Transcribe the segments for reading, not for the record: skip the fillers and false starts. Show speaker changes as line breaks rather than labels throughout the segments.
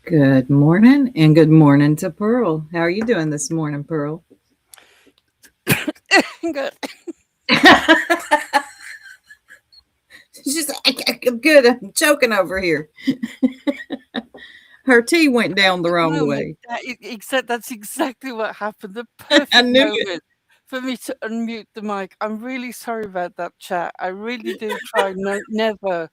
Good morning, and good morning to Pearl. How are you doing this morning, Pearl?
Good.
She's I'm good. I'm choking over here. Her tea went down the
Perfect
wrong
moment.
way.
That's exactly what happened. The
I
perfect
knew it.
moment for me to unmute the mic. I'm really sorry about that, chat. I really do try never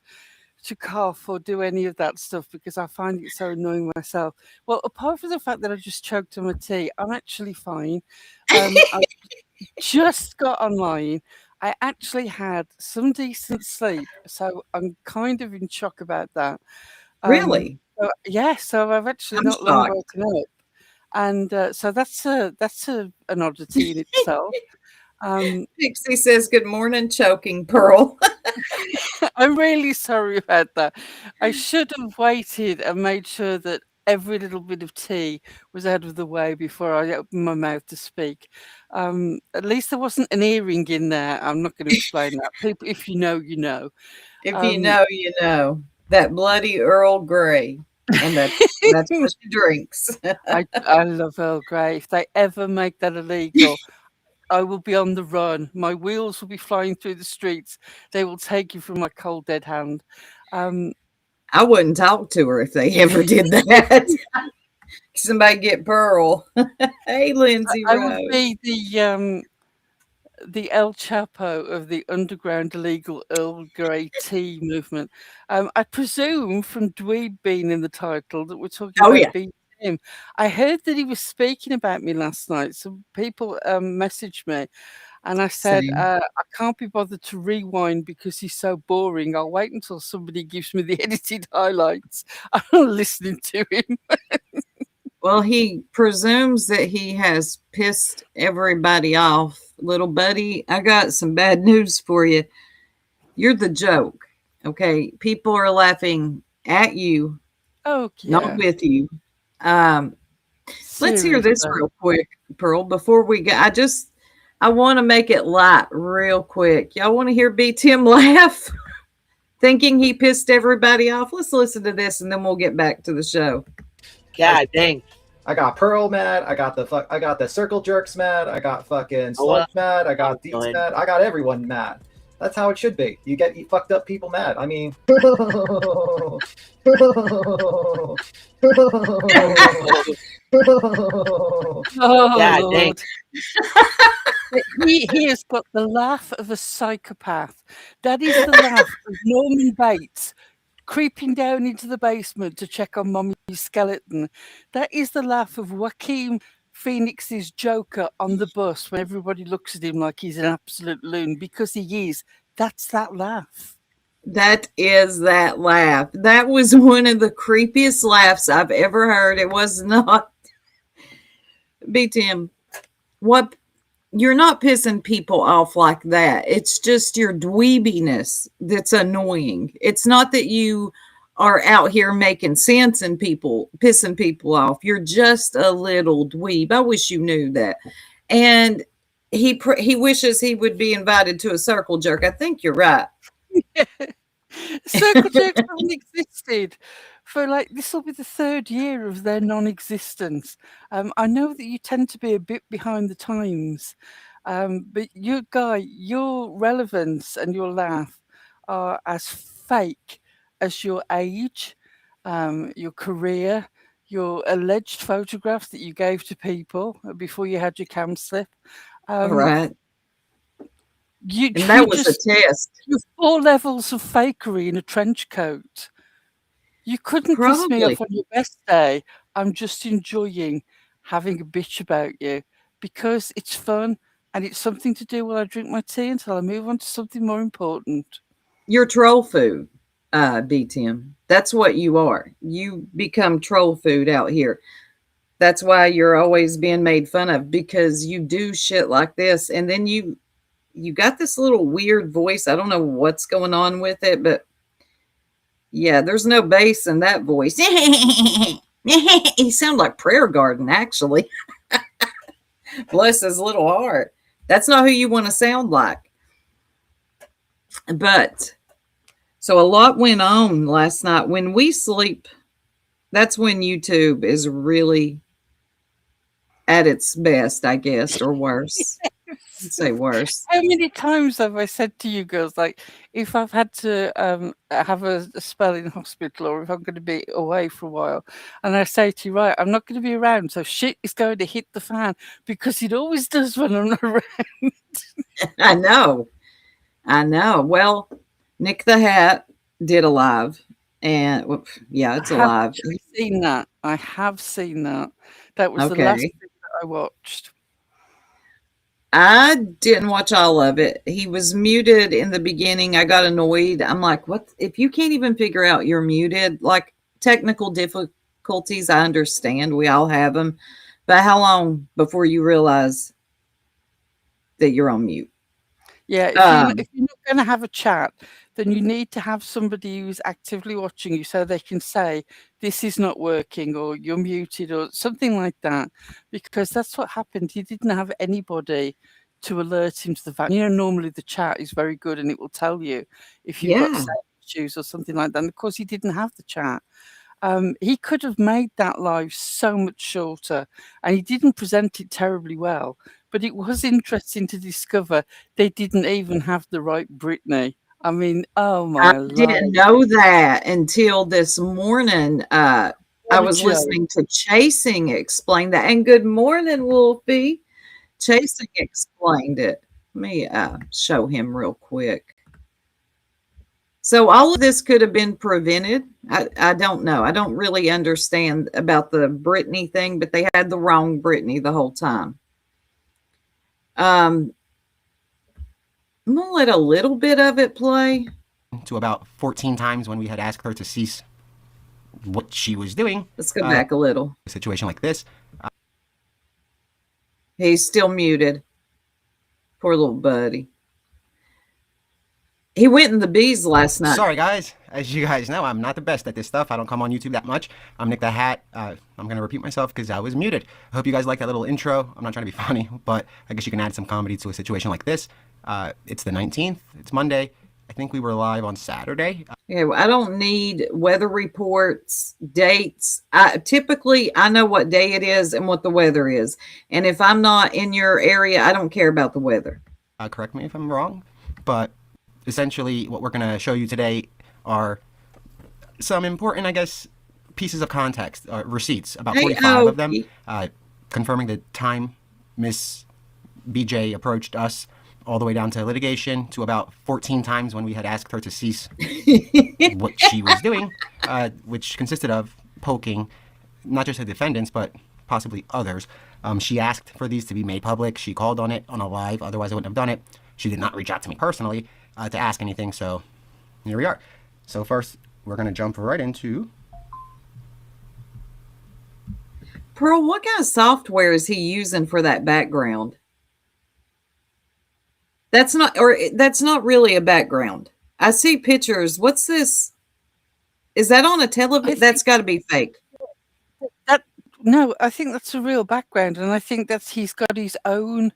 to cough or do any of that stuff because I find it so annoying myself. Well, apart from the fact that I just choked on my tea, I'm actually fine. I just got online. I actually had some decent sleep, so I'm kind of in shock about that. Um,
Really?
yeah, so I've actually
I'm
not long
shocked.
woken up, and so that's an oddity in itself. Um,
Pixie says, "Good morning, choking Pearl."
I'm really sorry about that. I should have waited and made sure that every little bit of tea was out of the way before I opened my mouth to speak. At least there wasn't an earring in there. I'm not going to explain that. People, if you know, you know.
If you
Um,
know, you know that bloody Earl Grey, and that's what she drinks.
I love Earl Grey. If they ever make that illegal, I will be on the run. My wheels will be flying through the streets. They will take you from my cold dead hand. Um,
I wouldn't talk to her if they ever did that. Somebody get Pearl. Hey, Lindsay
I would
Rose.
be the El Chapo of the underground illegal Earl Grey tea movement. I presume from Dweeb being in the title that we're talking
Oh
about
yeah,
being him. I heard that he was speaking about me last night. Some people messaged me, and I said,
same.
I can't be bothered to rewind because he's so boring. I'll wait until somebody gives me the edited highlights. I'm not listening to him.
Well, he presumes that he has pissed everybody off. Little buddy, I got some bad news for you. You're the joke. Okay. People are laughing at you,
Oh,
not
yeah.
with you. Um, let's hear this
Seriously.
real quick, Pearl, before we go. I want to make it light real quick. Y'all want to hear B Tim laugh, thinking he pissed everybody off? Let's listen to this and then we'll get back to the show.
God dang.
I got Pearl mad. I got the Circle Jerks mad. I got fucking
Oh, well,
Sludge mad. I
I'm
got Deets
feeling.
mad. I got everyone mad. That's how it should be. You get you fucked up people mad. I mean,
Oh,
God dang.
Lord. He has got the laugh of a psychopath. That is the laugh of Norman Bates creeping down into the basement to check on Mommy's skeleton. That is the laugh of Joaquin Phoenix's Joker on the bus when everybody looks at him like he's an absolute loon because he is. That's that laugh.
That is that laugh. That was one of the creepiest laughs I've ever heard. It was not B Tim. What you're not pissing people off like that. It's just your dweebiness that's annoying. It's not that you are out here making sense and people pissing people off. You're just a little dweeb. I wish you knew that. And he wishes he would be invited to a circle jerk. I think you're right.
Circle jerks haven't existed for like this will be the third year of their non-existence. I know that you tend to be a bit behind the times, but your relevance and your laugh are as fake as your age, your career, your alleged photographs that you gave to people before you had your cam slip.
All
Um,
right.
you
And
you
that was a
just
test.
you're 4 levels of fakery in a trench coat. You couldn't piss me
Probably.
off on your best day. I'm just enjoying having a bitch about you because it's fun and it's something to do while I drink my tea until I move on to something more important.
You're troll food, B Tim. That's what you are. You become troll food out here. That's why you're always being made fun of because you do shit like this. And then you got this little weird voice. I don't know what's going on with it, but yeah, there's no bass in that voice. He sounds like Prayer Garden, actually. Bless his little heart. That's not who you want to sound like. But so a lot went on last night. When we sleep That's when YouTube is really at its best, I guess, or worse. I'd say worse.
How many times have I said to you girls, like, if I've had to have a spell in hospital or if I'm going to be away for a while, and I say to you, right, I'm not going to be around, so shit is going to hit the fan because it always does when I'm not around.
I know. I know. Well, Nick the Hat did a live, and yeah, it's
I have
alive.
actually seen that. I have seen that. That was the last
Okay.
thing that I watched.
I didn't watch all of it. He was muted in the beginning. I got annoyed. I'm like, what? If you can't even figure out you're muted, like technical difficulties, I understand. We all have them. But how long before you realize that you're on mute?
Yeah, if you're not going to have a chat, then you need to have somebody who's actively watching you so they can say this is not working or you're muted or something like that, because that's what happened. He didn't have anybody to alert him to the fact. Normally the chat is very good and it will tell you if you've got
Yeah.
sound issues or something like that. And of course, he didn't have the chat. He could have made that live so much shorter, and he didn't present it terribly well. But it was interesting to discover they didn't even have the right Britney. I mean, oh
I
my
didn't
life!
know that until this morning. I
What a
was
joke!
listening to Chasing explain that. And good morning, Wolfie. Chasing explained it. Let me show him real quick. So all of this could have been prevented. I don't know. I don't really understand about the Britney thing, but they had the wrong Britney the whole time. I'm gonna let a little bit of it play.
To about 14 times when we had asked her to cease what she was doing.
Let's go back a little.
A situation like this.
He's still muted. Poor little buddy. He went in the bees last night.
Sorry, guys. As you guys know, I'm not the best at this stuff. I don't come on YouTube that much. I'm Nick the Hat. I'm going to repeat myself because I was muted. I hope you guys like that little intro. I'm not trying to be funny, but I guess you can add some comedy to a situation like this. It's the 19th. It's Monday. I think we were live on Saturday.
Yeah, I don't need weather reports, dates. Typically, I know what day it is and what the weather is. And if I'm not in your area, I don't care about the weather.
Correct me if I'm wrong, but essentially what we're going to show you today are some important, I guess, pieces of context, receipts, about 45 of them, confirming the time Miss BJ approached us, all the way down to litigation, to about 14 times when we had asked her to cease what she was doing, which consisted of poking not just the defendants, but possibly others. She asked for these to be made public. She called on it on a live, otherwise I wouldn't have done it. She did not reach out to me personally to ask anything, so here we are. So first, we're going to jump right into...
Pearl, what kind of software is he using for that background? That's not really a background. I see pictures. What's this? Is that on a television? That's got to be fake.
No, I think that's a real background, and I think he's got his own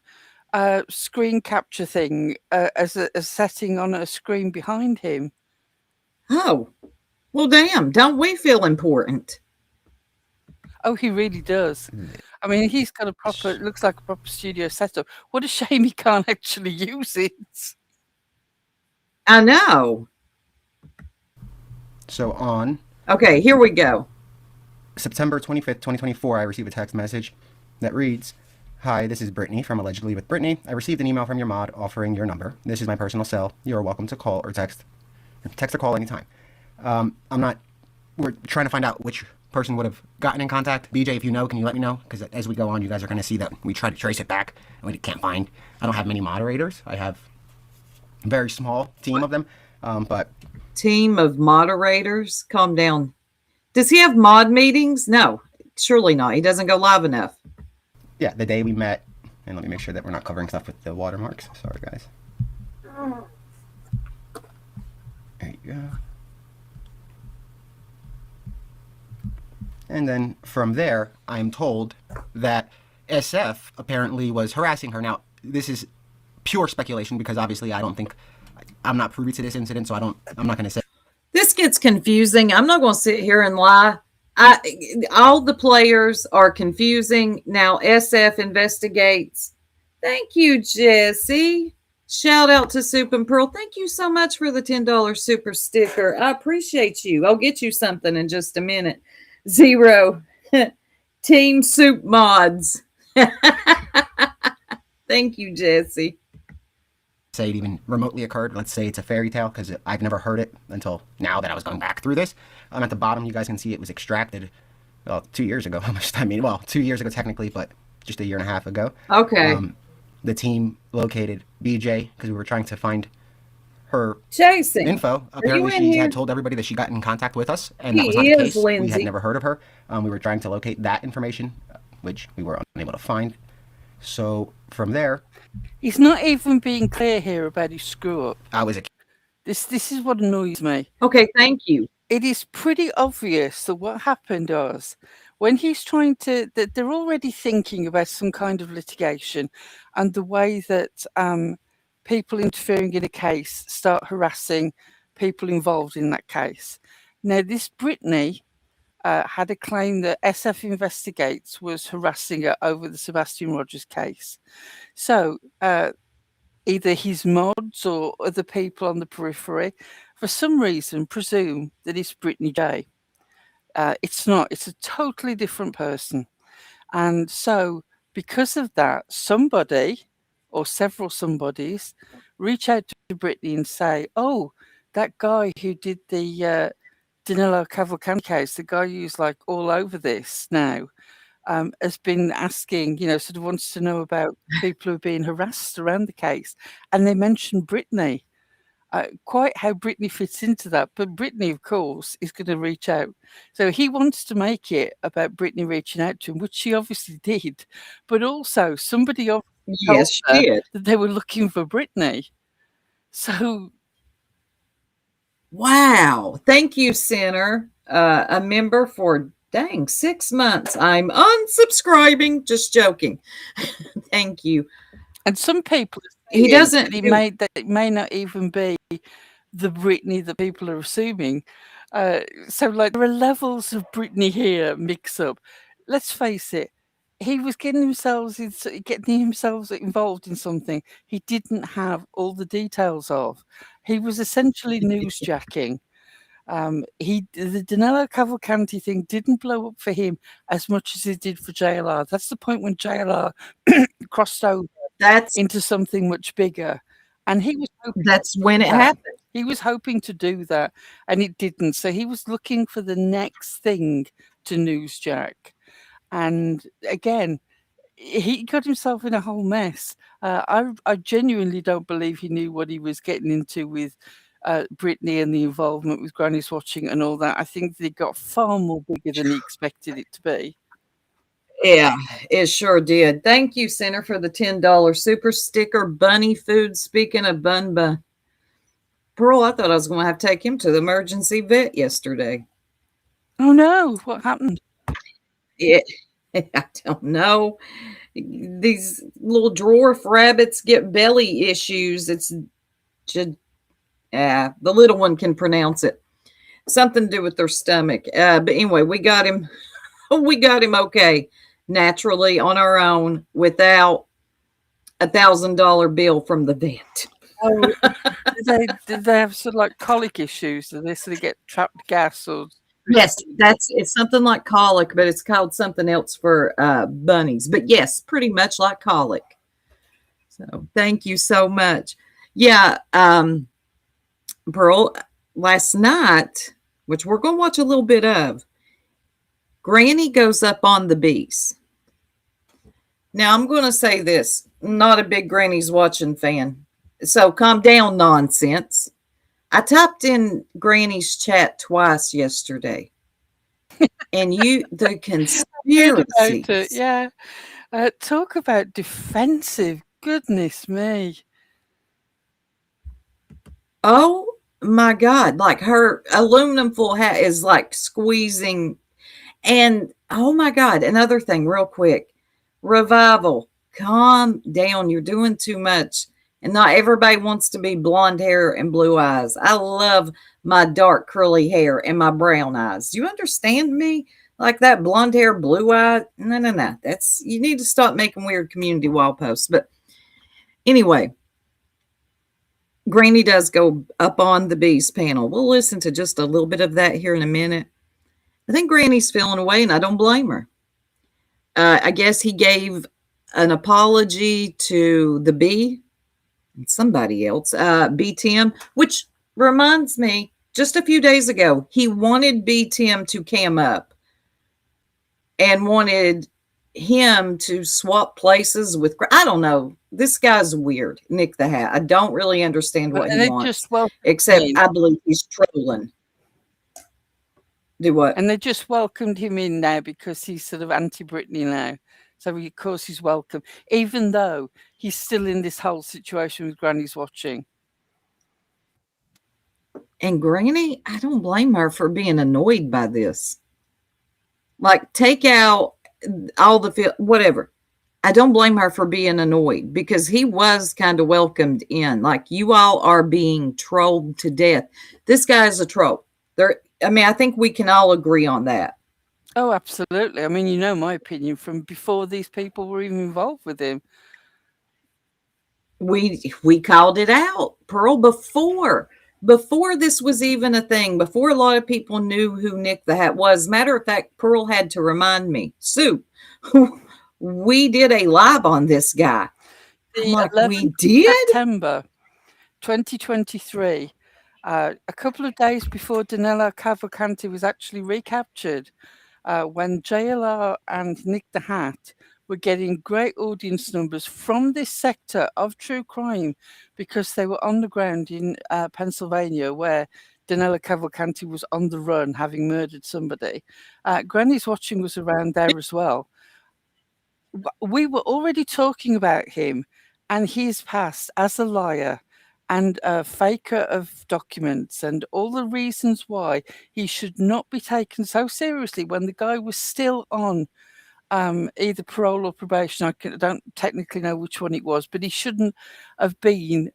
screen capture thing as a setting on a screen behind him.
Oh, well, damn! Don't we feel important?
Oh, he really does. I mean, he's got it looks like a proper studio setup. What a shame he can't actually use it.
I know.
So on...
Okay, here we go.
September 25th, 2024, I received a text message that reads, "Hi, this is Brittany from Allegedly with Brittany. I received an email from your mod offering your number. This is my personal cell. You are welcome to call or text or call anytime." We're trying to find out which person would have gotten in contact. BJ, if you know, can you let me know? Because as we go on, you guys are going to see that we try to trace it back and we can't find. I don't have many moderators. I have a very small team of them, but...
Team of moderators? Calm down. Does he have mod meetings? No, surely not. He doesn't go live enough.
Yeah, the day we met, and let me make sure that we're not covering stuff with the watermarks. Sorry, guys. There you go. And then from there, I'm told that SF apparently was harassing her. Now, this is pure speculation because obviously I'm not privy to this incident, so I'm not going to say.
This gets confusing. I'm not going to sit here and lie. All the players are confusing. Now SF investigates. Thank you, Jesse. Shout out to Soup and Pearl. Thank you so much for the $10 super sticker. I appreciate you. I'll get you something in just a minute. Zero. Team Soup Mods. Thank you, Jesse.
Say it even remotely occurred. Let's say it's a fairy tale, because I've never heard it until now that I was going back through this. At the bottom, you guys can see it was extracted, well, 2 years ago. How much? I mean, well, 2 years ago technically, but just a year and a half ago.
Okay.
The team located BJ because we were trying to find her
Jason,
info. Apparently, she had told everybody that she got in contact with us, and that was not
He
the
is
case. We
Lindsay.
had never heard of her. We were trying to locate that information, which we were unable to find. So from there,
He's not even being clear here about his screw up.
I was a
This is what annoys me.
Okay, thank you.
It is pretty obvious that what happened was when he's trying to, that they're already thinking about some kind of litigation and the way that people interfering in a case start harassing people involved in that case. Now, this Brittany had a claim that SF Investigates was harassing her over the Sebastian Rogers case. So either his mods or other people on the periphery, for some reason, presume that it's Brittany J. It's not. It's a totally different person. And so because of that, somebody or several somebodies reach out to Brittany and say, oh, that guy who did the Danilo Cavalcanti case, the guy who's like all over this now, has been asking, sort of wants to know about people who are being harassed around the case. And they mentioned Brittany. Quite how Brittany fits into that. But Brittany, of course, is going to reach out. So he wants to make it about Brittany reaching out to him, which she obviously did. But also somebody told
Yes, she
her
did.
that they were looking for Brittany. So
Wow. Thank you, Center. A member for 6 months. I'm unsubscribing. Just joking. Thank you.
and some people
He doesn't.
it may not even be the Brittany that people are assuming. So like there are levels of Brittany here mix up. Let's face it, he was getting himself involved in something he didn't have all the details of. He was essentially newsjacking. The Danilo Cavalcanti thing didn't blow up for him as much as it did for JLR. That's the point when JLR crossed over into something much bigger, and he was hoping
that's when it happened.
He was hoping to do that, and it didn't. So he was looking for the next thing to newsjack, and again, he got himself in a whole mess. I genuinely don't believe he knew what he was getting into with Brittany and the involvement with Granny's Watching and all that. I think they got far more bigger than he expected it to be.
Yeah, it sure did. Thank you, Center, for the $10 super sticker. Bunny food. Speaking of bun. Pearl, I thought I was going to have to take him to the emergency vet yesterday.
Oh no, what happened?
Yeah, I don't know. These little dwarf rabbits get belly issues. It's just, the little one can pronounce it. Something to do with their stomach. But anyway, we got him. We got him okay, naturally on our own, without $1,000 bill from the vet.
Oh, did they have sort of like colic issues? Did they sort of get trapped gas or?
Yes, it's something like colic, but it's called something else for bunnies. But yes, pretty much like colic. So thank you so much. Yeah, Pearl, last night, which we're going to watch a little bit of, Granny goes up on the beast. Now, I'm going to say this. I'm not a big Granny's Watching fan. So calm down, nonsense. I typed in Granny's chat twice yesterday. And the conspiracy.
Yeah. Talk about defensive. Goodness me.
Oh, my God. Like her aluminum foil hat is like squeezing. And, oh, my God. Another thing real quick. Revival. Calm down. You're doing too much. And not everybody wants to be blonde hair and blue eyes. I love my dark curly hair and my brown eyes. Do you understand me? like that blonde hair, blue eye. No, no, no. That's you need to stop making weird community wall posts. But anyway, Granny does go up on the bees panel. We'll listen to just a little bit of that here in a minute. I think Granny's feeling away, and I don't blame her. I guess he gave an apology to the bee and somebody else, B Tim, which reminds me, just a few days ago, he wanted B Tim to cam up and wanted him to swap places with. I don't know. This guy's weird, Nick the Hat. I don't really understand what he wants, except I believe he's trolling. Do what?
And they just welcomed him in now because he's sort of anti-Britney now. So of course he's welcome, even though he's still in this whole situation with Granny's watching.
And Granny, I don't blame her for being annoyed by this. Like, take out all the whatever. I don't blame her for being annoyed because he was kind of welcomed in. Like, you all are being trolled to death. This guy is a troll. I think we can all agree on that.
Oh, absolutely. I mean, you know my opinion from before these people were even involved with him.
We called it out, Pearl, before this was even a thing, before a lot of people knew who Nick the Hat was. Matter of fact, Pearl had to remind me. Sue, we did a live on this guy. We did?
September 2023. A couple of days before Danilo Cavalcanti was actually recaptured, when JLR and Nick the Hat were getting great audience numbers from this sector of true crime because they were on the ground in Pennsylvania where Danilo Cavalcanti was on the run having murdered somebody. Granny's Watching was around there as well. We were already talking about him and his past as a liar and a faker of documents and all the reasons why he should not be taken so seriously when the guy was still on either parole or probation. I don't technically know which one it was, but he shouldn't have been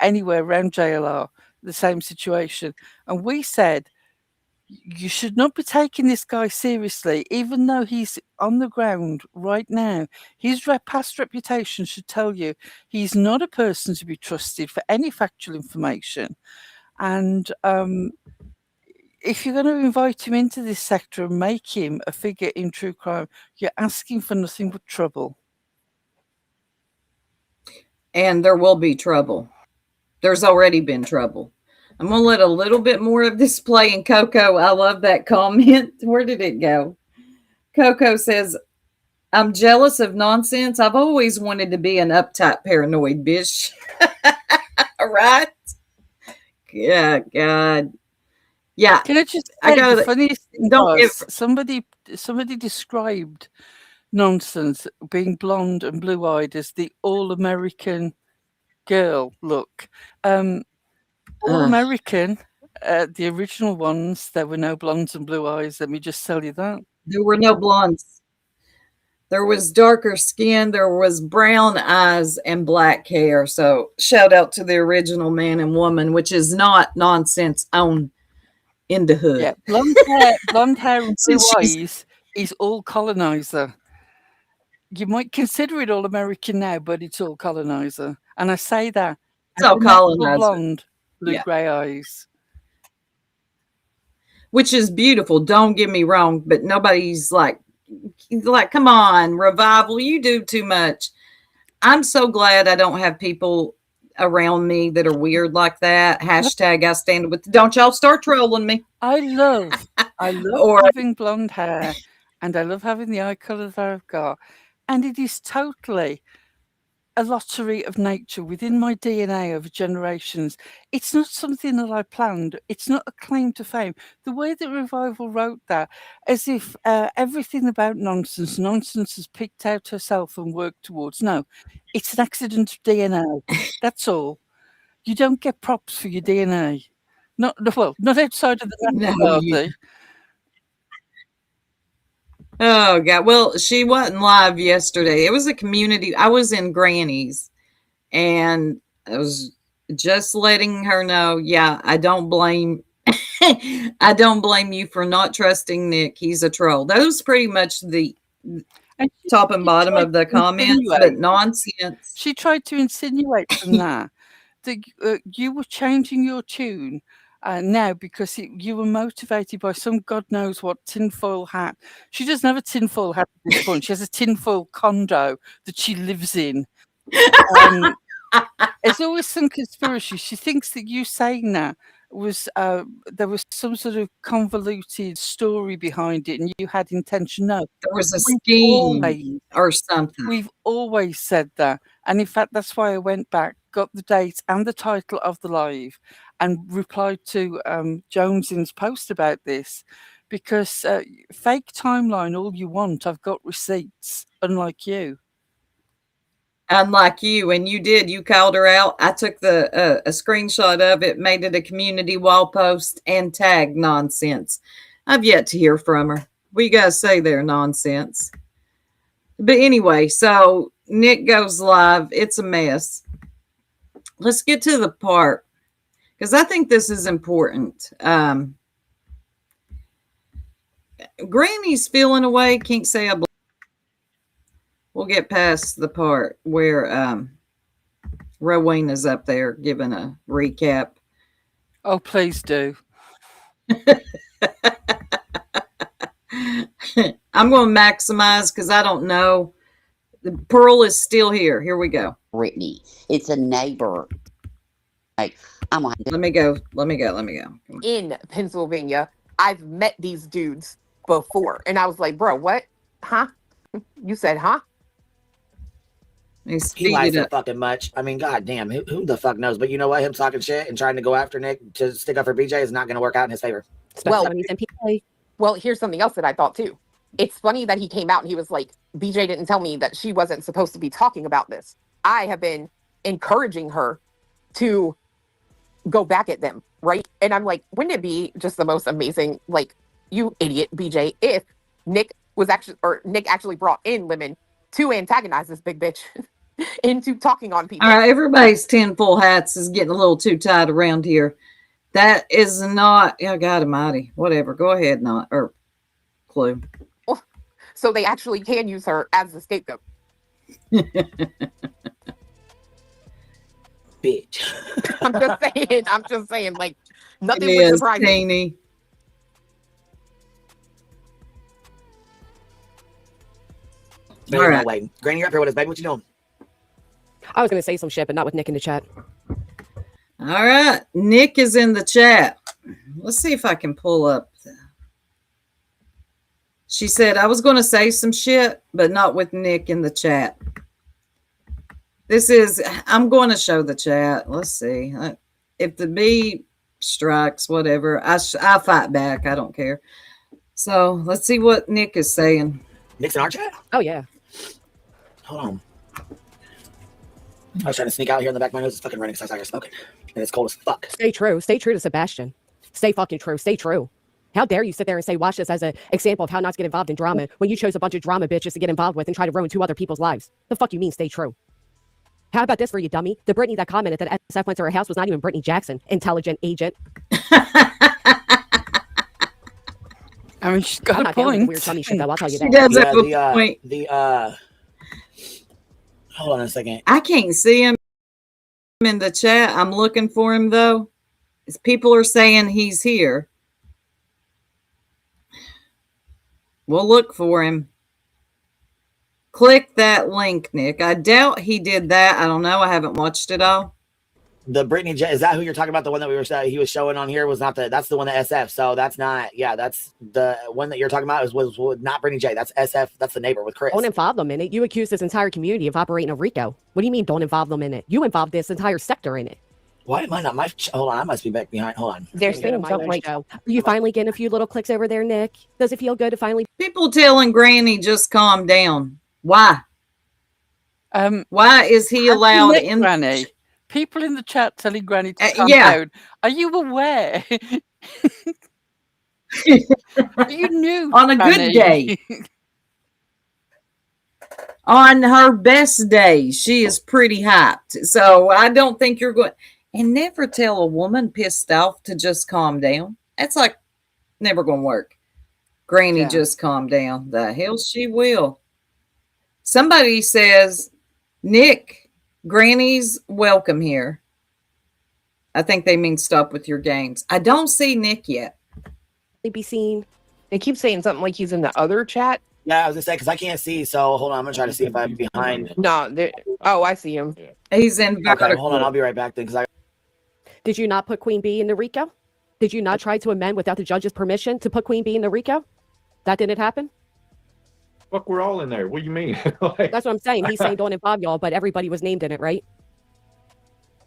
anywhere around JLR, the same situation. And we said, you should not be taking this guy seriously, even though he's on the ground right now. His past reputation should tell you he's not a person to be trusted for any factual information. And if you're going to invite him into this sector and make him a figure in true crime, you're asking for nothing but trouble.
And there will be trouble. There's already been trouble. I'm going to let a little bit more of this play. And Coco, I love that comment. Where did it go? Coco says, I'm jealous of nonsense. I've always wanted to be an uptight, paranoid bitch. Right? Yeah, God. Yeah.
Can I just say the funniest thing was somebody described nonsense being blonde and blue-eyed as the all-American girl look. All-American, the original ones, there were no blondes and blue eyes. Let me just tell you that.
There were no blondes. There was darker skin. There was brown eyes and black hair. So shout out to the original man and woman, which is not nonsense on in the hood.
Yeah, blonde hair and blue eyes is all colonizer. You might consider it all American now, but it's all colonizer. And I say that.
It's all colonizer.
Blonde, blue gray eyes.
Which is beautiful. Don't get me wrong, but nobody's like, come on, Revival, you do too much. I'm so glad I don't have people around me that are weird like that. Hashtag I stand with. Don't y'all start trolling me.
I love having blonde hair, and I love having the eye color that I've got, and it is totally a lottery of nature within my DNA over generations. It's not something that I planned. It's not a claim to fame. The way that Revival wrote that, as if everything about nonsense has picked out herself and worked towards. No, it's an accident of DNA. That's all. You don't get props for your DNA. Not outside of the National Party.
Oh, God. Well, she wasn't live yesterday. It was a community. I was in Granny's, and I was just letting her know, yeah, I don't blame I don't blame you for not trusting Nick. He's a troll. Those pretty much the
And
top and bottom of the comments, but nonsense.
She tried to insinuate from that you were changing your tune now because you were motivated by some God knows what tinfoil hat. She doesn't have a tinfoil hat at this point. She has a tinfoil condo that she lives in. There's always some conspiracy. She thinks that you saying that was there was some sort of convoluted story behind it and you had intention. No,
there was a scheme or something.
We've always said that, and in fact that's why I went back, got the date and the title of the live, and replied to Jones's post about this, because fake timeline all you want. I've got receipts, unlike you.
Unlike you, and you called her out. I took a screenshot of it, made it a community wall post, and tagged nonsense. I've yet to hear from her. What you guys say there, nonsense? But anyway, so Nick goes live. It's a mess. Let's get to the part, because I think this is important. Granny's feeling away. Can't say I believe. We'll get past the part where Rowena's up there giving a recap.
Oh, please do.
I'm going to maximize because I don't know. The Pearl is still here. Here we go.
Brittany, it's a neighbor. Like,
Let me go.
In Pennsylvania, I've met these dudes before, and I was like, bro, what? Huh? You said, huh?
He lies so fucking much. I mean, goddamn, who the fuck knows? But you know what? Him talking shit and trying to go after Nick to stick up for BJ is not going to work out in his favor.
Well, here's something else that I thought too. It's funny that he came out and he was like, BJ didn't tell me that she wasn't supposed to be talking about this. I have been encouraging her to go back at them, right? And I'm like, wouldn't it be just the most amazing, like, you idiot, BJ, if Nick actually brought in Lemon to antagonize this big bitch into talking on people.
All right, everybody's tinfoil hats is getting a little too tight around here. That is not, God almighty, whatever. Go ahead, or Clue.
So they actually can use her as the scapegoat.
Bitch.
I'm just saying, like, nothing would surprise me.
All right. Way. Granny, you're up here with us, baby. What you doing?
I was going to say some shit, but not with Nick in the chat.
All right. Nick is in the chat. Let's see if I can pull up. She said, I was going to say some shit, but not with Nick in the chat. I'm going to show the chat. Let's see. If the bee strikes, whatever, I fight back. I don't care. So let's see what Nick is saying.
Nick's in our chat?
Oh, yeah.
Hold on. I was trying to sneak out here in the back of my nose. It's fucking running because I was smoking. And it's cold as fuck.
Stay true. Stay true to Sebastian. Stay fucking true. Stay true. How dare you sit there and say, watch this as an example of how not to get involved in drama when you chose a bunch of drama bitches to get involved with and try to ruin 2 other people's lives? The fuck you mean stay true? How about this for you, dummy? The Brittany that commented that SF went to her house was not even Brittany Jackson. Intelligent agent.
I mean, she's got a point.
Weird tummy shit, though, I'll tell you that.
She does have a point.
Hold on a second.
I can't see him in the chat. I'm looking for him, though. People are saying he's here. We'll look for him. Click that link, Nick. I doubt he did that. I don't know. I haven't watched it all.
The Brittany, is that who you're talking about? The one that he was showing on here was not that's the one that SF. So that's not, that's the one that you're talking about was not Brittany J. That's SF. That's the neighbor with Chris.
Don't involve them in it. You accuse this entire community of operating a RICO. What do you mean don't involve them in it? You involved this entire sector in it.
Why am I not? Hold on, I must be back behind. Hold on.
They're saying something like,
are you finally getting a few little clicks over there, Nick? Does it feel good to finally?
People telling Granny just calm down. Why? Why is he allowed in?
Granny? People in the chat telling Granny to calm down. Are you aware? You knew
on a good day. On her best day, she is pretty hyped. So I don't think you're going. And never tell a woman pissed off to just calm down. It's like never gonna work. Granny,
Yeah.
just calm down. The hell she will. Somebody says, Nick, Granny's welcome here. I think they mean stop with your games. I don't see Nick yet.
Be seen.
They keep saying something like he's in the other chat.
Yeah, I was gonna say because I can't see. So hold on, I'm gonna try to see if I'm behind.
No, oh, I see him.
He's in vertical.
Okay, hold on, I'll be right back then. Because
Did you not put Queen Bee in the RICO? Did you not try to amend without the judge's permission to put Queen Bee in the RICO? That didn't happen?
Fuck, we're all in there. What do you mean? Like,
That's what I'm saying. He's saying don't involve y'all, but everybody was named in it, right?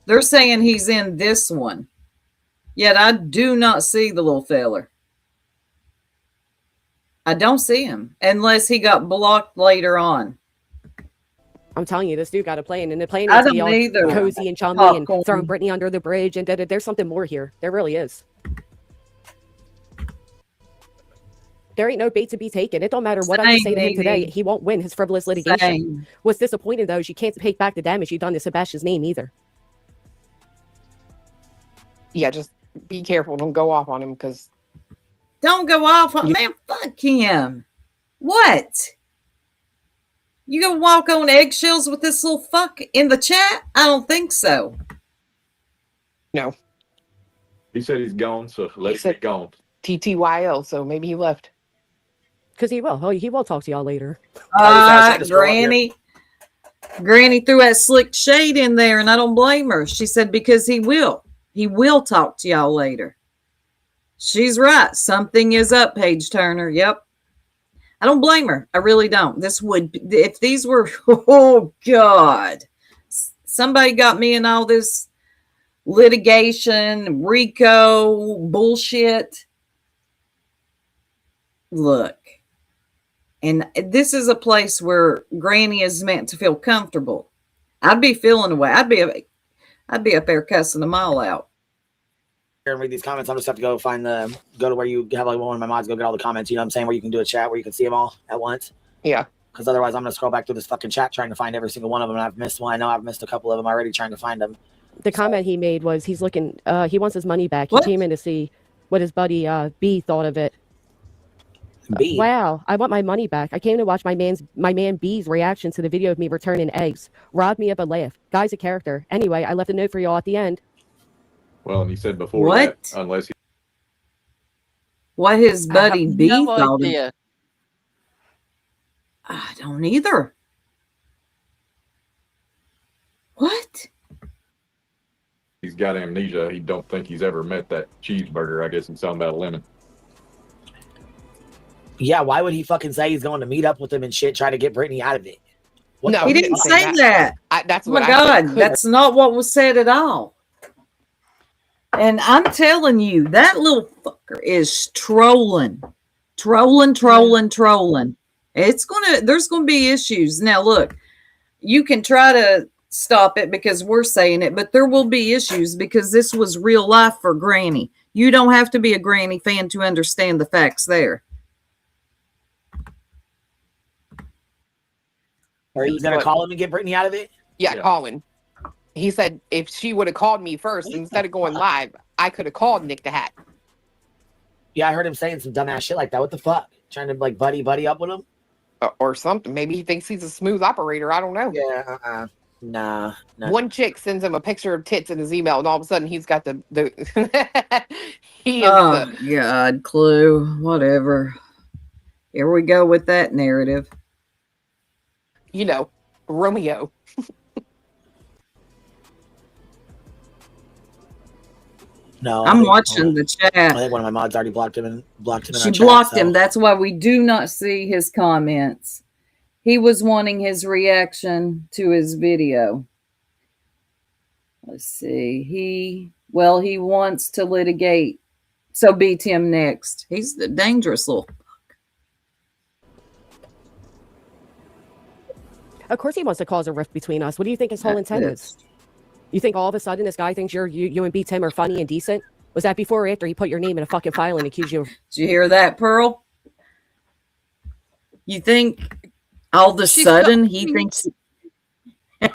They're saying he's in this one. Yet I do not see the little feller. I don't see him unless he got blocked later on.
I'm telling you, this dude got a plan, and the plan
I
is to be
don't
all
either.
cozy and chummy and
Popcorn.
throwing Brittany under the bridge, and there's something more here. There really is. There ain't no bait to be taken. It don't matter what I can say to him today. He won't win his frivolous litigation.
Same.
What's disappointing, though, is you can't take back the damage you've done to Sebastian's name either.
Yeah, just be careful. Don't go off on him because
Don't go off on man. Fuck him. What? You gonna walk on eggshells with this little fuck in the chat? I don't think so.
no
he said he's gone, so let him be gone.
TTYL. So maybe he left.
Because he will. Oh, he will talk to y'all later.
Granny. Granny threw that slick shade in there, and I don't blame her. She said because he will. He will talk to y'all later. She's right. Something is up, Paige Turner. Yep. I don't blame her. I really don't. This would, if these were, oh God, somebody got me in all this litigation, RICO bullshit. Look, and this is a place where Granny is meant to feel comfortable. I'd be feeling away. I'd be up there cussing them all out.
and read these comments, I'll just have to go to where you have like one of my mods go get all the comments. You know what I'm saying? Where you can do a chat where you can see them all at once.
Yeah.
Because otherwise, I'm gonna scroll back through this fucking chat trying to find every single one of them, and I've missed one. I know I've missed a couple of them already trying to find them.
The comment he made was he's looking, he wants his money back.
What?
He came in to see what his buddy B thought of it.
B.
Wow, I want my money back. I came to watch my man B's reaction to the video of me returning eggs. Robbed me of a laugh. Guy's a character. Anyway, I left a note for y'all at the end.
Well, and he said before
What?
that, unless he
What his buddy B
no
thought of.
idea.
I don't either. What?
he's got amnesia, he don't think he's ever met that cheeseburger. I guess he's talking about a lemon.
Yeah, why would he fucking say he's going to meet up with him and shit, try to get Brittany out of it? What
No,
the
He
he
didn't
fuck?
say that.
That's
Oh
what
my
I said.
God,
Couldn't.
that's not what was said at all. And I'm telling you, that little fucker is trolling. There's gonna be issues. Now look, you can try to stop it because we're saying it, but there will be issues because this was real life for Granny. You don't have to be a Granny fan to understand the facts there.
Are you gonna call him and get Brittany out of it?
Yeah,
Yeah.
Colin. He said if she would have called me first instead of going live, I could have called Nick the Hat.
Yeah, I heard him saying some dumbass shit like that. What the fuck? Trying to like buddy up with him?
Or something. Maybe he thinks he's a smooth operator. I don't know.
Yeah, nah.
One chick sends him a picture of tits in his email, and all of a sudden he's got the he is
Oh
the
God, Clue, whatever. Here we go with that narrative.
Romeo.
No,
I'm watching the
I
chat.
think one of my mods already blocked him in
She
our chat,
blocked
so-
him. That's why we do not see his comments. He was wanting his reaction to his video. Let's see. He wants to litigate. So beat him next. He's the dangerous little.
Of course he wants to cause a rift between us. What do you think his whole intent is? You think all of a sudden this guy thinks you and B Tim are funny and decent? Was that before or after he put your name in a fucking file and accused you of...
Did you hear that, Pearl? You think all of a
She's
sudden
got-
he thinks?
I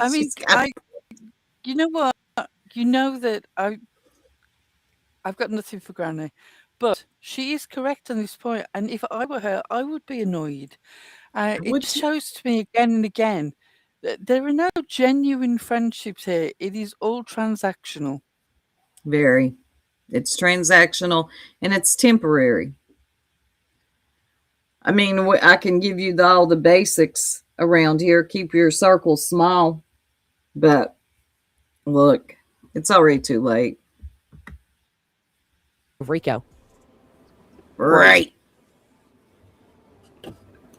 mean,
She's got-
you know what? You know that I I've got nothing for Granny. But she is correct on this point. And if I were her, I would be annoyed. It shows to me again and again that there are no genuine friendships here. It is all transactional.
Very. It's transactional and it's temporary. I mean, I can give you all the basics around here. Keep your circle small. But look, it's already too late.
Rico.
Right.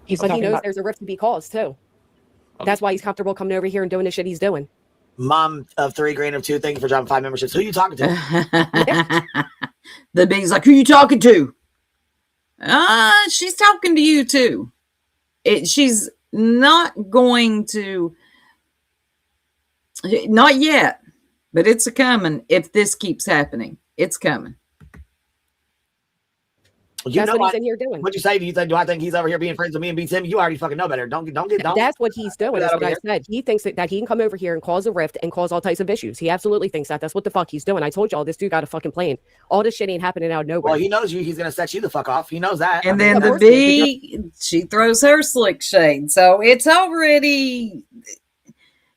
He's
But he
talking
knows
about
there's a rift to be caused, too. That's why he's comfortable coming over here and doing the shit he's doing.
Mom of 3, Grain of 2, thank you for dropping 5 memberships. Who are you talking to?
The bee's like, who you talking to? She's talking to you too. She's not going to, not yet, but it's a coming. If this keeps happening, it's coming.
You
That's
know
what he's in here doing.
What'd you say? Do I think he's over here being friends with me and beats him? You already fucking know better. Don't.
That's what he's doing. That's what I
here.
said. He thinks that he can come over here and cause a rift and cause all types of issues. He absolutely thinks that. That's what the fuck he's doing. I told y'all this dude got a fucking plan. All this shit ain't happening out of nowhere.
Well, he knows you. He's gonna set you the fuck off. He knows that.
And then the bee, she throws her slick shade. So it's already,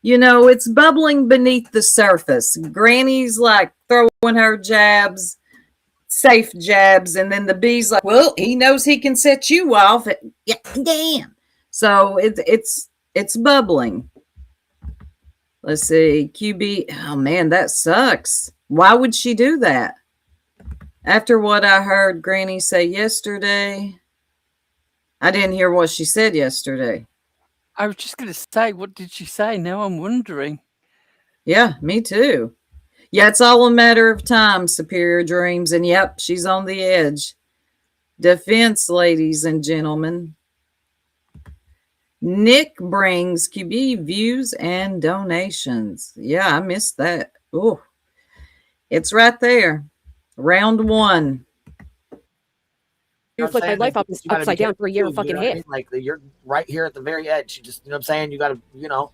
it's bubbling beneath the surface. Granny's like throwing her jabs, safe jabs, and then the bee's like, well, he knows he can set you off. Yeah, damn. So it's bubbling. Let's see. QB. Oh man, that sucks. Why would she do that? After what I heard Granny say yesterday, I didn't hear what she said yesterday.
I was just going to say, what did she say? Now I'm wondering.
Yeah, me too. Yeah, it's all a matter of time, Superior Dreams. And yep, she's on the edge. Defense, ladies and gentlemen. Nick brings QB views and donations. Yeah, I missed that. Oh, it's right there. Round 1.
You flipped my life upside down for a year and fucking half.
Like you're right here at the very edge. You just, you know what I'm saying? You got to,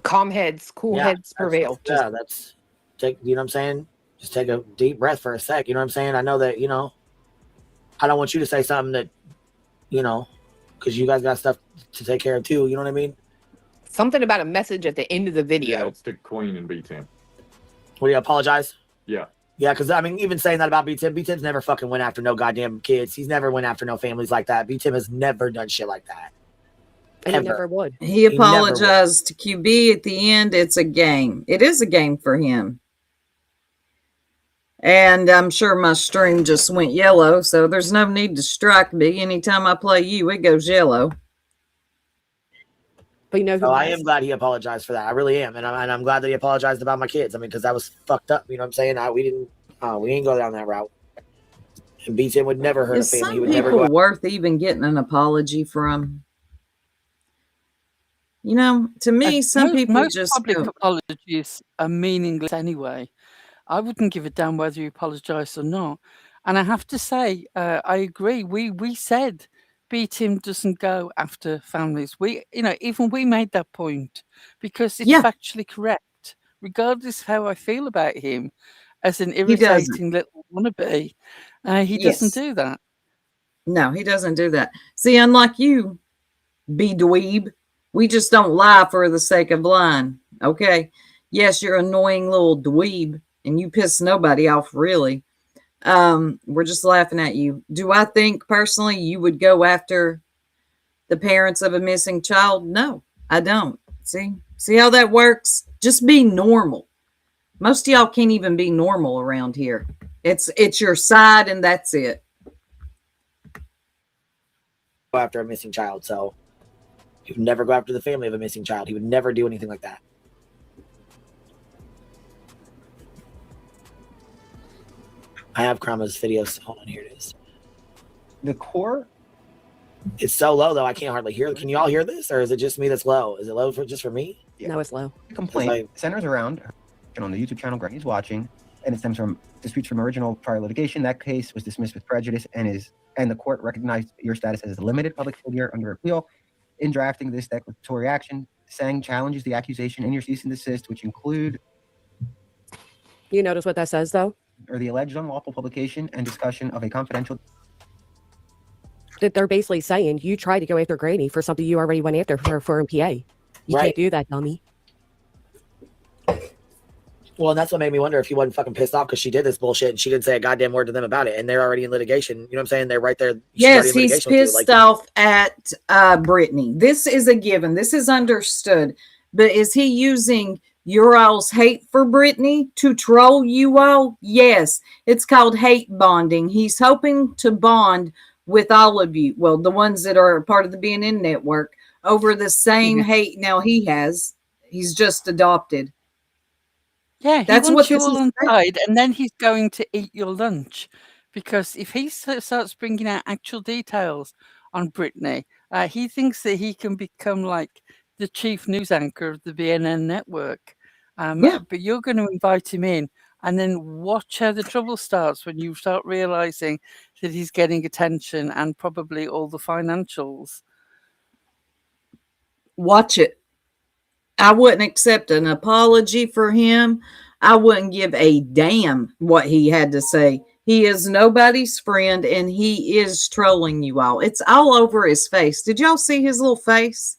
calm heads, cool heads prevail.
Yeah, that's take. You know what I'm saying? Just take a deep breath for a sec. You know what I'm saying? I know that I don't want you to say something that, because you guys got stuff to take care of too. You know what I mean?
Something about a message at the end of the video.
Yeah, it's the Queen and B10.
Will you apologize?
Yeah.
Yeah, because even saying that about B-Tim, B-Tim's never fucking went after no goddamn kids. He's never went after no families like that. B-Tim has never done shit like that.
And he never would.
He apologized to QB at the end. It's a game. It is a game for him. And I'm sure my stream just went yellow, so there's no need to strike me. Anytime I play you, it goes yellow.
But who
I am glad he apologized for that. I really am. And I'm glad that he apologized about my kids. I mean, because that was fucked up. You know what I'm saying? We didn't go down that route. And B-Tim would never hurt a family. He would never go
worth even getting an apology from? To me, some people
most
just
public apologies are meaningless anyway. I wouldn't give a damn whether you apologise or not. And I have to say, I agree. We said B-Tim doesn't go after families. Even we made that point because it's factually correct. Regardless of how I feel about him as an irritating little wannabe, he doesn't do that.
No, he doesn't do that. See, unlike you, dweeb, we just don't lie for the sake of lying. Okay. Yes, you're an annoying little dweeb and you piss nobody off, really. We're just laughing at you. Do I think personally you would go after the parents of a missing child? No, I don't. See how that works? Just be normal. Most of y'all can't even be normal around here. It's your side and that's it.
Go after a missing child, so he would never go after the family of a missing child. He would never do anything like that. I have Krama's videos. Hold on, here it is.
The core?
It's so low, though. I can't hardly hear it. Can you all hear this, or is it just me that's low? Is it low just for me?
Yeah. No, it's low.
The complaint centers around on the YouTube channel Granny's watching, and it stems from disputes from original prior litigation. That case was dismissed with prejudice and the court recognized your status as a limited public figure under appeal. In drafting this declaratory action, Sang challenges the accusation in your cease and desist, which include
You notice what that says, though?
Or the alleged unlawful publication and discussion of a confidential.
That they're basically saying you tried to go after Granny for something you already went after her for in PA. You
Right.
can't do that, dummy.
Well, and that's what made me wonder if he wasn't fucking pissed off because she did this bullshit and she didn't say a goddamn word to them about it, and they're already in litigation. You know what I'm saying? They're right there.
Yes, he's pissed off at Brittany. This is a given. This is understood. But is he using your all's hate for Brittany to troll you all? Yes. It's called hate bonding. He's hoping to bond with all of you. Well, the ones that are part of the BNN network over the same hate now he's just adopted.
Yeah,
That's
he wants
what
you
this
all
is
on
about.
side, and then he's going to eat your lunch. Because if he starts bringing out actual details on Brittany, he thinks that he can become like the chief news anchor of the BNN network. But you're going to invite him in, and then watch how the trouble starts when you start realizing that he's getting attention and probably all the financials.
Watch it. I wouldn't accept an apology for him. I wouldn't give a damn what he had to say. He is nobody's friend, and he is trolling you all. It's all over his face. Did y'all see his little face?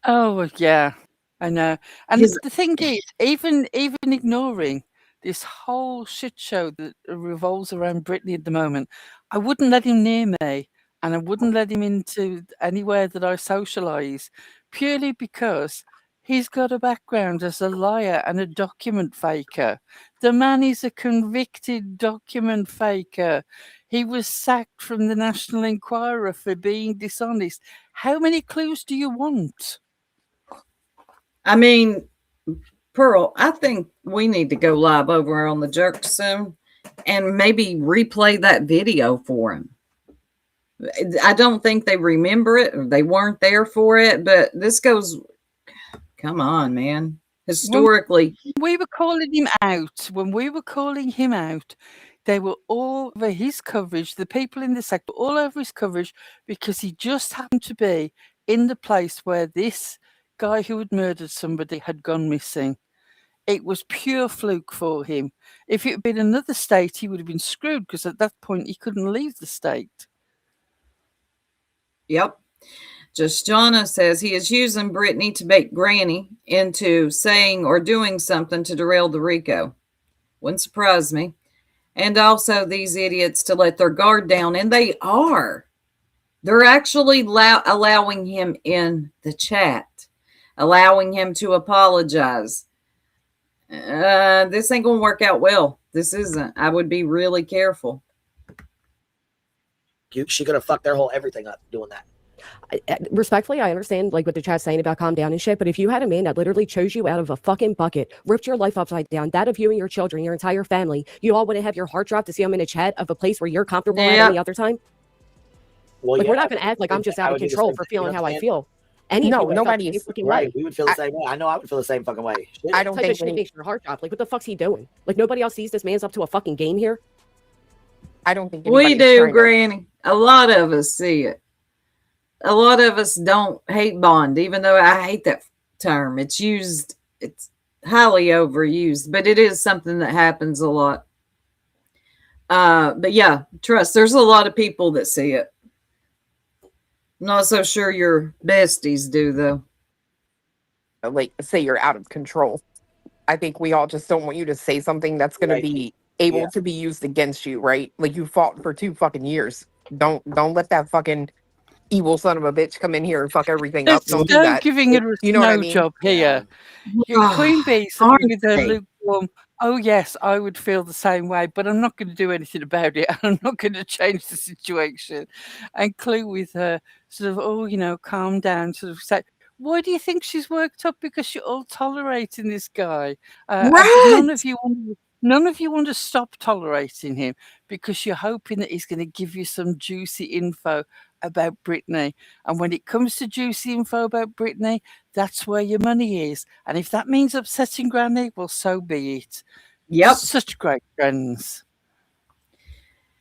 Oh, yeah, I know. And the thing is, even ignoring this whole shit show that revolves around Brittany at the moment, I wouldn't let him near me, and I wouldn't let him into anywhere that I socialize, purely because he's got a background as a liar and a document faker. The man is a convicted document faker. He was sacked from the National Enquirer for being dishonest. How many clues do you want?
I mean, Pearl, I think we need to go live over on the Jerk soon and maybe replay that video for him. I don't think they remember it or they weren't there for it, but this goes, come on, man. Historically.
When we were calling him out, they were all over his coverage. The people in the sector all over his coverage because he just happened to be in the place where this guy who had murdered somebody had gone missing. It was pure fluke for him. If it had been another state, he would have been screwed because at that point he couldn't leave the state.
Yep. Just Jonna says he is using Brittany to bait Granny into saying or doing something to derail the RICO. Wouldn't surprise me. And also these idiots to let their guard down. And they are. They're actually allowing him in the chat. Allowing him to apologize. This ain't going to work out well. This isn't. I would be really careful.
She could have fucked their whole everything up doing that.
Respectfully, I understand like what the chat's saying about calm down and shit, but if you had a man that literally chose you out of a fucking bucket, ripped your life upside down, that of you and your children, your entire family, you all wouldn't have your heart drop to see him in a chat of a place where you're comfortable at any other time?
Well,
like, we're not going to act like I'm just out of control for feeling how I feel.
Nobody is
right. We would feel the same way. I know I would feel the same fucking way. Shit.
I don't think it makes your heart drop. Like, what the fuck's he doing? Like, nobody else sees this man's up to a fucking game here.
I don't think
we do, Granny. A lot of us see it. A lot of us don't hate bond, even though I hate that term. It's highly overused, but it is something that happens a lot. But yeah, trust, there's a lot of people that see it. I'm not so sure your besties do, though.
Like, say you're out of control. I think we all just don't want you to say something that's going to be able to be used against you, right? Like, you fought for 2 fucking years. Don't let that fucking evil son of a bitch come in here and fuck everything up. Don't do that.
Giving it a
what I mean?
job here. Queen Bee with her lukewarm. Oh yes, I would feel the same way, but I'm not going to do anything about it. I'm not going to change the situation. And Clue with her sort of, calm down, sort of say, why do you think she's worked up? Because you're all tolerating this guy. None of you want to stop tolerating him because you're hoping that he's going to give you some juicy info about Brittany. And when it comes to juicy info about Brittany, that's where your money is. And if that means upsetting Granny, well, so be it.
Yep.
Such great friends.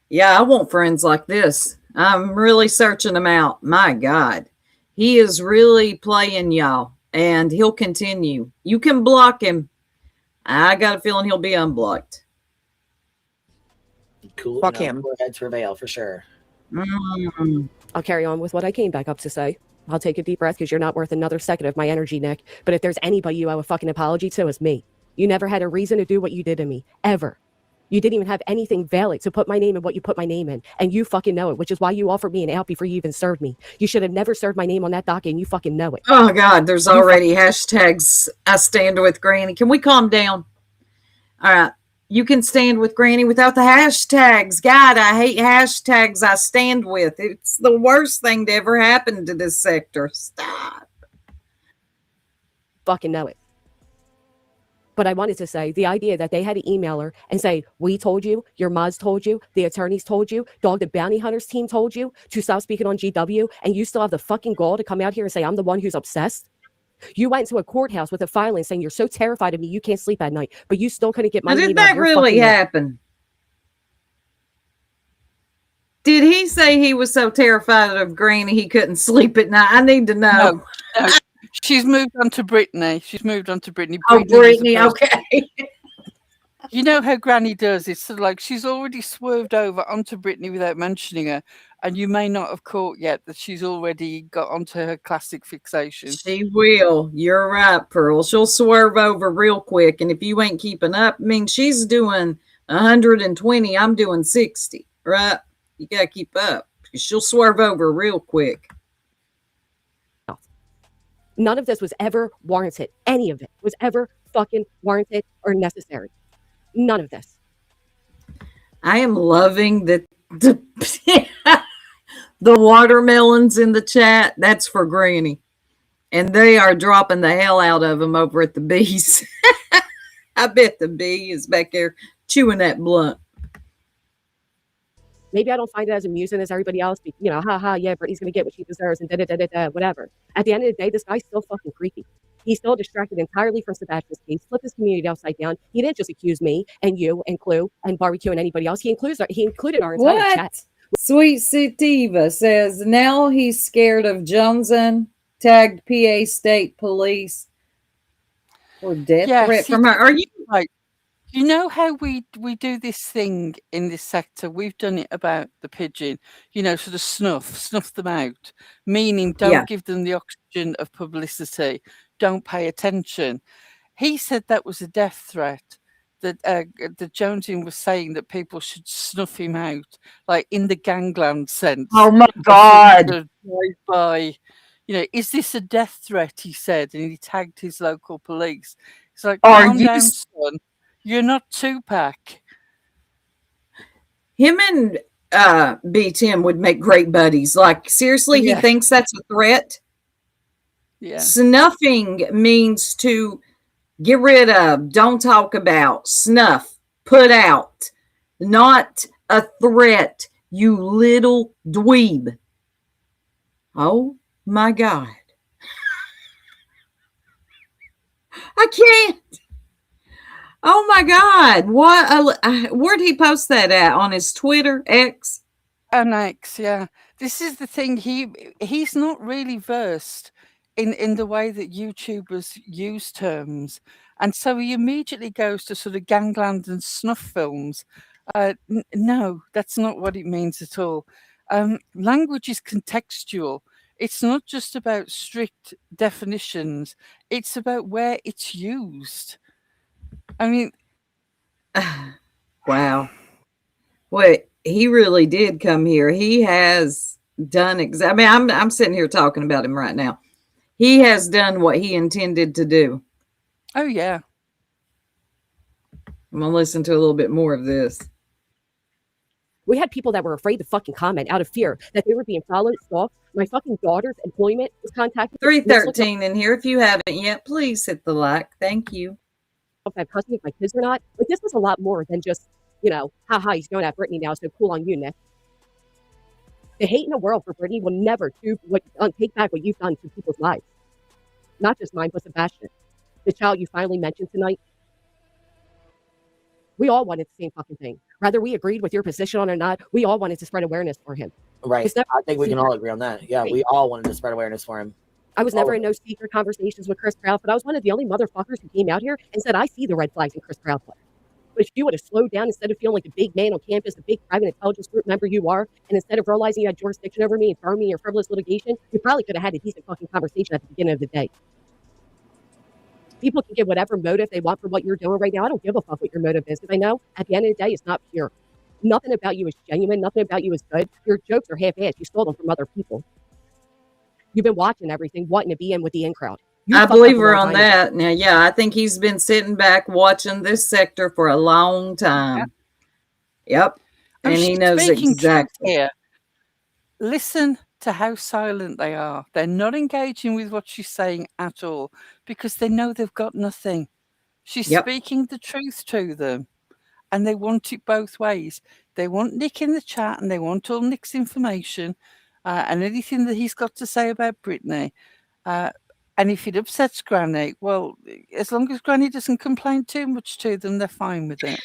Yeah, I want friends like this. I'm really searching them out. My God. He is really playing y'all, and he'll continue. You can block him. I got a feeling he'll be unblocked.
Cool.
Fuck him.
Heads prevail for sure.
I'll carry on with what I came back up to say. I'll take a deep breath because you're not worth another second of my energy, Nick. But if there's anybody you owe a fucking apology to, it's me. You never had a reason to do what you did to me. Ever. You didn't even have anything valid to put my name in what you put my name in. And you fucking know it, which is why you offered me an out before you even served me. You should have never served my name on that docket, and you fucking know it.
Oh, God, there's already hashtags, I stand with Granny. Can we calm down? All right. You can stand with Granny without the hashtags. God, I hate hashtags I stand with. It's the worst thing to ever happen to this sector. Stop.
Fucking know it. But I wanted to say the idea that they had to email her and say, we told you, your mods told you, the attorneys told you, Dog the Bounty Hunters team told you to stop speaking on GW, and you still have the fucking gall to come out here and say I'm the one who's obsessed. You went into a courthouse with a filing saying you're so terrified of me you can't sleep at night, but you still couldn't get my name out.
Did that really happen? Did he say he was so terrified of Granny he couldn't sleep at night? I need to know.
No. She's moved on to Brittany. Brittany
oh, Brittany, okay.
You know how Granny does. It's sort of like she's already swerved over onto Brittany without mentioning her. And you may not have caught yet that she's already got onto her classic fixation.
She will. You're right, Pearl. She'll swerve over real quick. And if you ain't keeping up, I mean, she's doing 120. I'm doing 60, right? You got to keep up. She'll swerve over real quick.
None of this was ever warranted. Any of it was ever fucking warranted or necessary. None of this.
I am loving the watermelons in the chat. That's for Granny. And they are dropping the hell out of them over at the bees. I bet the bee is back there chewing that blunt.
Maybe I don't find it as amusing as everybody else. You know, haha, yeah, Brittany's going to get what she deserves and da-da-da-da-da, whatever. At the end of the day, this guy's still fucking creepy. He's still distracted entirely from Sebastian's case, flipped his community upside down. He didn't just accuse me and you and Clue and Barbecue and anybody else. He included our entire chat.
Sweet Sativa says, now he's scared of Johnson, tagged PA State Police or death threat from her. Are you
right? You know how we do this thing in this sector? We've done it about the pigeon, you know, sort of snuff them out, meaning don't give them the oxygen of publicity, don't pay attention. He said that was a death threat, that Jonesing was saying that people should snuff him out, like in the gangland sense.
Oh my God.
By, you know, is this a death threat, he said, and he tagged his local police. It's like, calm down, son. You're not Tupac.
Him and B. Tim would make great buddies. Like, seriously, he thinks that's a threat?
Yeah.
Snuffing means to get rid of, don't talk about, snuff, put out, not a threat, you little dweeb. Oh, my God. I can't. Oh my God! What? Where'd he post that at? On his Twitter, X?
On X, yeah. This is the thing. He's not really versed in the way that YouTubers use terms, and so he immediately goes to sort of gangland and snuff films. No, that's not what it means at all. Language is contextual. It's not just about strict definitions. It's about where it's used. I mean,
wow. Wait, he really did come here. He has done I mean, I'm sitting here talking about him right now. He has done what he intended to do.
Oh, yeah.
I'm going to listen to a little bit more of this.
We had people that were afraid to fucking comment out of fear that they were being followed, stalked. My fucking daughter's employment was contacted.
313 in here. If you haven't yet, please hit the like. Thank you.
If I have custody of my kids or not. But this was a lot more than just, you know, haha, he's going at Brittany now, so cool on you, Nick. The hate in the world for Brittany will never take back what you've done to people's lives. Not just mine, but Sebastian. The child you finally mentioned tonight. We all wanted the same fucking thing. Whether we agreed with your position on or not, we all wanted to spread awareness for him.
Right. I think we can all agree on that. Yeah, we all wanted to spread awareness for him.
I was never in no secret conversations with Chris Proudfoot. I was one of the only motherfuckers who came out here and said, I see the red flags in Chris Proudfoot. But if you would have slowed down instead of feeling like the big man on campus, the big private intelligence group member you are, and instead of realizing you had jurisdiction over me and throwing me in your frivolous litigation, you probably could have had a decent fucking conversation at the beginning of the day. People can give whatever motive they want for what you're doing right now. I don't give a fuck what your motive is, because I know at the end of the day, it's not pure. Nothing about you is genuine. Nothing about you is good. Your jokes are half-assed. You stole them from other people. You've been watching everything, wanting to be in with the in crowd.
I believe her on that. Now, yeah, I think he's been sitting back watching this sector for a long time. Yep. And he knows exactly.
Here. Listen to how silent they are. They're not engaging with what she's saying at all because they know they've got nothing. She's speaking the truth to them, and they want it both ways. They want Nick in the chat, and they want all Nick's information and anything that he's got to say about Brittany. And if it upsets Granny, well, as long as Granny doesn't complain too much to them, they're fine with it.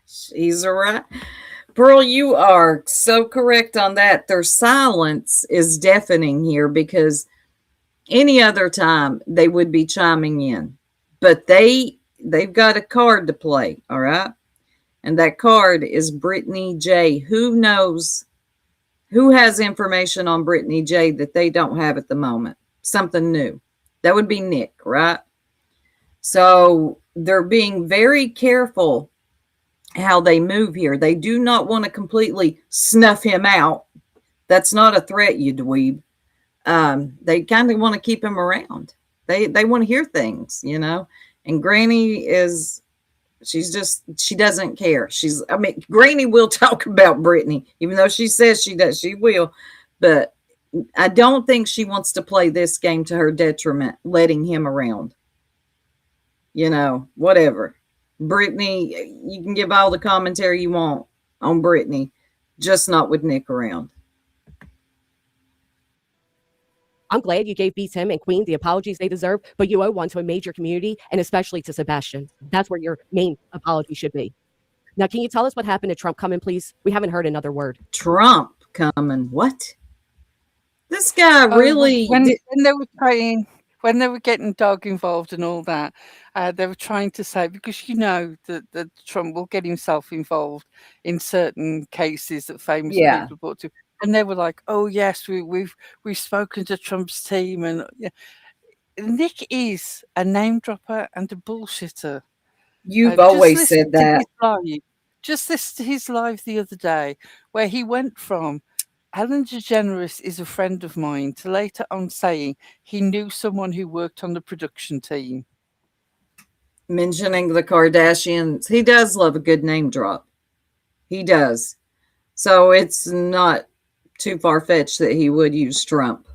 She's right. Pearl, you are so correct on that. Their silence is deafening here because any other time they would be chiming in. But they've got a card to play, all right? And that card is Brittany J. Who knows, who has information on Brittany J that they don't have at the moment? Something new. That would be Nick, right? So they're being very careful how they move here. They do not want to completely snuff him out. That's not a threat, you dweeb. They kind of want to keep him around. They want to hear things, you know. And Granny she doesn't care. Granny will talk about Brittany, even though she says she does. She will, but I don't think she wants to play this game to her detriment, letting him around. You know, whatever. Brittany, you can give all the commentary you want on Brittany, just not with Nick around.
I'm glad you gave Beats him and Queen the apologies they deserve, but you owe one to a major community and especially to Sebastian. That's where your main apology should be. Now, can you tell us what happened to Trump coming, please? We haven't heard another word.
Trump coming? What? This guy really...
When they were trying... When they were getting Doug involved and all that, they were trying to say, because you know that Trump will get himself involved in certain cases that famous people brought to, and they were like, "Oh yes, we've spoken to Trump's team," and Nick is a name dropper and a bullshitter.
You've always said that.
Just listen to his live the other day, where he went from Ellen DeGeneres is a friend of mine to later on saying he knew someone who worked on the production team.
Mentioning the Kardashians. He does love a good name drop. He does. So it's not too far-fetched that he would use Trump.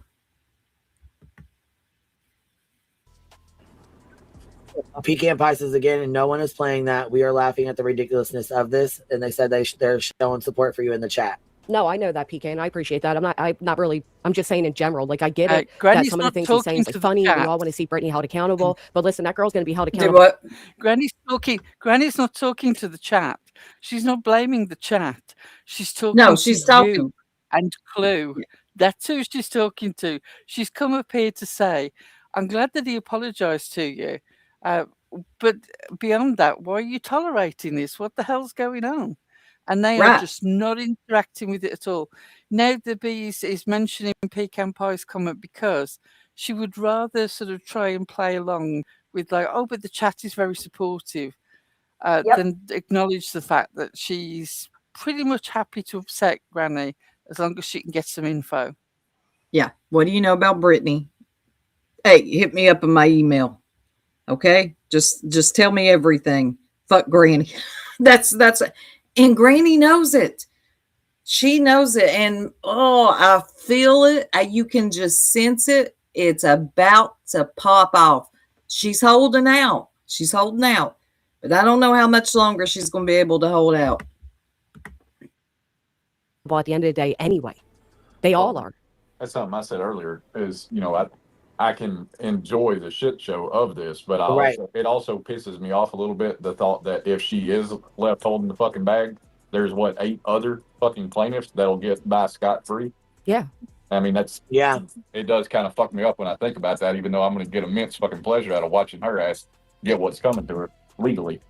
Pecan Pisces again, and no one is playing that. We are laughing at the ridiculousness of this, and they said they're showing support for you in the chat.
No, I know that, PK, and I appreciate that. I'm just saying in general. Like, I get it that some of the things he's saying is like funny. We all want to see Brittany held accountable. But listen, that girl's going to be held accountable.
Do what?
Granny's not talking to the chat. She's not blaming the chat. She's talking
she's
to
talking.
You and Clue. Yeah. That's who she's talking to. She's come up here to say, I'm glad that he apologized to you. But beyond that, why are you tolerating this? What the hell's going on? And they are just not interacting with it at all. Now the bee is mentioning Pecan Pie's comment because she would rather sort of try and play along with like, oh, but the chat is very supportive, than acknowledge the fact that she's pretty much happy to upset Granny as long as she can get some info.
Yeah. What do you know about Brittany? Hey, hit me up in my email. Okay? Just tell me everything. Fuck Granny. That's and Granny knows it. She knows it. And, I feel it. You can just sense it. It's about to pop off. She's holding out. But I don't know how much longer she's going to be able to hold out.
Well, at the end of the day, anyway, they all are.
That's something I said earlier is, I can enjoy the shit show of this, but it also pisses me off a little bit, the thought that if she is left holding the fucking bag, there's 8 other fucking plaintiffs that'll get by scot-free.
Yeah.
I mean,
Yeah.
It does kind of fuck me up when I think about that, even though I'm going to get immense fucking pleasure out of watching her ass get what's coming to her legally.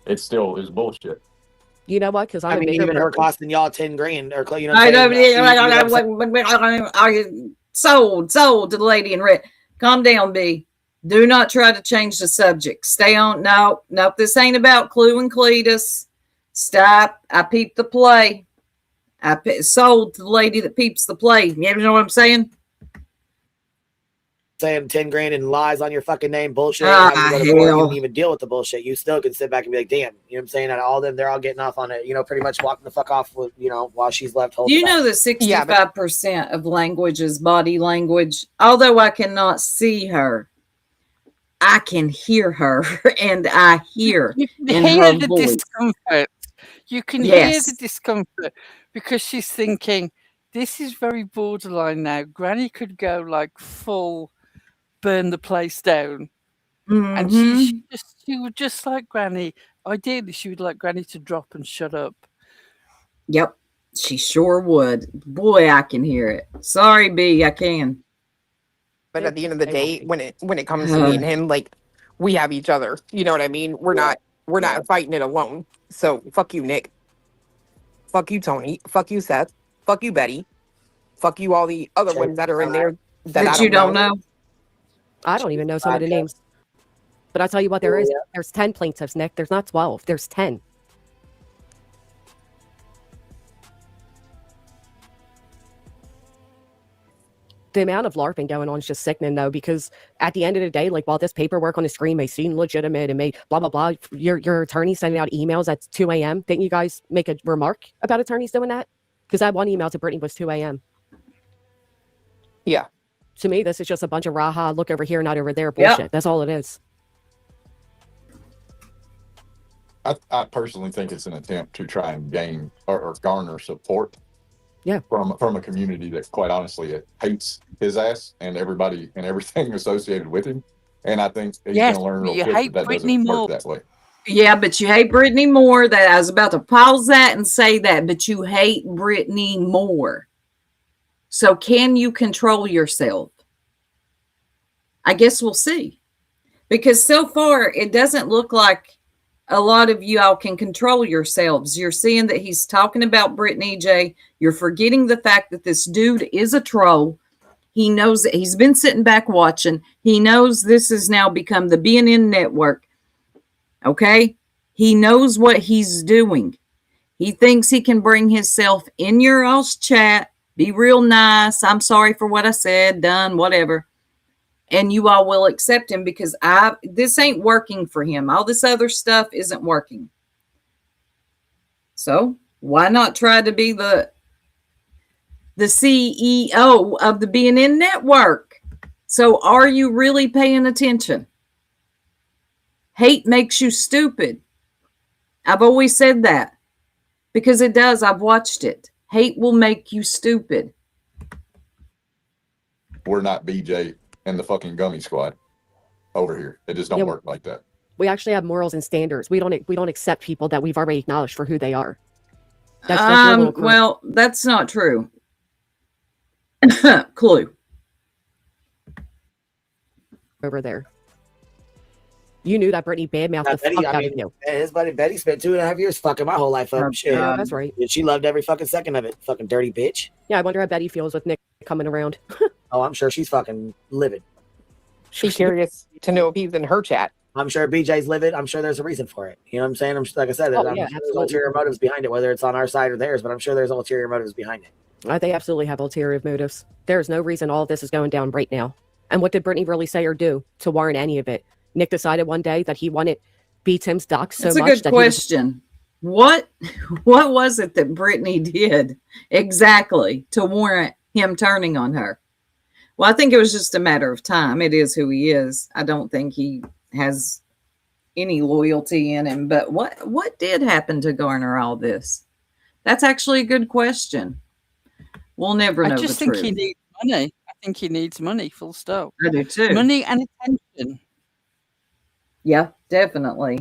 It still is bullshit.
You know what? Because
I mean, even her costing y'all 10 grand, or you know,
I sold to the lady in red. Calm down, B. Do not try to change the subject. Stay on. No, this ain't about Clue and Cletus. Stop. I peeped the play. Sold to the lady that peeps the play. You know what I'm saying?
Saying 10 grand and lies on your fucking name, bullshit. Having to go to court, you don't even deal with the bullshit. You still can sit back and be like, damn, you know what I'm saying? And all them, they're all getting off on it, you know, pretty much walking the fuck off with, you know, while she's left holding.
You know that 65% of language is body language. Although I cannot see her, I can hear her, and I hear in her
the
voice.
Discomfort. You can hear the discomfort because she's thinking, this is very borderline now. Granny could go like full burn the place down.
Mm-hmm.
And she would just like Granny. Ideally, she would like Granny to drop and shut up.
Yep, she sure would. Boy, I can hear it. Sorry, B, I can.
But at the end of the day, when it comes to me and him, like, we have each other. You know what I mean? We're not fighting it alone. So fuck you, Nick. Fuck you, Tony. Fuck you, Seth. Fuck you, Betty. Fuck you, all the other ones that are in there that I don't know.
I don't even know some of the names. But I'll tell you what, there's 10 plaintiffs, Nick. There's not 12. There's 10. The amount of LARPing going on is just sickening, though, because at the end of the day, like, while this paperwork on the screen may seem legitimate and may blah, blah, blah, your attorney sending out emails at 2 a.m., didn't you guys make a remark about attorneys doing that? Because that one email to Brittany was 2 a.m.
Yeah.
To me, this is just a bunch of raha, look over here, not over there bullshit. Yep. That's all it is.
I personally think it's an attempt to try and gain or garner support from a community that, quite honestly, hates his ass and everybody and everything associated with him. And I think he's going to learn real quick that doesn't work that way.
Yeah, but you hate Brittany more. That I was about to pause that and say that, but you hate Brittany more. So can you control yourself? I guess we'll see. Because so far, it doesn't look like a lot of you all can control yourselves. You're seeing that he's talking about Brittany J. You're forgetting the fact that this dude is a troll. He knows that he's been sitting back watching. He knows this has now become the BNN network. Okay? He knows what he's doing. He thinks he can bring himself in your all's chat, be real nice. I'm sorry for what I said, done, whatever. And you all will accept him because this ain't working for him. All this other stuff isn't working. So why not try to be the CEO of the BNN network? So are you really paying attention? Hate makes you stupid. I've always said that because it does. I've watched it. Hate will make you stupid.
We're not BJ and the fucking gummy squad over here. It just don't work like that.
We actually have morals and standards. We don't accept people that we've already acknowledged for who they are.
Well, that's not true. Clue.
Over there. You knew that Brittany badmouthed the fuck out of you.
His buddy Betty spent 2.5 years fucking my whole life up. Shit.
Yeah, that's right.
And she loved every fucking second of it. Fucking dirty bitch.
Yeah, I wonder how Betty feels with Nick coming around.
Oh, I'm sure she's fucking livid.
She's curious to know if he's in her chat.
I'm sure BJ's livid. I'm sure there's a reason for it. You know what I'm saying? Like I said, I'm sure there's ulterior motives behind it, whether it's on our side or theirs, but I'm sure there's ulterior motives behind it.
They absolutely have ulterior motives. There's no reason all of this is going down right now. And what did Brittany really say or do to warrant any of it? Nick decided one day that he wanted B. Tim's docs so much.
That's a good question. What was it that Brittany did exactly to warrant him turning on her? Well, I think it was just a matter of time. It is who he is. I don't think he has any loyalty in him. But what did happen to garner all this? That's actually a good question. We'll never know the truth.
I just think he needs money. I think he needs money, full stop.
I do too.
Money and attention.
Yeah, definitely.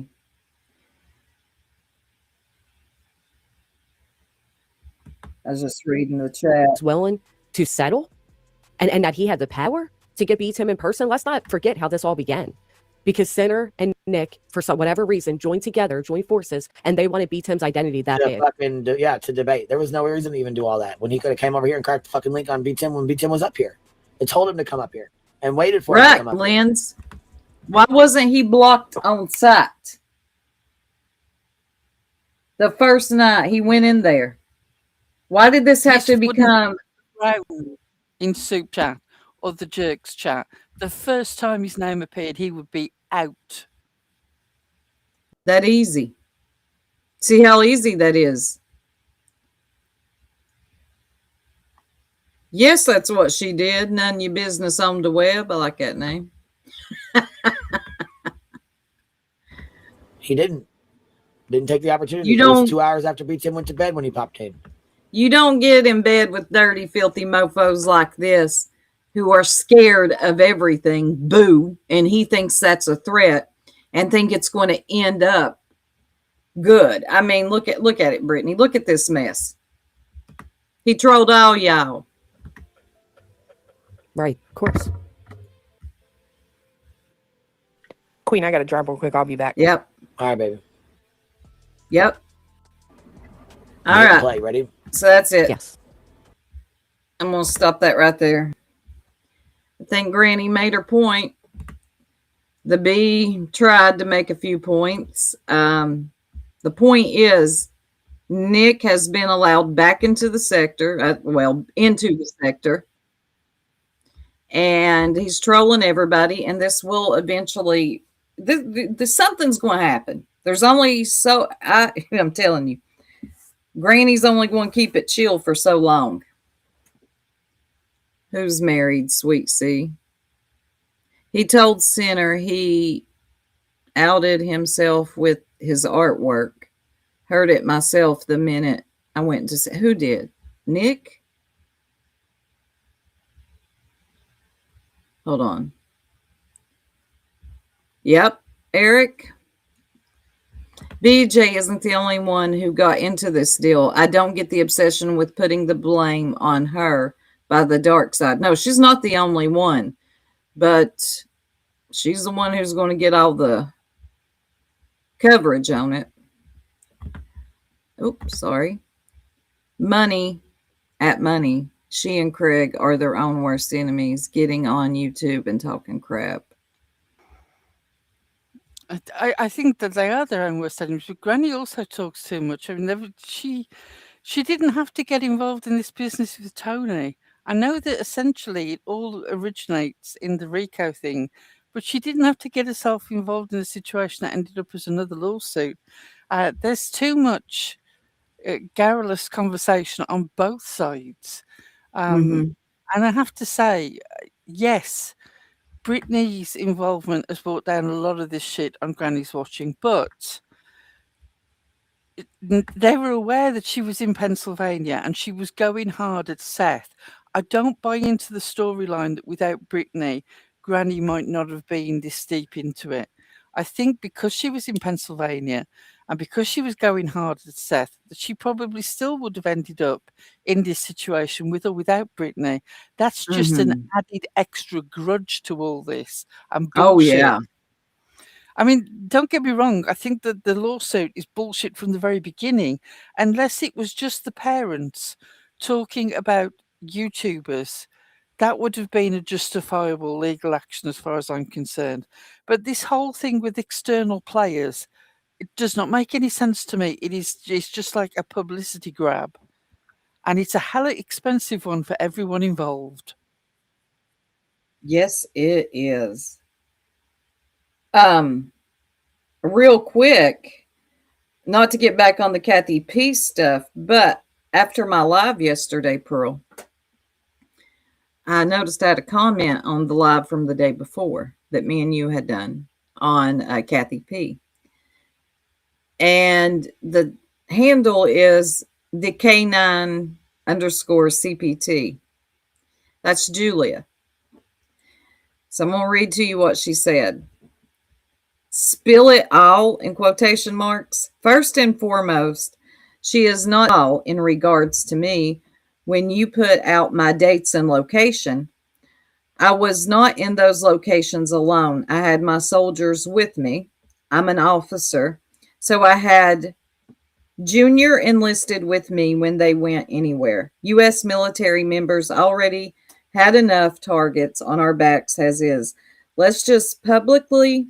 I was just reading the chat.
Willing to settle and that he had the power to get B Tim in person. Let's not forget how this all began. Because Sinner and Nick, for whatever reason, joined forces, and they wanted B Tim's identity that bad.
To debate. There was no reason to even do all that when he could have came over here and cracked the fucking link on B Tim when B Tim was up here. It told him to come up here and waited for him to come up
Lens. Why wasn't he blocked on site? The first night he went in there. Why did this have to become
in Soup Chat or the Jerks chat? The first time his name appeared, he would be out.
That easy. See how easy that is. Yes, that's what she did. None of your business on the web. I like that name.
He didn't take the opportunity. It was 2 hours after B-Tim went to bed when he popped in.
You don't get in bed with dirty, filthy mofos like this who are scared of everything, boo, and he thinks that's a threat and think it's going to end up good. I mean, look at it, Brittany. Look at this mess. He trolled all y'all.
Right, of course.
Queen, I got to drive real quick. I'll be back.
Yep.
All right, baby.
Yep. All right.
Play. Ready?
So that's it.
Yes.
I'm going to stop that right there. I think Granny made her point. The bee tried to make a few points. The point is, Nick has been allowed back into the sector, into the sector, and he's trolling everybody. And this will eventually, something's going to happen. There's only I'm telling you, Granny's only going to keep it chill for so long. Who's married, Sweet C? He told Sinner he outed himself with his artwork. Heard it myself the minute I went to say, who did? Nick? Hold on. Yep, Eric. BJ isn't the only one who got into this deal. I don't get the obsession with putting the blame on her by the dark side. No, she's not the only one, but she's the one who's going to get all the coverage on it. Oops, sorry. Money. She and Craig are their own worst enemies, getting on YouTube and talking crap.
I think that they are their own worst enemies, but Granny also talks too much. I mean, she didn't have to get involved in this business with Tony. I know that essentially it all originates in the Rico thing, but she didn't have to get herself involved in a situation that ended up as another lawsuit. There's too much garrulous conversation on both sides. And I have to say, yes, Britney's involvement has brought down a lot of this shit on Granny's watching, but they were aware that she was in Pennsylvania and she was going hard at Seth. I don't buy into the storyline that without Britney, Granny might not have been this deep into it. I think because she was in Pennsylvania and because she was going hard at Seth, that she probably still would have ended up in this situation with or without Britney. That's just an added extra grudge to all this and bullshit. Oh, yeah. I mean, don't get me wrong. I think that the lawsuit is bullshit from the very beginning, unless it was just the parents talking about YouTubers. That would have been a justifiable legal action as far as I'm concerned. But this whole thing with external players, it does not make any sense to me. It's just like a publicity grab. And it's a hella expensive one for everyone involved.
Yes, it is. Real quick, not to get back on the Kathy P stuff, but after my live yesterday, Pearl, I noticed I had a comment on the live from the day before that me and you had done on Kathy P. And the handle is the K9_CPT. That's Julia. So I'm going to read to you what she said. Spill it all in quotation marks. First and foremost, she is not all in regards to me, when you put out my dates and location, I was not in those locations alone. I had my soldiers with me. I'm an officer. So I had Junior enlisted with me when they went anywhere. U.S. military members already had enough targets on our backs as is. Let's just publicly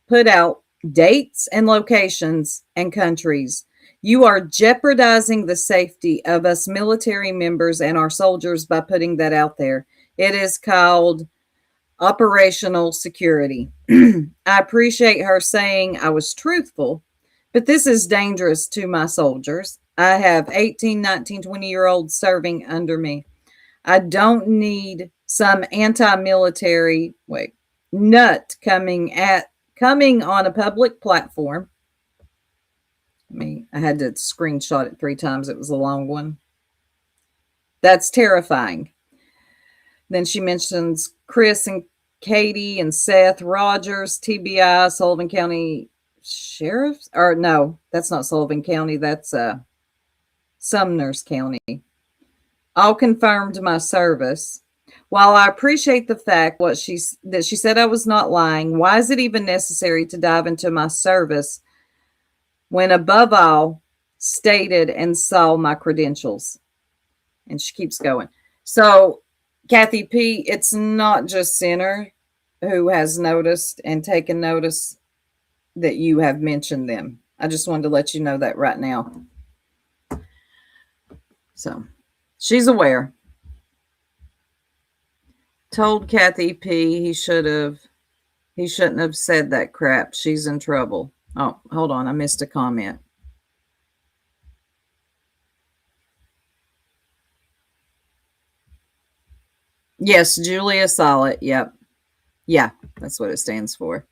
put out dates and locations and countries. You are jeopardizing the safety of us military members and our soldiers by putting that out there. It is called operational security. I appreciate her saying I was truthful, but this is dangerous to my soldiers. I have 18, 19, 20-year-olds serving under me. I don't need some anti-military nut coming on a public platform. I had to screenshot it 3 times. It was a long one. That's terrifying. Then she mentions Chris and Katie and Seth Rogers, TBI, Sullivan County Sheriff's. Or no, that's not Sullivan County. That's Sumner's County. All confirmed my service. While I appreciate the fact that she said I was not lying, why is it even necessary to dive into my service when above all stated and saw my credentials? And she keeps going. So, Kathy P., it's not just Center who has noticed and taken notice that you have mentioned them. I just wanted to let you know that right now. So, she's aware. Told Kathy P. he shouldn't have said that crap. She's in trouble. Oh, hold on. I missed a comment. Yes, Julia Solid. Yep. Yeah, that's what it stands for.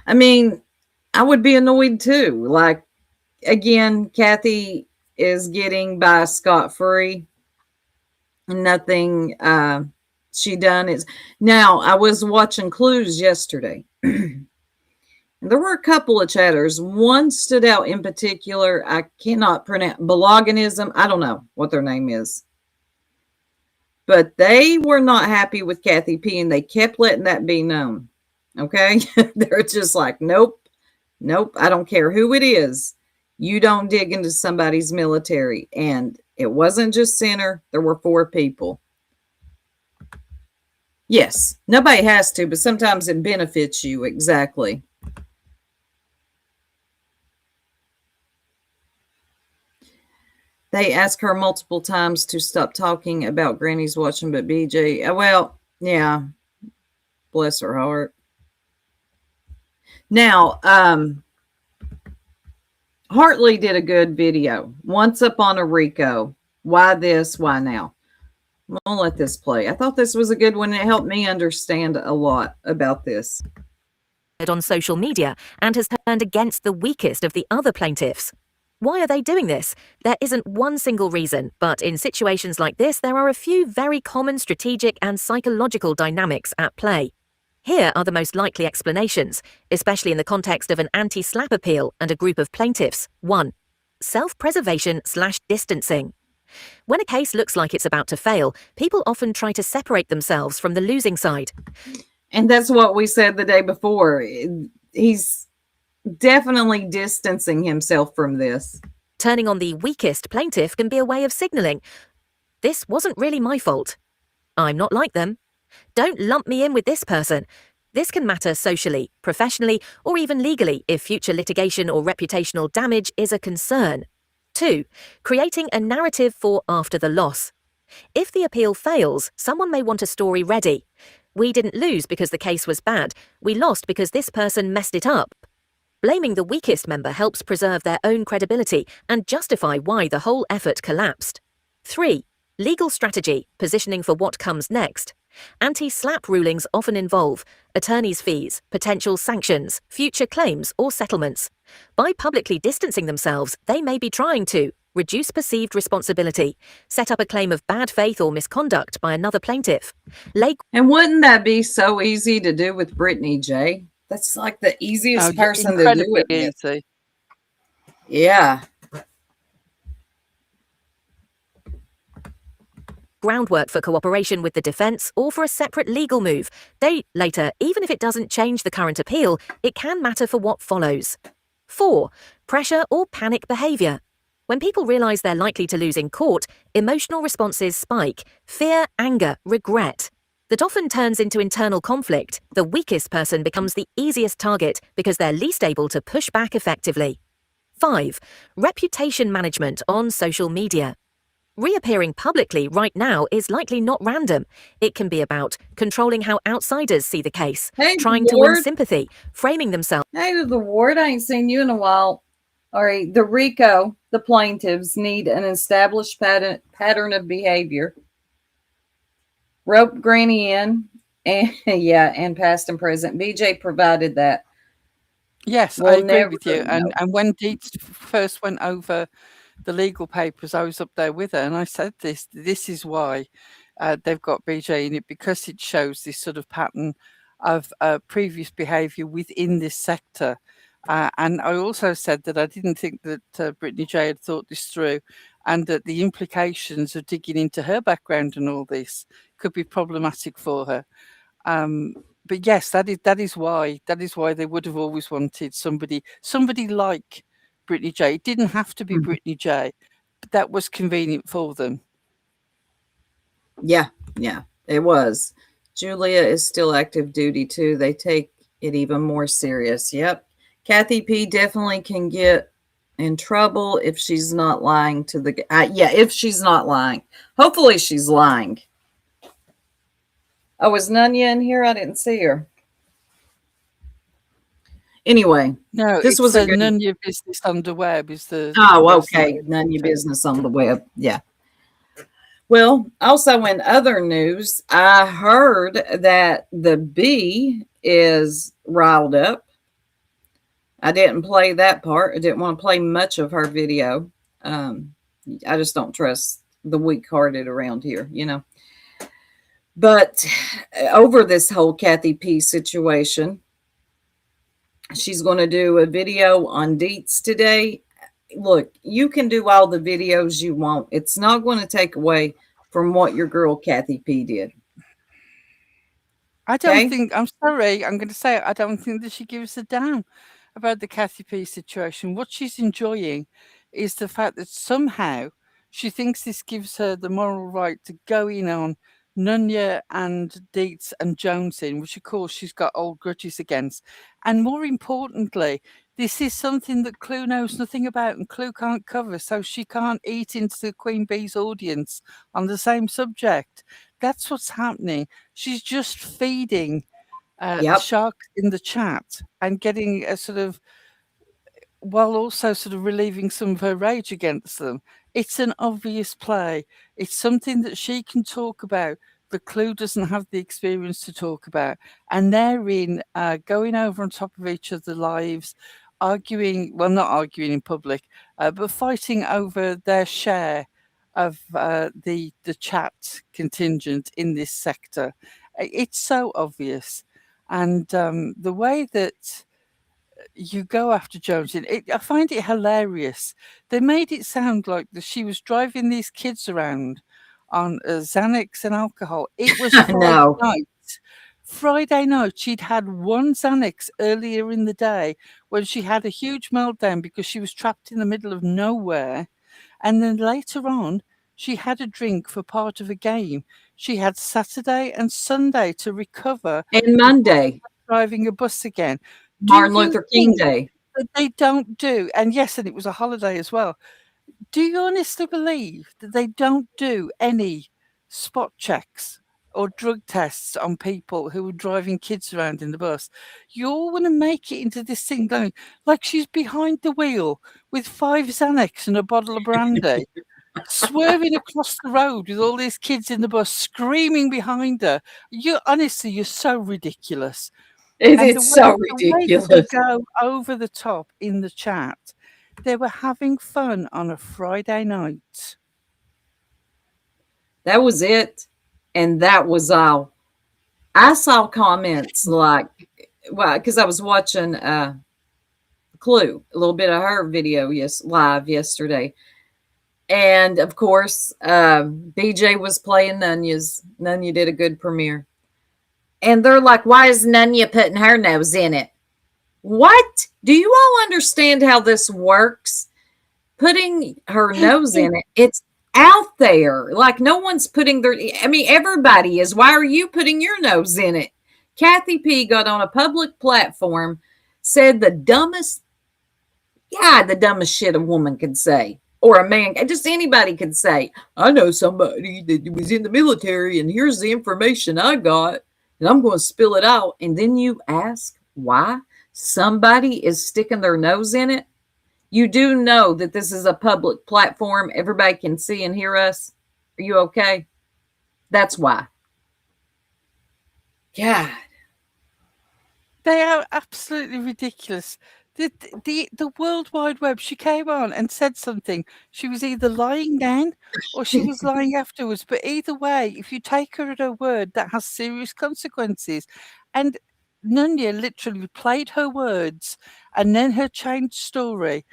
I mean, I would be annoyed too. Like, again, Kathy is getting by scot-free. Nothing she done is. Now, I was watching Clues yesterday. And there were a couple of chatters. One stood out in particular. I cannot pronounce. Bologanism. I don't know what their name is. But they were not happy with Kathy P. and they kept letting that be known. Okay? They're just like, nope. I don't care who it is. You don't dig into somebody's military. And it wasn't just Center. There were 4 people. Yes, nobody has to, but sometimes it benefits you. Exactly. They asked her multiple times to stop talking about Granny's watching, but BJ, well, yeah, bless her heart. Now, Hartley did a good video. Once Upon a Rico. Why this? Why now? I'm going to let this play. I thought this was a good one. It helped me understand a lot about this.
On social media and has turned against the weakest of the other plaintiffs. Why are they doing this? There isn't one single reason, but in situations like this, there are a few very common strategic and psychological dynamics at play. Here are the most likely explanations, especially in the context of an anti-SLAPP appeal and a group of plaintiffs. 1. Self-preservation/distancing. When a case looks like it's about to fail, people often try to separate themselves from the losing side.
And that's what we said the day before. He's definitely distancing himself from this.
Turning on the weakest plaintiff can be a way of signaling, this wasn't really my fault. I'm not like them. Don't lump me in with this person. This can matter socially, professionally, or even legally if future litigation or reputational damage is a concern. 2. Creating a narrative for after the loss. If the appeal fails, someone may want a story ready. We didn't lose because the case was bad. We lost because this person messed it up. Blaming the weakest member helps preserve their own credibility and justify why the whole effort collapsed. 3. Legal strategy, positioning for what comes next. Anti-SLAPP rulings often involve attorney's fees, potential sanctions, future claims or settlements. By publicly distancing themselves, they may be trying to reduce perceived responsibility, set up a claim of bad faith or misconduct by another plaintiff.
And wouldn't that be so easy to do with Brittany J? That's like the easiest person to do it with. Yeah.
groundwork for cooperation with the defence or for a separate legal move. Later, even if it doesn't change the current appeal, it can matter for what follows. 4. Pressure or panic behaviour. When people realise they're likely to lose in court, emotional responses spike: fear, anger, regret. That often turns into internal conflict. The weakest person becomes the easiest target because they're least able to push back effectively. 5. Reputation management on social media. Reappearing publicly right now is likely not random. It can be about controlling how outsiders see the case, trying to win sympathy, framing themselves.
Hey, the ward, I ain't seen you in a while. All right, the RICO, the plaintiffs, need an established pattern of behavior. Rope Granny in, and and past and present. BJ provided that.
Yes, I agree with you. And when Dietz first went over the legal papers, I was up there with her, and I said this is why they've got BJ in it, because it shows this sort of pattern of previous behaviour within this sector. And I also said that I didn't think that Brittany J had thought this through, and that the implications of digging into her background and all this could be problematic for her. But yes, that is why they would have always wanted somebody like Brittany J. It didn't have to be Brittany J, but that was convenient for them.
Yeah, it was. Julia is still active duty too. They take it even more serious. Yep. Kathy P definitely can get in trouble if she's not lying to the if she's not lying. Hopefully she's lying. Oh, is Nunya in here? I didn't see her. Anyway,
no,
this was a good...
None of Your Business on the Web is the...
Oh, okay. None of Your Business on the Web. Yeah. Well, also in other news, I heard that the bee is riled up. I didn't play that part. I didn't want to play much of her video. I just don't trust the weak-hearted around here, you know. But over this whole Kathy P situation, she's going to do a video on Dietz today. Look, you can do all the videos you want. It's not going to take away from what your girl Kathy P did.
I don't think, I'm sorry, I'm going to say it, I don't think that she gives a damn about the Kathy P situation. What she's enjoying is the fact that somehow she thinks this gives her the moral right to go in on Nunya and Dietz and Jones in, which of course she's got old grudges against. And more importantly, this is something that Clue knows nothing about and Clue can't cover, so she can't eat into the Queen Bee's audience on the same subject. That's what's happening. She's just feeding the sharks in the chat and getting a sort of, while also sort of relieving some of her rage against them. It's an obvious play. It's something that she can talk about. The Clue doesn't have the experience to talk about. And they're in going over on top of each other's lives, arguing, well, not arguing in public, but fighting over their share of the chat contingent in this sector. It's so obvious. And the way that you go after Jones, I find it hilarious. They made it sound like that she was driving these kids around on Xanax and alcohol. It was Friday night. Friday night, she'd had one Xanax earlier in the day when she had a huge meltdown because she was trapped in the middle of nowhere. And then later on, she had a drink for part of a game. She had Saturday and Sunday to recover.
And Monday.
Driving a bus again.
Martin Luther King Day.
That they don't do, and yes, and it was a holiday as well. Do you honestly believe that they don't do any spot checks or drug tests on people who were driving kids around in the bus? You all want to make it into this thing going like she's behind the wheel with 5 Xanax and a bottle of brandy, swerving across the road with all these kids in the bus screaming behind her. You're so ridiculous.
It's so ridiculous.
They go over the top in the chat. They were having fun on a Friday night.
That was it. And that was all. I saw comments like, well, because I was watching Clue, a little bit of her video live yesterday. And of course, BJ was playing Nunya's. Nunya did a good premiere. And they're like, why is Nunya putting her nose in it? What? Do you all understand how this works? Putting her nose in it, it's out there. Like, no one's putting their, I mean, everybody is. Why are you putting your nose in it? Kathy P got on a public platform, said the dumbest shit a woman could say. Or a man, just anybody could say, I know somebody that was in the military and here's the information I got and I'm going to spill it out. And then you ask why somebody is sticking their nose in it. You do know that this is a public platform. Everybody can see and hear us. Are you okay? That's why. God.
They are absolutely ridiculous. The World Wide Web, she came on and said something. She was either lying down or she was lying afterwards. But either way, if you take her at her word, that has serious consequences. And Nunya literally played her words and then her changed story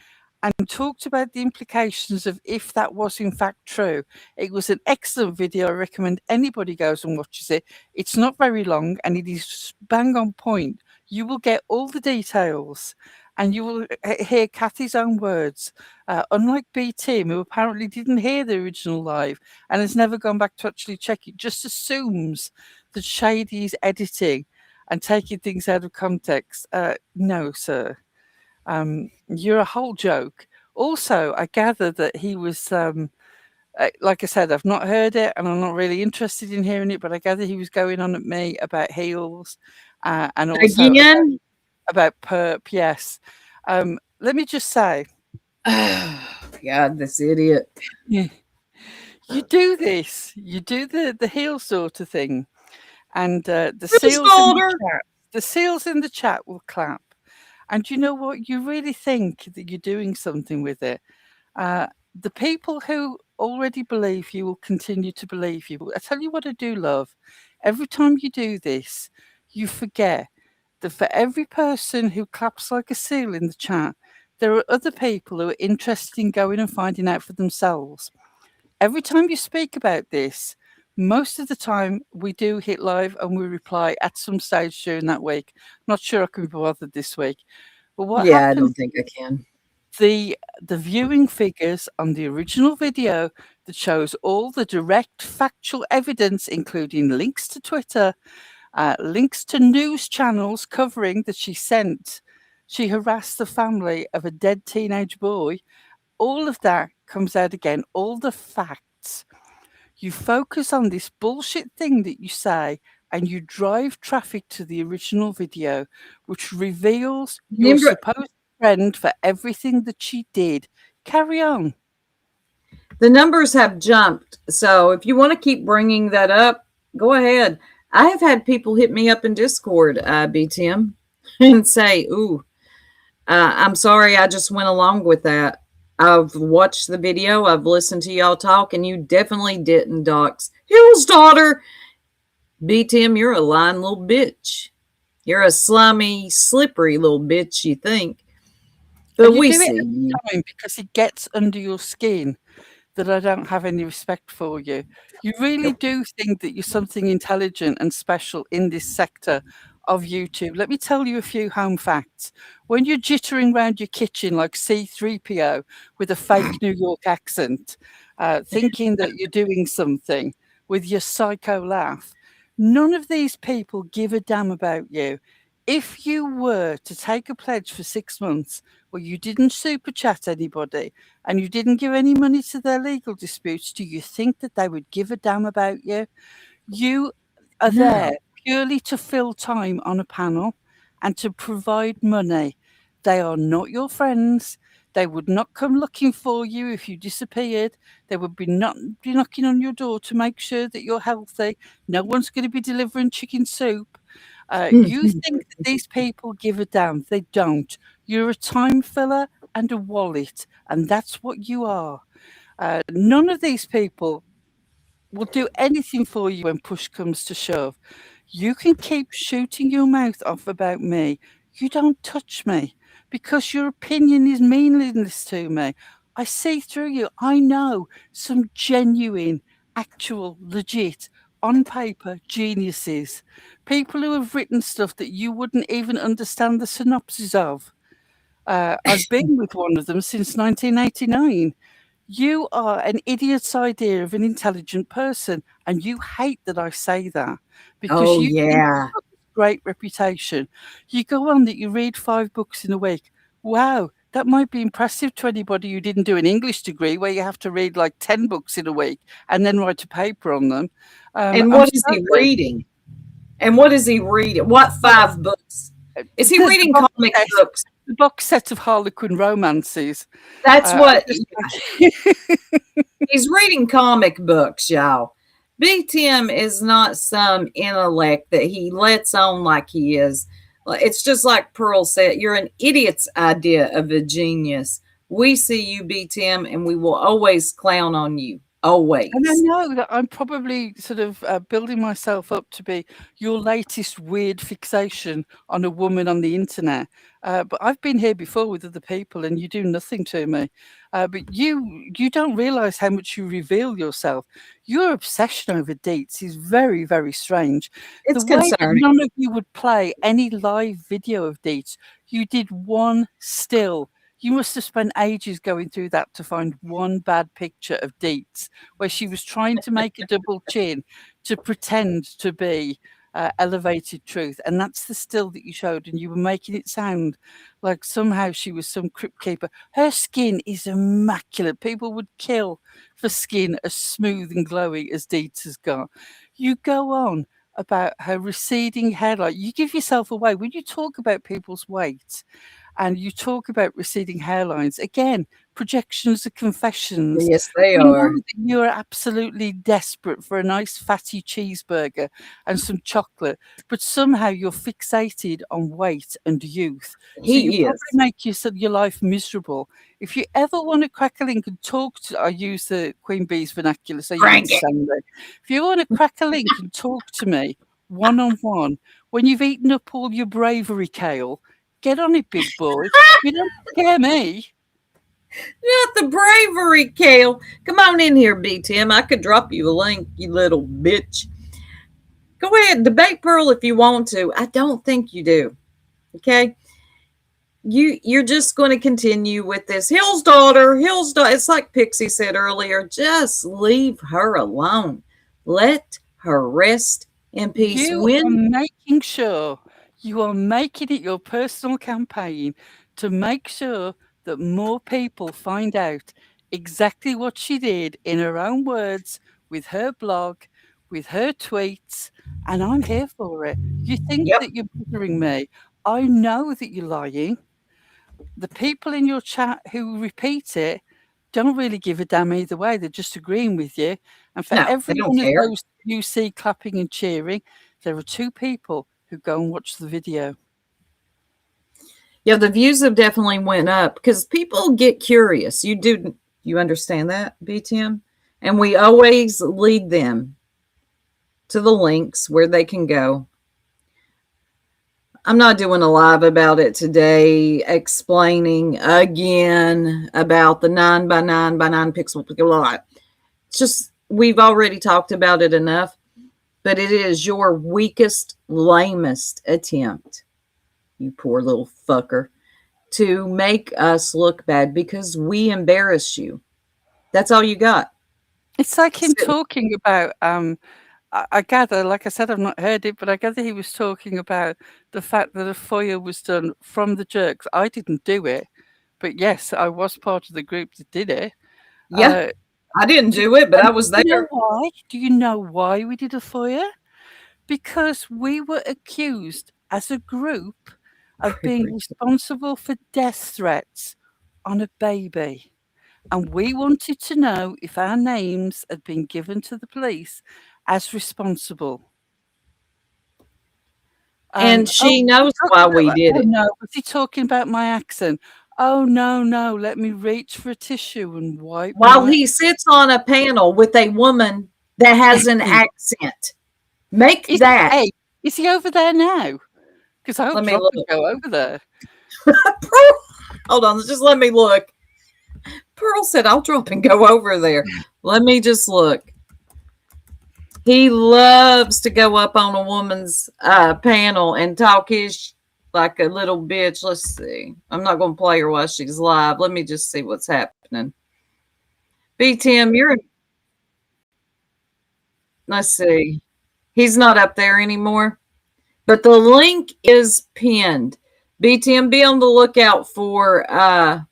and talked about the implications of if that was in fact true. It was an excellent video. I recommend anybody goes and watches it. It's not very long and it is bang on point. You will get all the details and you will hear Kathy's own words. Unlike B. Tim, who apparently didn't hear the original live and has never gone back to actually check it, just assumes that Shady is editing and taking things out of context. No, sir. You're a whole joke. Also, I gather that he was, like I said, I've not heard it and I'm not really interested in hearing it, but I gather he was going on at me about heels and also
Again?
about perp, yes. Let me just say.
Oh, God, this idiot.
Yeah. You do this. You do the heel sort of thing. And the seals in the chat will clap. And you know what? You really think that you're doing something with it. The people who already believe you will continue to believe you. I tell you what I do love. Every time you do this, you forget that for every person who claps like a seal in the chat, there are other people who are interested in going and finding out for themselves. Every time you speak about this, most of the time we do hit live and we reply at some stage during that week. Not sure I can be bothered this week. But what happens?
I don't think I can.
The viewing figures on the original video that shows all the direct factual evidence, including links to Twitter, links to news channels covering that she harassed the family of a dead teenage boy. All of that comes out again, all the facts. You focus on this bullshit thing that you say and you drive traffic to the original video, which reveals your supposed friend for everything that she did. Carry on.
The numbers have jumped. So if you want to keep bringing that up, go ahead. I have had people hit me up in Discord, BTM, and say, ooh, I'm sorry, I just went along with that. I've watched the video, I've listened to y'all talk, and you definitely didn't dox Hill's daughter. BTM, you're a lying little bitch. You're a slimy, slippery little bitch, you think. But we see you.
Because it gets under your skin that I don't have any respect for you. You really do think that you're something intelligent and special in this sector of YouTube. Let me tell you a few home facts. When you're jittering around your kitchen like C-3PO with a fake New York accent, thinking that you're doing something with your psycho laugh, none of these people give a damn about you. If you were to take a pledge for 6 months where you didn't super chat anybody and you didn't give any money to their legal disputes, do you think that they would give a damn about you? You are there purely to fill time on a panel and to provide money. They are not your friends. They would not come looking for you if you disappeared. They would be knocking on your door to make sure that you're healthy. No one's going to be delivering chicken soup. You think that these people give a damn. They don't. You're a time filler and a wallet, and that's what you are. None of these people will do anything for you when push comes to shove. You can keep shooting your mouth off about me. You don't touch me because your opinion is meaningless to me. I see through you. I know some genuine, actual, legit, on paper geniuses. People who have written stuff that you wouldn't even understand the synopsis of. I've been with one of them since 1989. You are an idiot's idea of an intelligent person, and you hate that I say that because
Oh,
you think you've
yeah.
got this great reputation. You go on that you read 5 books in a week. Wow, that might be impressive to anybody who didn't do an English degree where you have to read like 10 books in a week and then write a paper on them.
And
I'm
what is he
sorry.
reading? And what is he reading? What 5 books? Is he reading comic books?
The box set of Harlequin romances.
That's what
Like,
he's reading comic books, y'all. Big Tim is not some intellect that he lets on like he is. It's just like Pearl said, you're an idiot's idea of a genius. We see you, Big Tim, and we will always clown on you. Always.
And I know that I'm probably sort of building myself up to be your latest weird fixation on a woman on the internet. But I've been here before with other people, and you do nothing to me. But you don't realise how much you reveal yourself. Your obsession over dates is very, very strange.
It's
The way that
concerning.
none of you would play any live video of dates, you did one still. You must have spent ages going through that to find one bad picture of Dietz where she was trying to make a double chin to pretend to be elevated truth. And that's the still that you showed, and you were making it sound like somehow she was some crypt keeper. Her skin is immaculate. People would kill for skin as smooth and glowy as Dietz has got. You go on about her receding hairline. You give yourself away. When you talk about people's weight, and you talk about receding hairlines, again, projections are confessions.
Yes, they
We know
are.
that you're absolutely desperate for a nice fatty cheeseburger and some chocolate, but somehow you're fixated on weight and youth. So you
He
probably
is.
make your life miserable. If you ever want to crack a link and talk to, I use the Queen Bee's vernacular, so you
Crank it.
understand it. If you want to crack a link and talk to me one-on-one, when you've eaten up all your bravery kale, get on it, big boy. You don't scare me.
Not the bravery, Kale. Come on in here, B. Tim. I could drop you a link, you little bitch. Go ahead, debate Pearl if you want to. I don't think you do. Okay? You're just going to continue with this. Hill's daughter. It's like Pixie said earlier. Just leave her alone. Let her rest in peace.
You are making sure you are making it your personal campaign to make sure that more people find out exactly what she did in her own words, with her blog, with her tweets, and I'm here for it. You think that you're bothering me. I know that you're lying. The people in your chat who repeat it don't really give a damn either way. They're just agreeing with you. And for
No,
every
they don't
one of
care.
those you see clapping and cheering, there are 2 people who go and watch the video.
Yeah, the views have definitely went up because people get curious. You understand that, BTM? And we always lead them to the links where they can go. I'm not doing a live about it today, explaining again about the 9x9x9 pixel. It's just, we've already talked about it enough, but it is your weakest, lamest attempt, you poor little fucker, to make us look bad because we embarrass you. That's all you got.
It's like him talking about, I gather, like I said, I've not heard it, but I gather he was talking about the fact that a FOIA was done from the jerks. I didn't do it, but yes, I was part of the group that did it.
Yeah, I didn't do it, but I was there.
Do you know why? Do you know why we did a FOIA? Because we were accused as a group of being responsible for death threats on a baby. And we wanted to know if our names had been given to the police as responsible.
And she knows why we did it.
No, was he talking about my accent? Oh, no, let me reach for a tissue and wipe.
While he sits on a panel with a woman that has an accent. Make that.
Hey, is he over there now? Because I'll
Let me
drop
look.
and go over there.
Hold on, just let me look. Pearl said, I'll drop and go over there. Let me just look. He loves to go up on a woman's panel and talk his like a little bitch. Let's see. I'm not going to play her while she's live. Let me just see what's happening. B. Tim, let's see. He's not up there anymore. But the link is pinned. B. Tim, be on the lookout for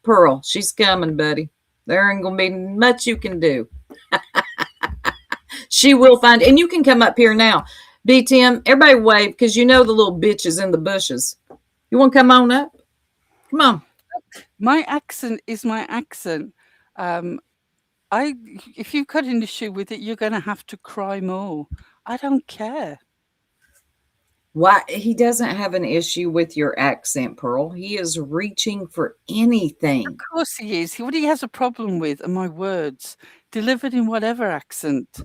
Pearl. She's coming, buddy. There ain't going to be much you can do. She will find, and you can come up here now. B. Tim, everybody wave because you know the little bitches in the bushes. You want to come on up? Come on.
My accent is my accent. If you've got an issue with it, you're going to have to cry more. I don't care.
Why? He doesn't have an issue with your accent, Pearl. He is reaching for anything.
Of course he is. What he has a problem with are my words, delivered in whatever accent.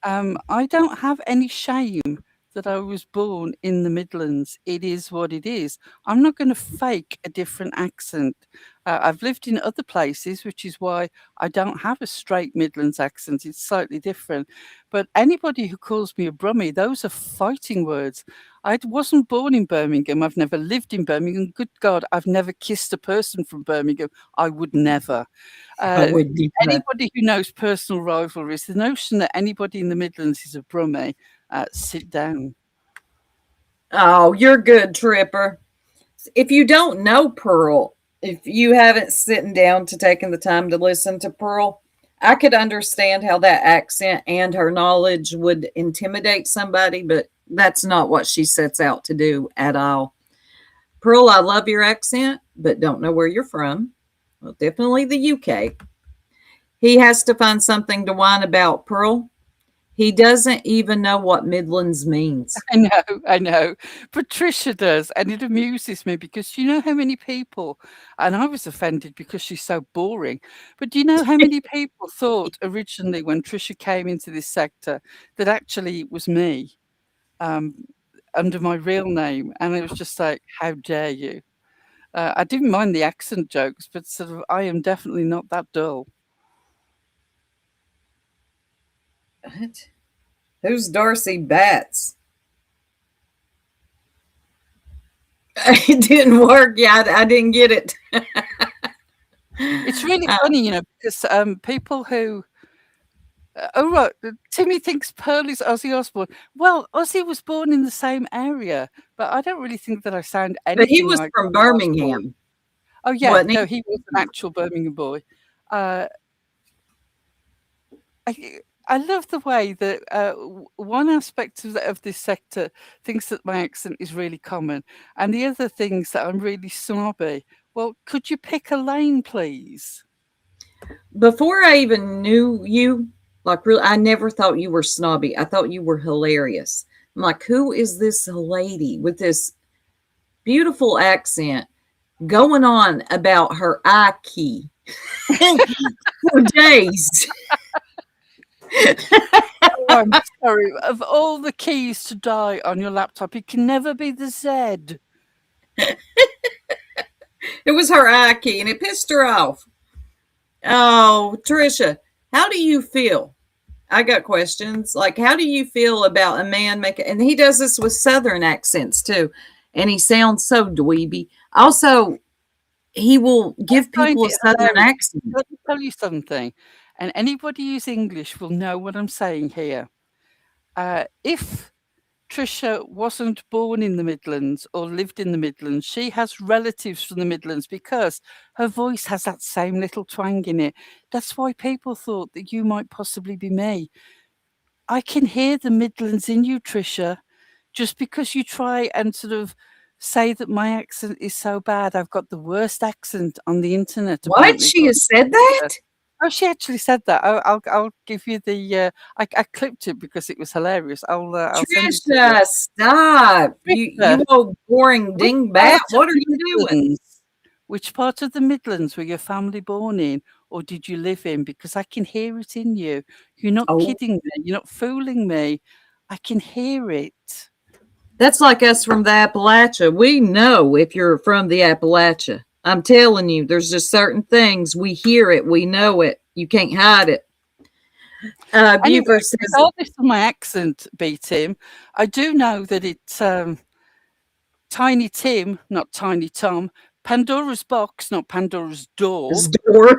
I don't have any shame that I was born in the Midlands. It is what it is. I'm not going to fake a different accent. I've lived in other places, which is why I don't have a straight Midlands accent. It's slightly different. But anybody who calls me a brummie, those are fighting words. I wasn't born in Birmingham. I've never lived in Birmingham. Good God, I've never kissed a person from Birmingham. I would never. Anybody who knows personal rivalries, the notion that anybody in the Midlands is a brummie, sit down.
Oh, you're good, Tripper. If you don't know Pearl, if you haven't sitting down to taking the time to listen to Pearl, I could understand how that accent and her knowledge would intimidate somebody, but that's not what she sets out to do at all. Pearl, I love your accent, but don't know where you're from. Well, definitely the UK. He has to find something to whine about, Pearl. He doesn't even know what Midlands means.
I know. Patricia does, and it amuses me because you know how many people, and I was offended because she's so boring, but do you know how many people thought originally when Trisha came into this sector that actually it was me under my real name? And it was just like, how dare you? I didn't mind the accent jokes, but sort of I am definitely not that dull.
What? Who's Darcy Batts? It didn't work. Yeah, I didn't get it.
It's really funny, because people who... oh, right. Timmy thinks Pearl is Ozzy Osbourne. Well, Ozzy was born in the same area, but I don't really think that I sound anything like...
But he was from Birmingham.
Oh, yeah. No, he was an actual Birmingham boy. I love the way that one aspect of this sector thinks that my accent is really common, and the other thinks that I'm really snobby. Well, could you pick a lane, please?
Before I even knew you, like really, I never thought you were snobby. I thought you were hilarious. I'm like, who is this lady with this beautiful accent going on about her eye key for days?
Oh, I'm sorry. Of all the keys to die on your laptop, it can never be the Z.
It was her eye key, and it pissed her off. Oh, Trisha, how do you feel? I got questions. Like, how do you feel about a man making... And he does this with Southern accents, too. And he sounds so dweeby. Also, he will give people a Southern accent.
Let me tell you something. And anybody who's English will know what I'm saying here. If Trisha wasn't born in the Midlands or lived in the Midlands, she has relatives from the Midlands because her voice has that same little twang in it. That's why people thought that you might possibly be me. I can hear the Midlands in you, Trisha. Just because you try and sort of say that my accent is so bad, I've got the worst accent on the internet.
What? She has said that?
Oh, she actually said that. I'll give you the. I clipped it because it was hilarious. I'll send it to you.
Trisha, stop! You old boring dingbat. What are you doing?
Which part of the Midlands were your family born in, or did you live in? Because I can hear it in you. You're not kidding me. You're not fooling me. I can hear it.
That's like us from the Appalachia. We know if you're from the Appalachia. I'm telling you, there's just certain things. We hear it. We know it. You can't hide it.
Anyway,
Buford says,
regardless of my accent, B Tim, I do know that it's Tiny Tim, not Tiny Tom, Pandora's box, not Pandora's door.
door.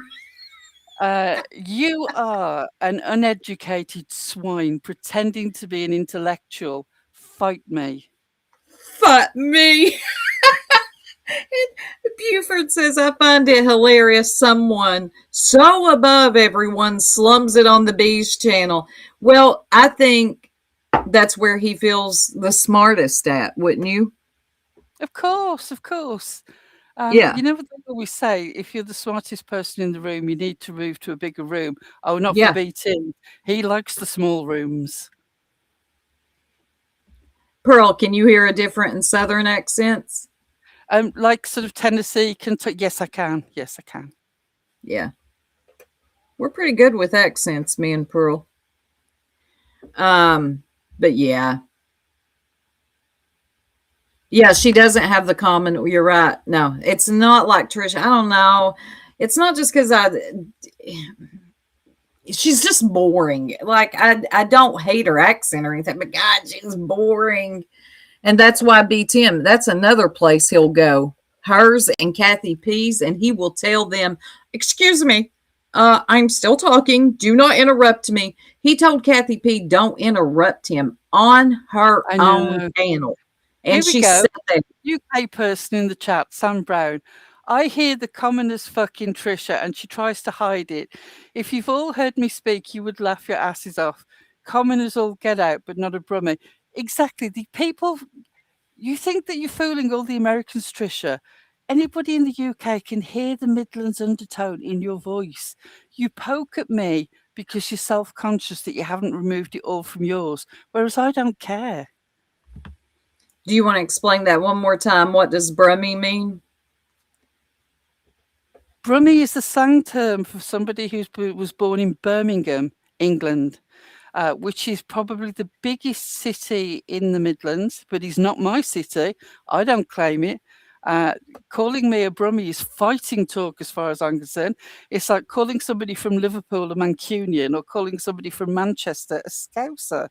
You are an uneducated swine pretending to be an intellectual. Fight me.
Fight me. Buford says, I find it hilarious someone so above everyone slums it on the Bees channel. Well, I think that's where he feels the smartest at, wouldn't you?
Of course, of course.
Yeah.
You know what they always say, if you're the smartest person in the room, you need to move to a bigger room. Oh, not
Yeah.
for BT. He likes the small rooms.
Pearl, can you hear a different in Southern accents?
Like sort of Tennessee, Kentucky. Yes, I can. Yes, I can.
Yeah. We're pretty good with accents, me and Pearl. But yeah. Yeah, she doesn't have the common. You're right. No, it's not like Trisha. I don't know. It's not just because she's just boring. Like I don't hate her accent or anything, but God, she's boring. And that's why B Tim, that's another place he'll go. Hers and Kathy P's, and he will tell them, excuse me, I'm still talking. Do not interrupt me. He told Kathy P, don't interrupt him on her own channel. And
Here we go. UK person in the chat, Sam Brown. I hear the commonest fucking Trisha and she tries to hide it. If you've all heard me speak, you would laugh your asses off. Commoners all get out, but not a Brummie. Exactly. The people, you think that you're fooling all the Americans, Trisha. Anybody in the UK can hear the Midlands undertone in your voice. You poke at me because you're self-conscious that you haven't removed it all from yours, whereas I don't care.
Do you want to explain that one more time? What does Brummie mean?
Brummie is the slang term for somebody who was born in Birmingham, England, which is probably the biggest city in the Midlands, but it's not my city. I don't claim it. Calling me a Brummie is fighting talk as far as I'm concerned. It's like calling somebody from Liverpool a Mancunian or calling somebody from Manchester a Scouser.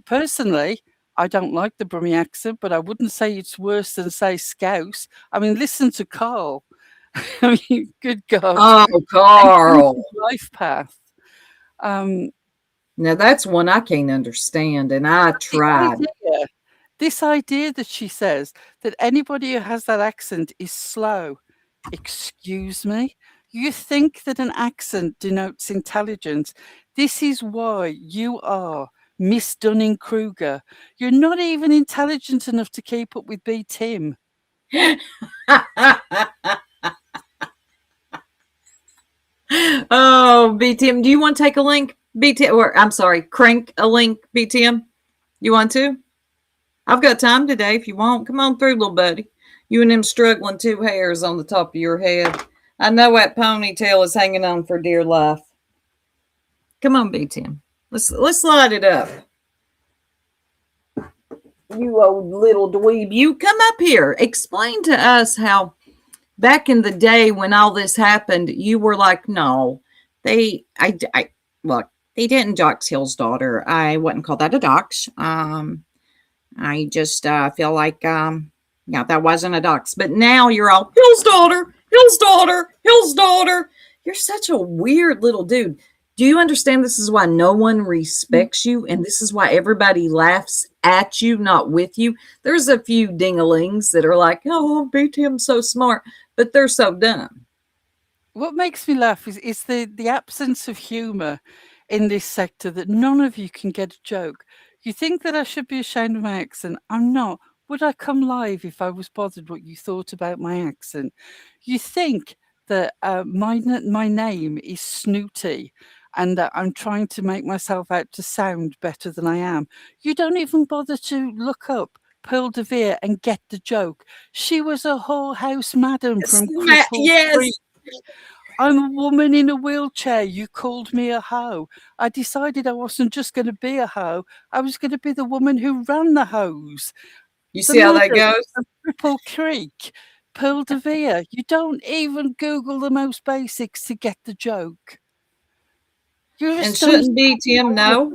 Personally, I don't like the Brummie accent, but I wouldn't say it's worse than, say, Scouse. I mean, listen to Carl. I mean, good God.
Oh, Carl.
Life path.
Now, that's one I can't understand, and I tried.
This idea that she says that anybody who has that accent is slow. Excuse me? You think that an accent denotes intelligence. This is why you are Miss Dunning-Kruger. You're not even intelligent enough to keep up with B. Tim.
Oh, BTM, do you want to take a link? BTM, or I'm sorry, crank a link, BTM. You want to? I've got time today if you want. Come on through, little buddy. You and them struggling 2 hairs on the top of your head. I know that ponytail is hanging on for dear life. Come on, BTM. Let's light it up. You old little dweeb. You come up here. Explain to us how back in the day when all this happened, you were like, no, they didn't dox Hill's daughter. I wouldn't call that a dox. I just feel like, that wasn't a dox. But now you're all, Hill's daughter, Hill's daughter, Hill's daughter. You're such a weird little dude. Do you understand this is why no one respects you? And this is why everybody laughs at you, not with you. There's a few dingalings that are like, oh, BTM's so smart, but they're so dumb.
What makes me laugh is the absence of humor in this sector, that none of you can get a joke. You think that I should be ashamed of my accent. I'm not. Would I come live if I was bothered what you thought about my accent? You think that my name is Snooty and that I'm trying to make myself out to sound better than I am. You don't even bother to look up Pearl de Vere and get the joke. She was a whorehouse madam from Cripple Creek. I'm a woman in a wheelchair. You called me a hoe. I decided I wasn't just going to be a hoe. I was going to be the woman who ran the hose.
You see how that goes?
Cripple Creek. Pearl de Vere. You don't even Google the most basics to get the joke. You're
and shouldn't be Tim know?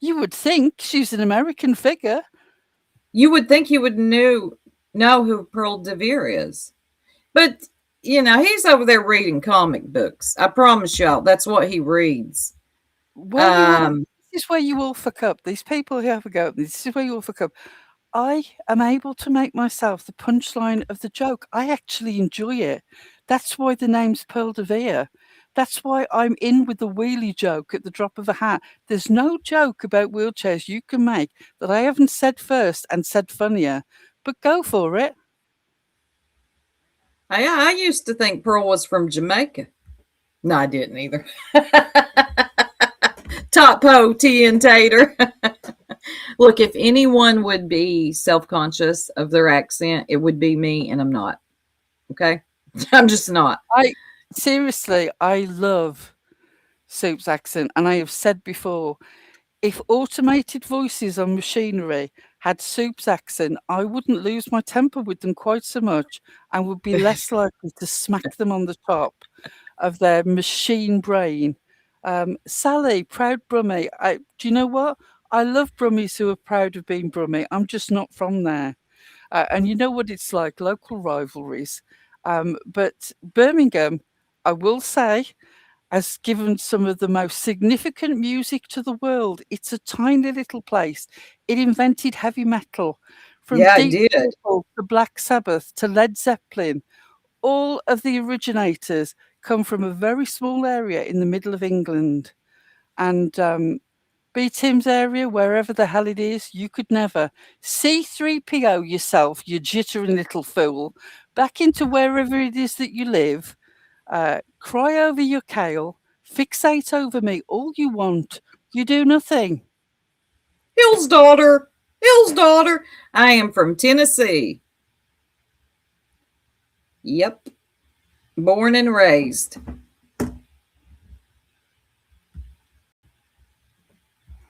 You would think she's an American figure.
You would think he would know who Pearl de Vere is. But, he's over there reading comic books. I promise y'all, that's what he reads.
Well, this is where you all fuck up. These people who have a go, this is where you all fuck up. I am able to make myself the punchline of the joke. I actually enjoy it. That's why the name's Pearl de Vere. That's why I'm in with the wheelie joke at the drop of a hat. There's no joke about wheelchairs you can make that I haven't said first and said funnier. But go for it.
I used to think Pearl was from Jamaica. No, I didn't either. Top po, tea and tater. Look, if anyone would be self-conscious of their accent, it would be me, and I'm not. Okay? I'm just not.
Seriously, I love Soup's accent, and I have said before, if automated voices on machinery had Soup's accent, I wouldn't lose my temper with them quite so much and would be less likely to smack them on the top of their machine brain. Sally, proud Brummie. Do you know what? I love Brummies who are proud of being Brummie. I'm just not from there. And you know what it's like, local rivalries. But Birmingham, I will say, has given some of the most significant music to the world. It's a tiny little place. It invented heavy metal. From Deep Purple to Black Sabbath to Led Zeppelin. All of the originators come from a very small area in the middle of England. And B. Tim's area, wherever the hell it is, you could never. C3PO yourself, you jittering little fool, back into wherever it is that you live. Cry over your kale, fixate over me all you want. You do nothing.
Hill's daughter. I am from Tennessee. Yep. Born and raised.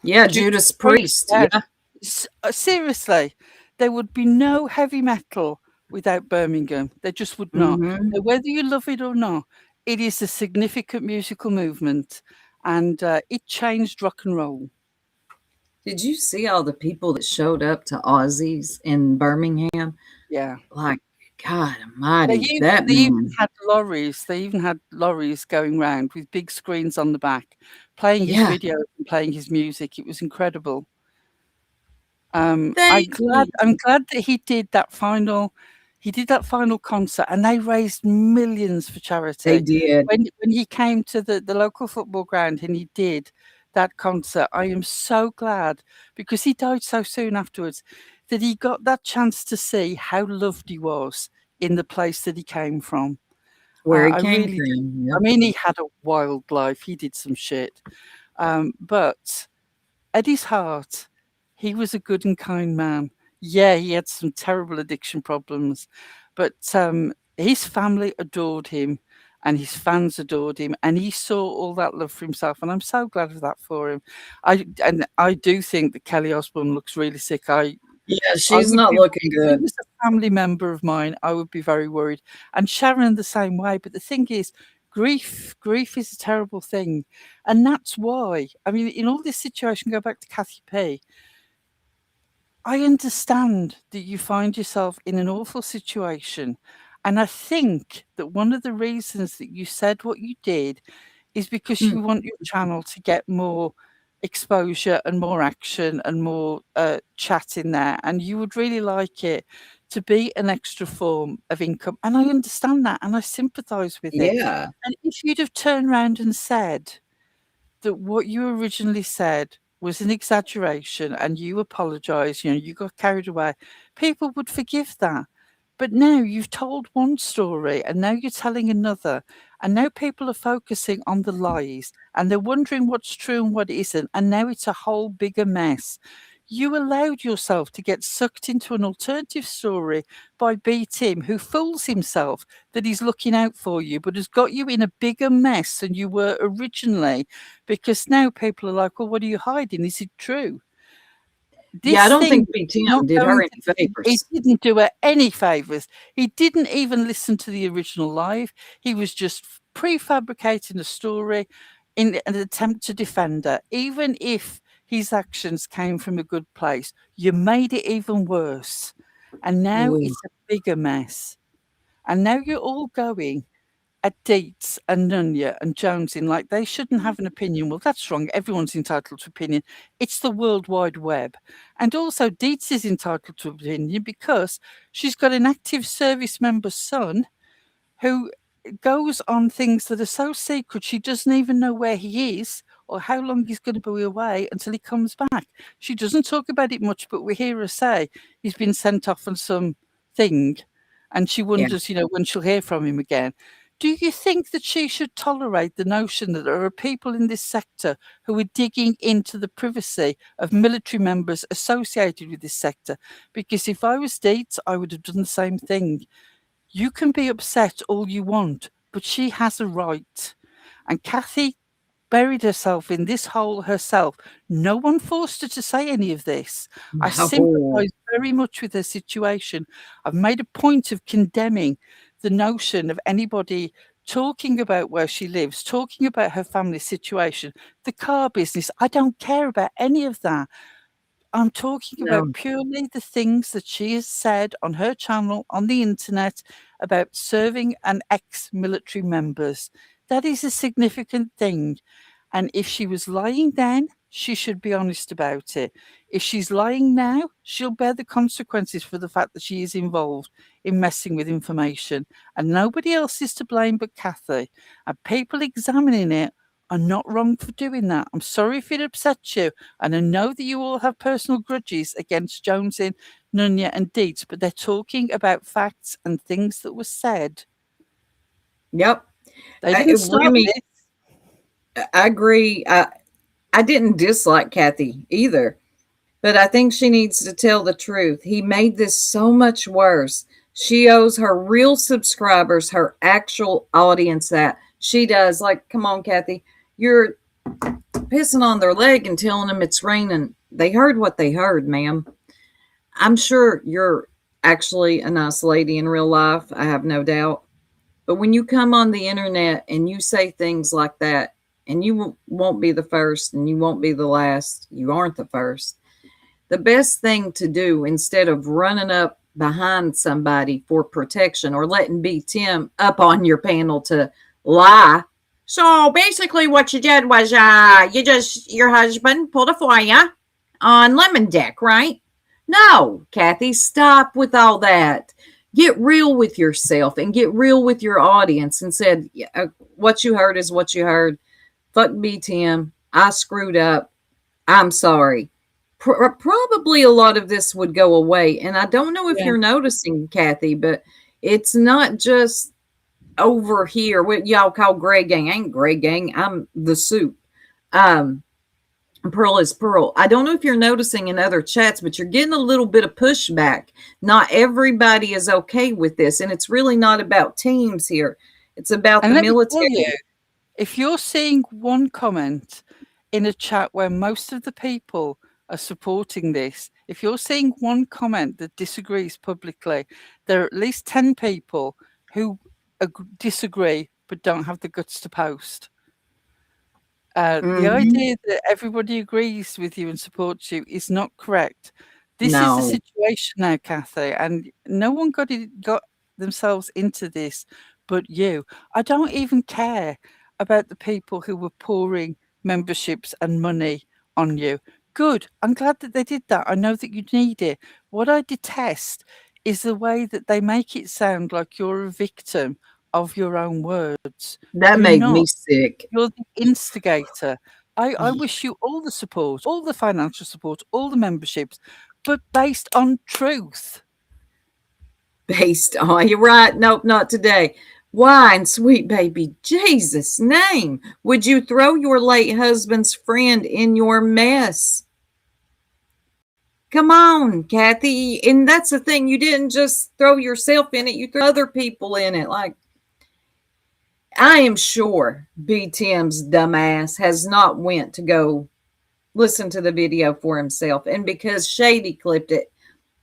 Yeah, Judas Priest. Yeah.
Seriously, there would be no heavy metal without Birmingham. There just would not.
Mm-hmm.
Whether you love it or not, it is a significant musical movement, and it changed rock and roll.
Did you see all the people that showed up to Ozzy's in Birmingham?
Yeah.
Like, God almighty,
They even had lorries. They even had lorries going round with big screens on the back, playing his videos and playing his music. It was incredible. I'm glad that he did that final concert, and they raised millions for charity.
They did.
When he came to the local football ground and he did that concert, I am so glad, because he died so soon afterwards, that he got that chance to see how loved he was in the place that he came from.
Where he came from.
Yep. I mean, he had a wild life. He did some shit. But at his heart, he was a good and kind man. Yeah, he had some terrible addiction problems, but his family adored him and his fans adored him, and he saw all that love for himself, and I'm so glad of that for him. I do think that Kelly Osbourne looks really sick.
She's not looking good.
If he was a family member of mine, I would be very worried. And Sharon the same way. But the thing is, grief is a terrible thing. And that's why, I mean, in all this situation, go back to Kathy P. I understand that you find yourself in an awful situation. And I think that one of the reasons that you said what you did is because you want your channel to get more exposure and more action and more chat in there, and you would really like it to be an extra form of income. And I understand that, and I sympathize with it. And if you'd have turned around and said that what you originally said was an exaggeration and you apologize, you got carried away, people would forgive that. But now you've told one story and now you're telling another, and now people are focusing on the lies and they're wondering what's true and what isn't, and now it's a whole bigger mess. You allowed yourself to get sucked into an alternative story by B. Tim, who fools himself that he's looking out for you, but has got you in a bigger mess than you were originally, because now people are like, well, what are you hiding? Is it true?
Yeah, I don't
thing
think BTM
not
did her
going
any
He
favors.
didn't do her any favors. He didn't even listen to the original live. He was just prefabricating a story in an attempt to defend her. Even if his actions came from a good place, you made it even worse. And now
Ooh.
it's a bigger mess. And now you're all going at Dietz and Nunya and Jonesing like they shouldn't have an opinion. Well, that's wrong. Everyone's entitled to opinion. It's the World Wide Web. And also Dietz is entitled to opinion because she's got an active service member son who goes on things that are so secret she doesn't even know where he is or how long he's going to be away until he comes back. She doesn't talk about it much, but we hear her say he's been sent off on some thing, and she wonders, when she'll hear from him again. Do you think that she should tolerate the notion that there are people in this sector who are digging into the privacy of military members associated with this sector? Because if I was Dietz, I would have done the same thing. You can be upset all you want, but she has a right. And Kathy buried herself in this hole herself. No one forced her to say any of this. I sympathise very much with her situation. I've made a point of condemning the notion of anybody talking about where she lives, talking about her family situation, the car business. I don't care about any of that. I'm talking about purely the things that she has said on her channel, on the internet, about serving and ex-military members. That is a significant thing. And if she was lying then, she should be honest about it. If she's lying now, she'll bear the consequences for the fact that she is involved in messing with information. And nobody else is to blame but Kathy. And people examining it are not wrong for doing that. I'm sorry if it upsets you. And I know that you all have personal grudges against Jonesing, Nunya and Dietz, but they're talking about facts and things that were said.
Yep.
They didn't start this.
I agree. I didn't dislike Kathy either, but I think she needs to tell the truth. He made this so much worse. She owes her real subscribers, her actual audience, that she does. Like, come on, Kathy, you're pissing on their leg and telling them it's raining. They heard what they heard, ma'am. I'm sure you're actually a nice lady in real life. I have no doubt. But when you come on the internet and you say things like that, and you won't be the first and you won't be the last, you aren't the first. The best thing to do, instead of running up behind somebody for protection or letting BTM up on your panel to lie. So basically what you did was your husband pulled a fire on Lemon Deck, right? No, Kathy, stop with all that. Get real with yourself and get real with your audience and said, what you heard is what you heard. Fuck BTM. I screwed up. I'm sorry. Probably a lot of this would go away. And I don't know if you're noticing, Kathy, but it's not just over here. What y'all call gray gang. I ain't gray gang. I'm the soup. Pearl is Pearl. I don't know if you're noticing in other chats, but you're getting a little bit of pushback. Not everybody is okay with this. And it's really not about teams here. It's about the military.
If you're seeing one comment in a chat where most of the people are supporting this, if you're seeing one comment that disagrees publicly, there are at least 10 people who disagree but don't have the guts to post. The idea that everybody agrees with you and supports you is not correct. This is the situation now, Kathy, and no one got themselves into this but you. I don't even care about the people who were pouring memberships and money on you. Good. I'm glad that they did that. I know that you need it. What I detest is the way that they make it sound like you're a victim of your own words.
That made me sick.
You're the instigator. I wish you all the support, all the financial support, all the memberships, but based on truth.
Based on, you're right. Nope, not today. Wine, sweet baby, Jesus' name. Would you throw your late husband's friend in your mess? Come on, Kathy. And that's the thing. You didn't just throw yourself in it. You threw other people in it. Like, I am sure BTM's dumbass has not went to go, listen to the video for himself. And because Shady clipped it,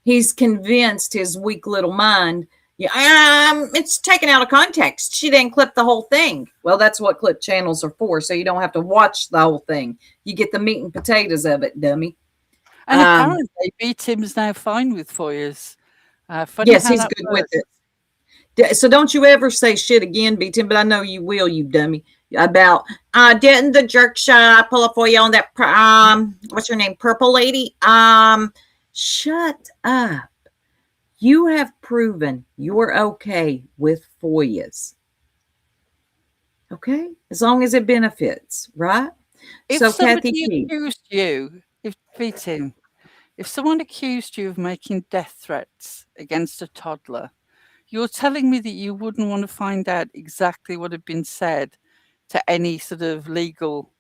he's convinced his weak little mind, it's taken out of context. She didn't clip the whole thing. Well, that's what clip channels are for, so you don't have to watch the whole thing. You get the meat and potatoes of it, dummy.
And apparently, B. Tim's now fine with FOIAs. Funny
yes,
how
he's
that
good
works.
with it. So don't you ever say shit again, B. Tim, but I know you will, you dummy. About didn't the jerk shot pull a FOIA on that what's her name, purple lady? Shut up. You have proven you're okay with FOIAs. Okay? As long as it benefits, right?
If
so
somebody
Kathy
accused you, if someone accused you of making death threats against a toddler, you're telling me that you wouldn't want to find out exactly what had been said to any sort of legal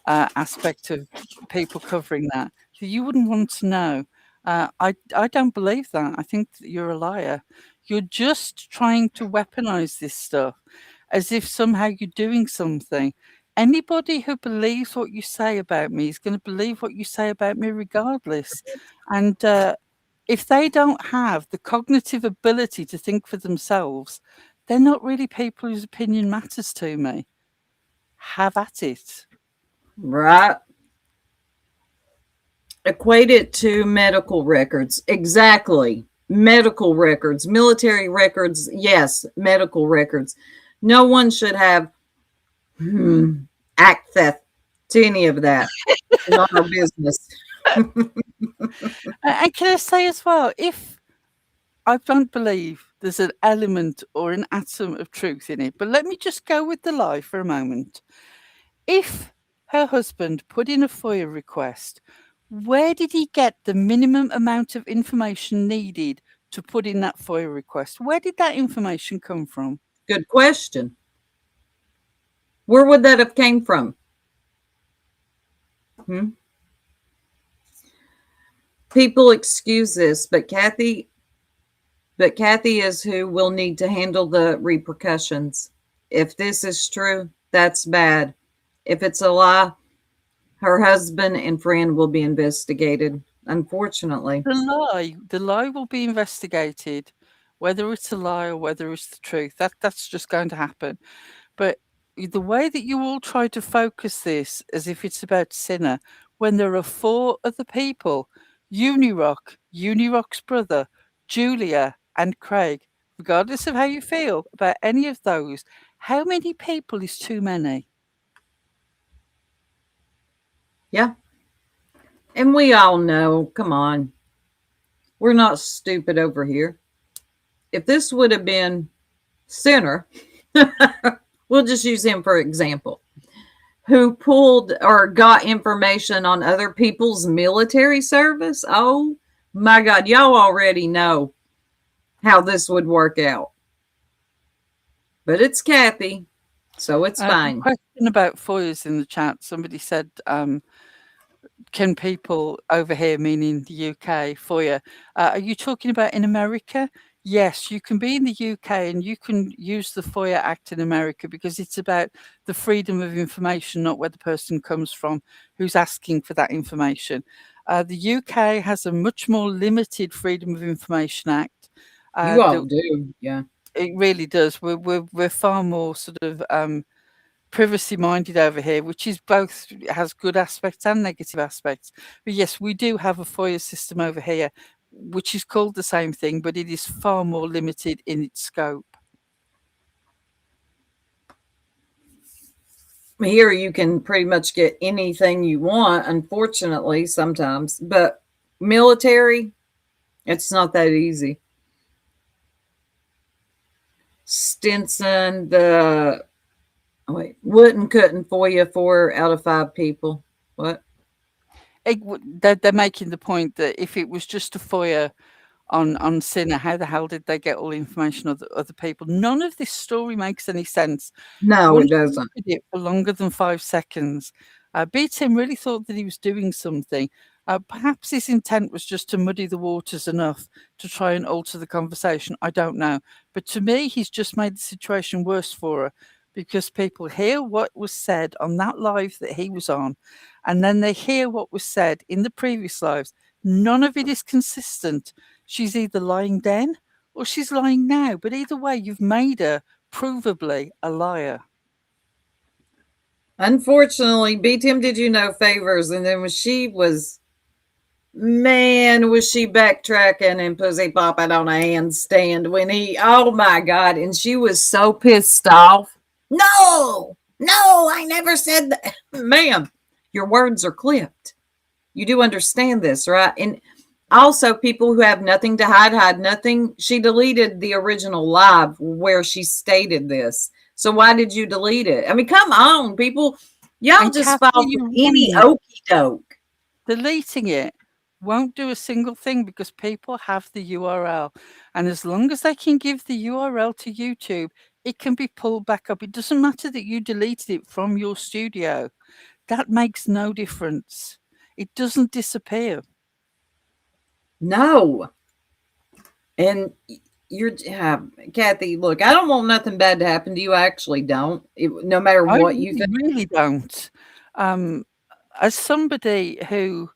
aspect of people covering that. So you wouldn't want to know. I don't believe that. I think that you're a liar. You're just trying to weaponize this stuff as if somehow you're doing something. Anybody who believes what you say about me is going to believe what you say about me regardless. And if they don't have the cognitive ability to think for themselves, they're not really people whose opinion matters to me. Have at it.
Right. Equate it to medical records. Exactly. Medical records, military records. Yes, medical records. No one should have access to any of that. Not our business.
And can I say as well, if I don't believe there's an element or an atom of truth in it, but let me just go with the lie for a moment. If her husband put in a FOIA request, where did he get the minimum amount of information needed to put in that FOIA request? Where did that information come from?
Good question. Where would that have came from? People excuse this, but Kathy is who will need to handle the repercussions. If this is true, that's bad. If it's a lie, her husband and friend will be investigated, unfortunately.
The lie will be investigated, whether it's a lie or whether it's the truth. That's just going to happen. But the way that you all try to focus this as if it's about Sinner, when there are 4 other people, Unirock's brother, Julia, and Craig, regardless of how you feel about any of those, how many people is too many?
Yeah. And we all know, come on, we're not stupid over here. If this would have been Sinner, we'll just use him for example, who pulled or got information on other people's military service. Oh my God, y'all already know how this would work out. But it's Kathy, so it's fine.
Question about FOIAs in the chat. Somebody said, can people over here, meaning the UK, FOIA, are you talking about in America? Yes, you can be in the UK and you can use the FOIA Act in America because it's about the freedom of information, not where the person comes from who's asking for that information. The UK has a much more limited Freedom of Information Act.
You all do, yeah.
It really does. We're far more sort of privacy minded over here, which is both has good aspects and negative aspects. But yes, we do have a FOIA system over here, which is called the same thing, but it is far more limited in its scope.
Here you can pretty much get anything you want, unfortunately, sometimes. But military, it's not that easy. Stinson, wouldn't couldn't FOIA 4 out of 5 people. What?
They're making the point that if it was just a FOIA on Sinner, how the hell did they get all the information of the other people? None of this story makes any sense.
No, it doesn't.
It for longer than 5 seconds. B. Tim really thought that he was doing something. Perhaps his intent was just to muddy the waters enough to try and alter the conversation. I don't know. But to me, he's just made the situation worse for her because people hear what was said on that live that he was on, and then they hear what was said in the previous lives. None of it is consistent. She's either lying then or she's lying now. But either way, you've made her provably a liar.
Unfortunately, B Tim did you no favors, and then when she was, man, was she backtracking and pussy popping on a handstand when he, oh my God, and she was so pissed off. No, I never said that. Ma'am, your words are clipped. You do understand this, right? And also, people who have nothing to hide nothing. She deleted the original live where she stated this. So why did you delete it? I mean, come on, people. Y'all
And
just
Kathy,
fall
you
for any
wrong.
okie doke.
Deleting it won't do a single thing because people have the URL. And as long as they can give the URL to YouTube, it can be pulled back up. It doesn't matter that you deleted it from your studio. That makes no difference. It doesn't disappear.
No. And you're, Kathy, look, I don't want nothing bad to happen to you. I actually don't. No matter
I
what you think.
really don't. As somebody who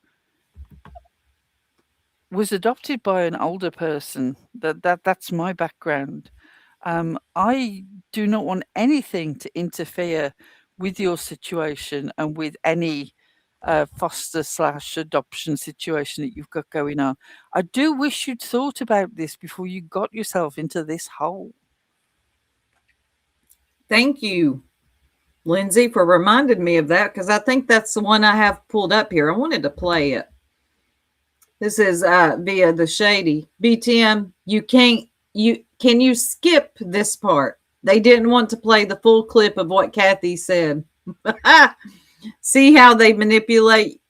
was adopted by an older person, that's my background. I do not want anything to interfere with your situation and with any foster/adoption situation that you've got going on. I do wish you'd thought about this before you got yourself into this hole.
Thank you, Lindsay, for reminding me of that, because I think that's the one I have pulled up here. I wanted to play it. This is via the Shady. BTM, can you skip this part? They didn't want to play the full clip of what Kathy said. See how they manipulate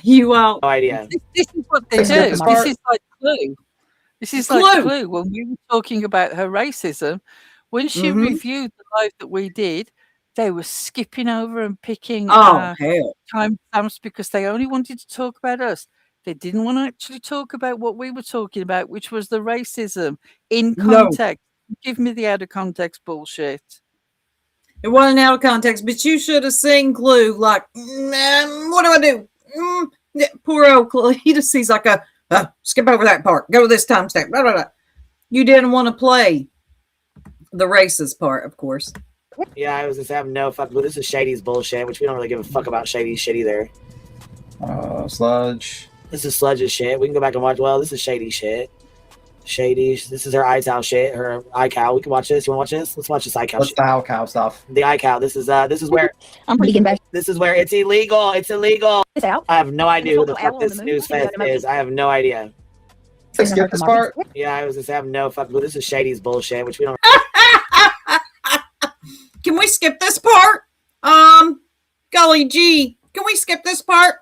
you all?
No idea.
This is what they do. This is like Clue. This is like Clue. When we were talking about her racism, when she reviewed the live that we did, they were skipping over and picking time stamps because they only wanted to talk about us. They didn't want to actually talk about what we were talking about, which was the racism in context. No. Give me the out of context bullshit.
It wasn't out of context, but you should have seen Clue. Like, what do I do? Poor old Clue. He just sees like skip over that part. Go to this timestamp. Blah, blah, blah. You didn't want to play the racist part, of course.
Yeah, I was just having no fuck. But this is Shady's bullshit, which we don't really give a fuck about Shady's shit either.
Sludge.
This is Sludge's shit. We can go back and watch. Well, this is Shady shit. Shady. This is her iCow shit. Her iCow. We can watch this. You want to watch this? Let's watch this iCow.
What's the iCow stuff?
The iCow. This is where This is where it's illegal. It's illegal.
It's out.
I have no idea who the fuck this news fest is. I have no idea.
Skip this part.
Yeah, I was just having no fuck. But this is Shady's bullshit, which we don't.
Can we skip this part? Golly gee, can we skip this part?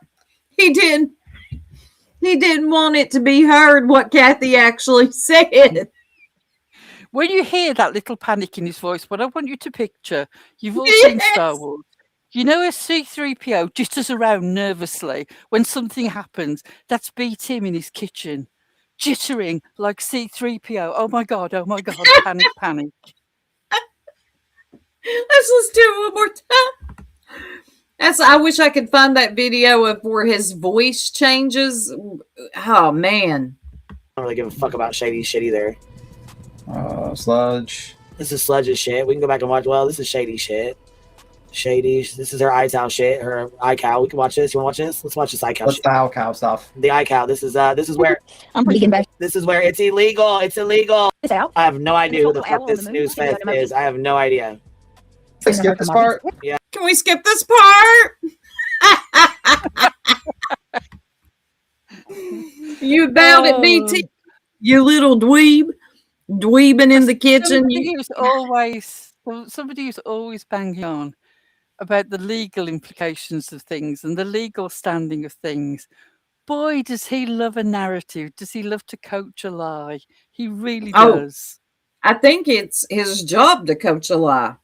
He didn't want it to be heard what Kathy actually said.
When you hear that little panic in his voice, what I want you to picture, you've all seen Star Wars. You know a C-3PO jitters around nervously when something happens? That's beat him in his kitchen, jittering like C-3PO. Oh my God, panic, panic.
Let's listen to it one more time. I wish I could find that video of where his voice changes. Oh man.
I don't really give a fuck about Shady's shit either.
Sludge.
This is Sludge's shit. We can go back and watch. Well, this is Shady shit. Shady. This is her iCow shit. Her iCow. We can watch this. You want to watch this? Let's watch this iCow.
What's the iCow stuff?
The iCow. This is where This is where it's illegal. It's illegal.
It's out.
I have no idea who the fuck this news fest is. I have no idea.
Skip this part.
Yeah.
Can we skip this part? You about it, BT? You little dweeb. Dweebing in the kitchen.
Somebody who's always banging on about the legal implications of things and the legal standing of things. Boy, does he love a narrative. Does he love to coach a lie? He really does.
I think it's his job to coach a lie.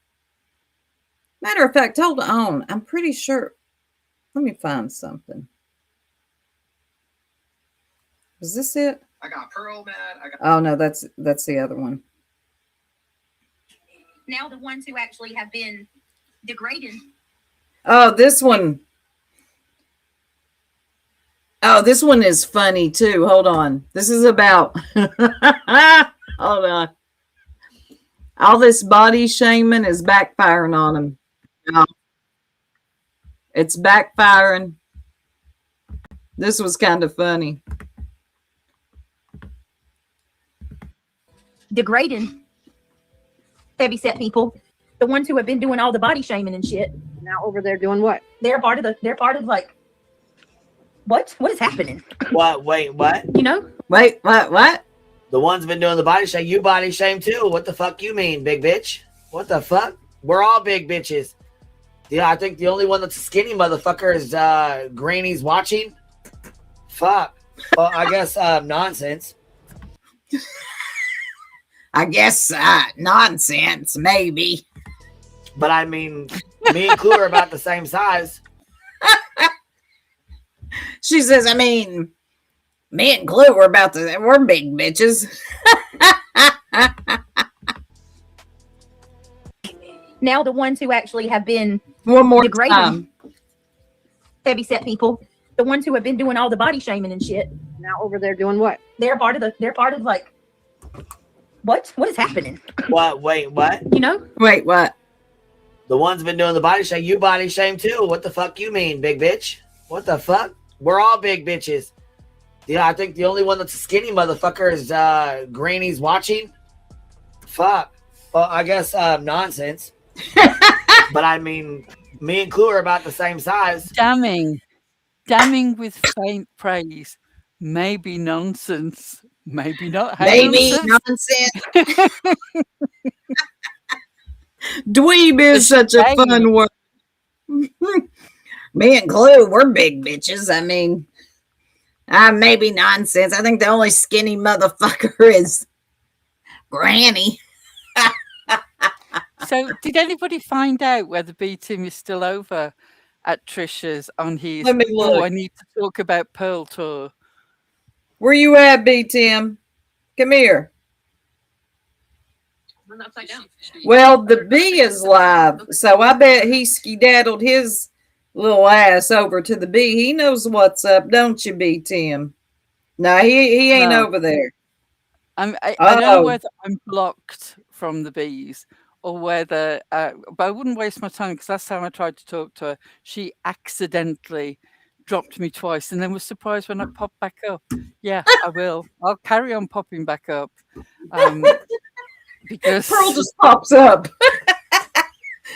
Matter of fact, hold on. I'm pretty sure. Let me find something. Is this it?
I got Pearl mad.
Oh no, that's the other one.
Now the ones who actually have been degraded.
Oh, this one. Oh, this one is funny too. Hold on. This is about. Hold on. All this body shaming is backfiring on him. Oh, it's backfiring. This was kind of funny.
Degrading heavyset people, the ones who have been doing all the body shaming and shit.
Now over there doing what?
They're part of like, what is happening?
What? Wait, what?
You know?
Wait, what?
The ones been doing the body shame. You body shame too. What the fuck you mean, big bitch? What the fuck? We're all big bitches. Yeah, I think the only one that's a skinny motherfucker is Granny's watching. Fuck. Well, I guess nonsense.
I guess nonsense, maybe.
But I mean, me and Clue are about the same size.
She says, I mean, me and Clue we're big bitches.
Now the ones who actually have been
one more
degrading
time.
Heavyset people, the ones who have been doing all the body shaming and shit.
Now over there doing what?
They're part of like, what is happening?
What? Wait, what?
You know?
Wait, what?
The ones been doing the body shame. You body shame too. What the fuck you mean, big bitch? What the fuck? We're all big bitches. Yeah, I think the only one that's a skinny motherfucker is Granny's watching. Fuck. Well, I guess nonsense. But I mean, me and Clue are about the same size.
Damning with faint praise. Maybe nonsense. Maybe not.
Maybe nonsense. Dweeb is such a fun word. Me and Clue, we're big bitches. I mean, maybe nonsense. I think the only skinny motherfucker is Granny.
So, did anybody find out whether B Team is still over at Trisha's on his?
Let me look.
Oh, I need to talk about Pearl Tour.
Where you at, B Tim? Come here.
Upside down.
Well, the B is live, so I bet he skedaddled his little ass over to the B. He knows what's up, don't you, B Tim? No, he ain't over there.
I don't know whether I'm blocked from the B's or whether, but I wouldn't waste my time because last time I tried to talk to her, she accidentally dropped me twice and then was surprised when I popped back up. Yeah, I will. I'll carry on popping back up. Because
Pearl just pops up.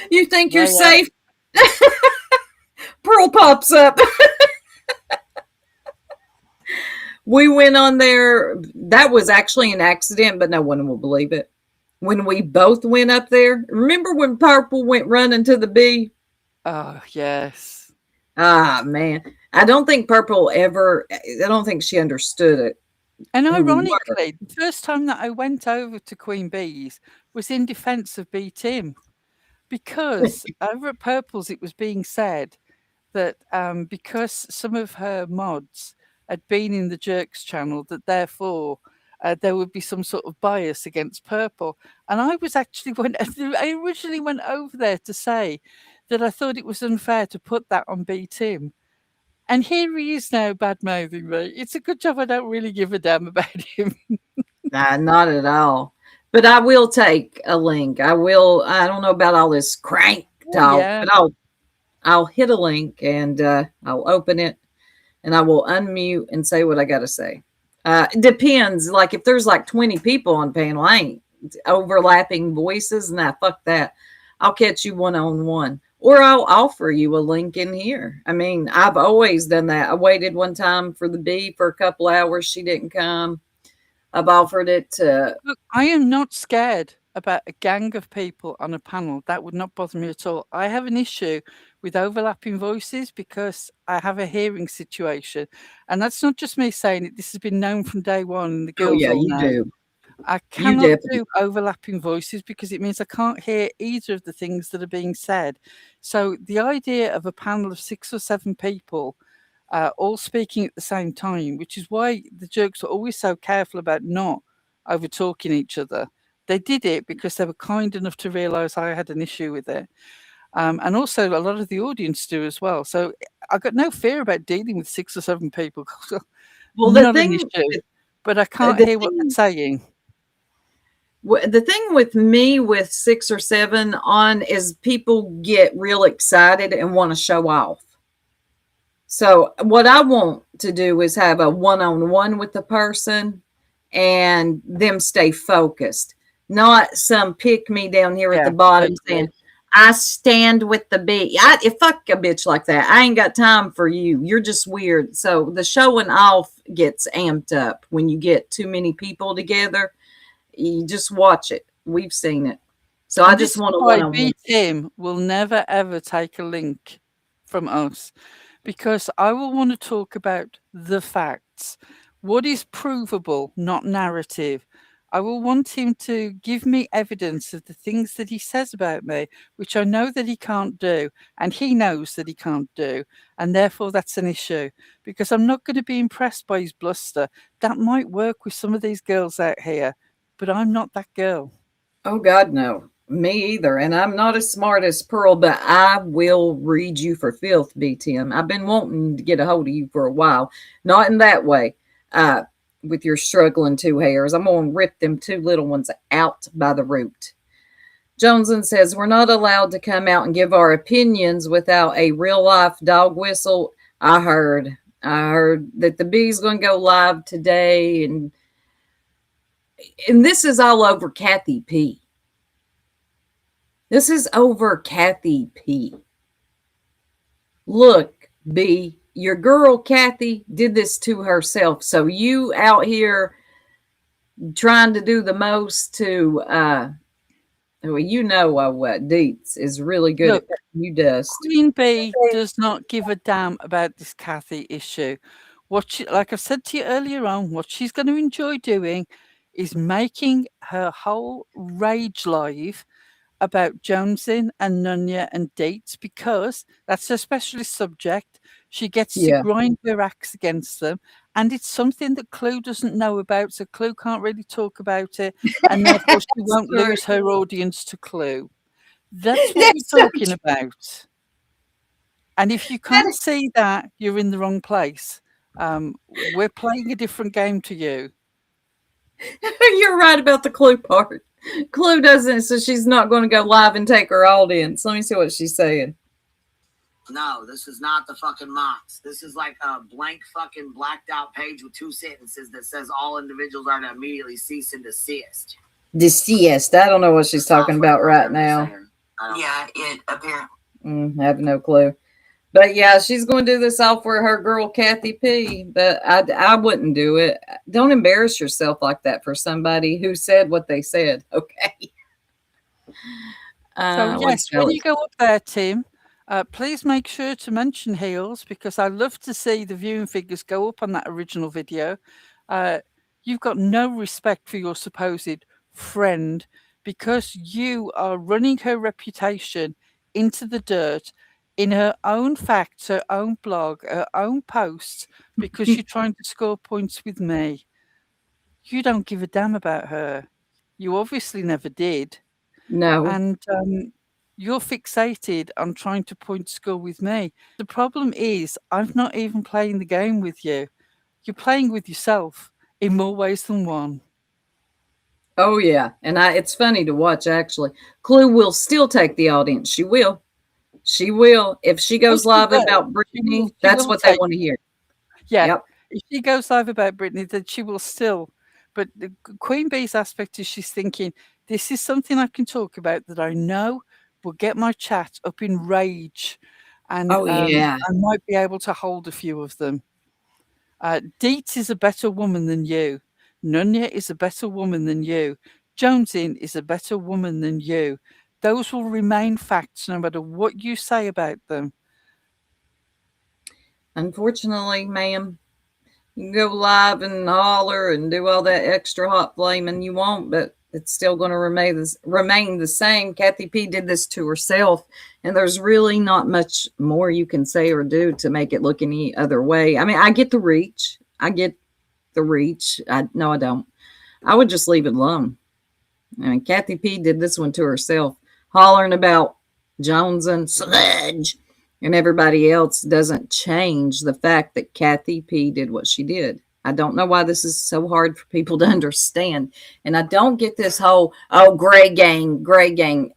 You think you're safe? Pearl pops up. We went on there. That was actually an accident, but no one will believe it. When we both went up there. Remember when Purple went running to the B?
Oh, yes.
Ah, man. I don't think Purple ever, I don't think she understood it.
And ironically, the first time that I went over to Queen Bee's was in defense of B Tim. Because over at Purple's, it was being said that because some of her mods had been in the Jerks channel, that therefore there would be some sort of bias against Purple. And I was actually, I originally went over there to say that I thought it was unfair to put that on B Tim. And here he is now bad-mouthing me. It's a good job I don't really give a damn about him.
Nah, not at all. But I will take a link. I don't know about all this crank talk, but I'll hit a link and I'll open it and I will unmute and say what I got to say. It depends. Like if there's like 20 people on panel, I ain't overlapping voices. Nah, fuck that. I'll catch you one-on-one. Or I'll offer you a link in here. I mean, I've always done that. I waited one time for the B for a couple hours. She didn't come. I've offered it to...
Look, I am not scared about a gang of people on a panel. That would not bother me at all. I have an issue with overlapping voices because I have a hearing situation. And that's not just me saying it. This has been known from day one. And the girls all know.
Do.
I cannot do overlapping voices because it means I can't hear either of the things that are being said. So the idea of a panel of 6 or 7 people all speaking at the same time, which is why the Jerks are always so careful about not over talking each other, They did it because they were kind enough to realise I had an issue with it. And also a lot of the audience do as well. So I've got no fear about dealing with 6 or 7 people.
Well,
Not an issue. But I can't hear what they're saying.
The thing with me with 6 or 7 on is people get real excited and want to show off. So what I want to do is have a one-on-one with the person and them stay focused, not some pick me down here at the bottom saying, I stand with the B. Fuck a bitch like that. I ain't got time for you. You're just weird. So the showing off gets amped up when you get too many people together. You just watch it. We've seen it. So I just want to one-on-one.
Tim will never ever take a link from us because I will want to talk about the facts. What is provable, not narrative. I will want him to give me evidence of the things that he says about me, which I know that he can't do, and he knows that he can't do, and therefore that's an issue, because I'm not going to be impressed by his bluster. That might work with some of these girls out here, but I'm not that girl.
Oh, God, no. Me either. And I'm not as smart as Pearl, but I will read you for filth, BTM. I've been wanting to get a hold of you for a while. Not in that way. With your struggling 2 hairs. I'm going to rip them 2 little ones out by the root. Joneson says, we're not allowed to come out and give our opinions without a real life dog whistle. I heard that the B's going to go live today. And this is all over Kathy P. This is over Kathy P. Look, B, your girl Kathy did this to herself. So you out here trying to do the most to, well, you know what Deets is really good at you dust.
Queen B does not give a damn about this Kathy issue. Like I've said to you earlier on, what she's going to enjoy doing is making her whole rage live about Jonesing and Nunya and Deets, because that's her specialist subject. She gets to grind her axe against them, and it's something that Clue doesn't know about, so Clue can't really talk about it, and therefore she won't lose her audience to Clue. That's what we're talking about. And if you can't see that, you're in the wrong place. We're playing a different game to you.
You're right about the Clue part. Clue doesn't, so she's not going to go live and take her audience. Let me see what she's saying.
No, this is not the fucking Mox. This is like a blank fucking blacked out page with 2 sentences that says all individuals are to immediately cease and desist.
Desist. I don't know what she's talking about right now.
Yeah, it apparently.
I have no clue. But yeah, she's going to do this all for her girl Kathy P. But I wouldn't do it. Don't embarrass yourself like that for somebody who said what they said. Okay.
So yes, when you go up there, Tim, please make sure to mention heels, because I love to see the viewing figures go up on that original video. You've got no respect for your supposed friend, because you are running her reputation into the dirt in her own facts, her own blog, her own posts, because you're trying to score points with me. You don't give a damn about her. You obviously never did.
No.
And you're fixated on trying to point score with me. The problem is I'm not even playing the game with you. You're playing with yourself in more ways than one.
Oh, yeah. And it's funny to watch, actually. Clue will still take the audience. She will. She will. If she goes live about Brittany, that's what they want to hear.
Yeah. Yep. If she goes live about Brittany, then she will still. But the Queen Bee's aspect is she's thinking, this is something I can talk about that I know will get my chat up in rage. And I might be able to hold a few of them. Deets is a better woman than you. Nunya is a better woman than you. Jonesing is a better woman than you. Those will remain facts no matter what you say about them.
Unfortunately, ma'am, you can go live and holler and do all that extra hot flaming you want, but it's still going to remain the same. Kathy P did this to herself, and there's really not much more you can say or do to make it look any other way. I mean, I get the reach. No, I don't. I would just leave it alone. I mean, Kathy P did this one to herself, hollering about Jones and sludge, and everybody else doesn't change the fact that Kathy P did what she did. I don't know why this is so hard for people to understand. And I don't get this whole, oh, gray gang, gray gang.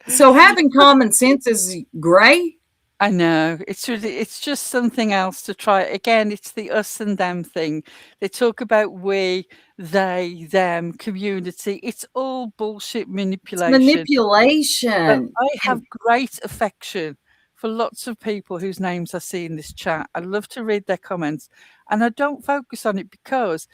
So having common sense is gray?
I know. It's just something else to try. Again, it's the us and them thing. They talk about we, they, them, community. It's all bullshit
It's
manipulation. But
manipulation.
I have great affection for lots of people whose names I see in this chat. I love to read their comments, and I don't focus on it because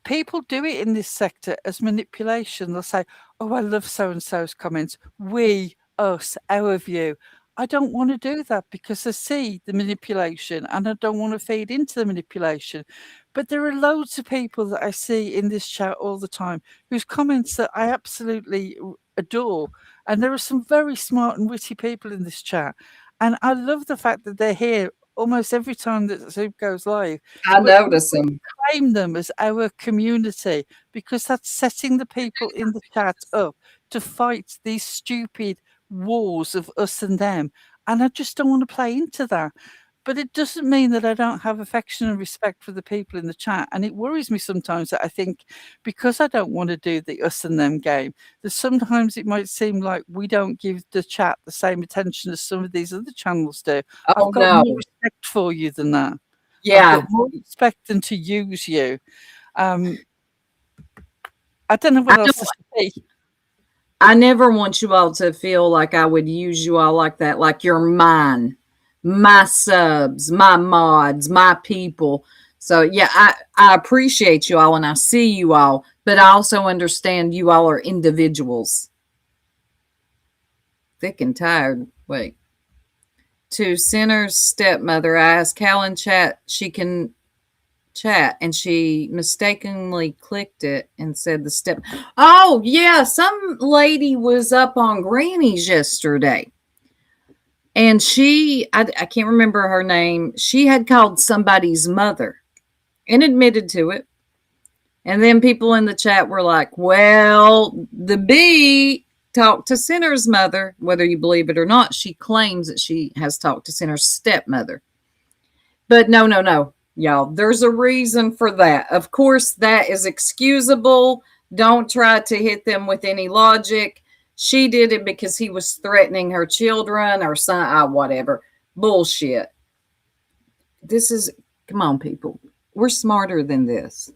people do it in this sector as manipulation. They'll say, "Oh, I love so and so's comments. We, us, our view." I don't want to do that because I see the manipulation and I don't want to feed into the manipulation. But there are loads of people that I see in this chat all the time whose comments that I absolutely adore. And there are some very smart and witty people in this chat. And I love the fact that they're here almost every time that Zoom goes live.
I notice them.
Claim them as our community because that's setting the people in the chat up to fight these stupid wars of us and them. And I just don't want to play into that. But it doesn't mean that I don't have affection and respect for the people in the chat. And it worries me sometimes that I think because I don't want to do the us and them game, that sometimes it might seem like we don't give the chat the same attention as some of these other channels do.
Oh,
I've got
no.
more respect for you than that.
Yeah.
I've got more respect than to use you. I don't know what else to say.
I never want you all to feel like I would use you all like that, like you're mine, my subs, my mods, my people. So yeah, I appreciate you all and I see you all, but I also understand you all are individuals. Thick and tired. Wait. To Sinner's stepmother, I asked Cal in chat she can chat and she mistakenly clicked it and said the step. Oh yeah, some lady was up on Granny's yesterday and I can't remember her name. She had called somebody's mother and admitted to it. And then people in the chat were like, well, the bee talked to Sinner's mother. Whether you believe it or not, she claims that she has talked to Sinner's stepmother. But no, y'all, there's a reason for that. Of course, that is excusable. Don't try to hit them with any logic. She did it because he was threatening her children or son, whatever. Bullshit. Come on, people. We're smarter than this.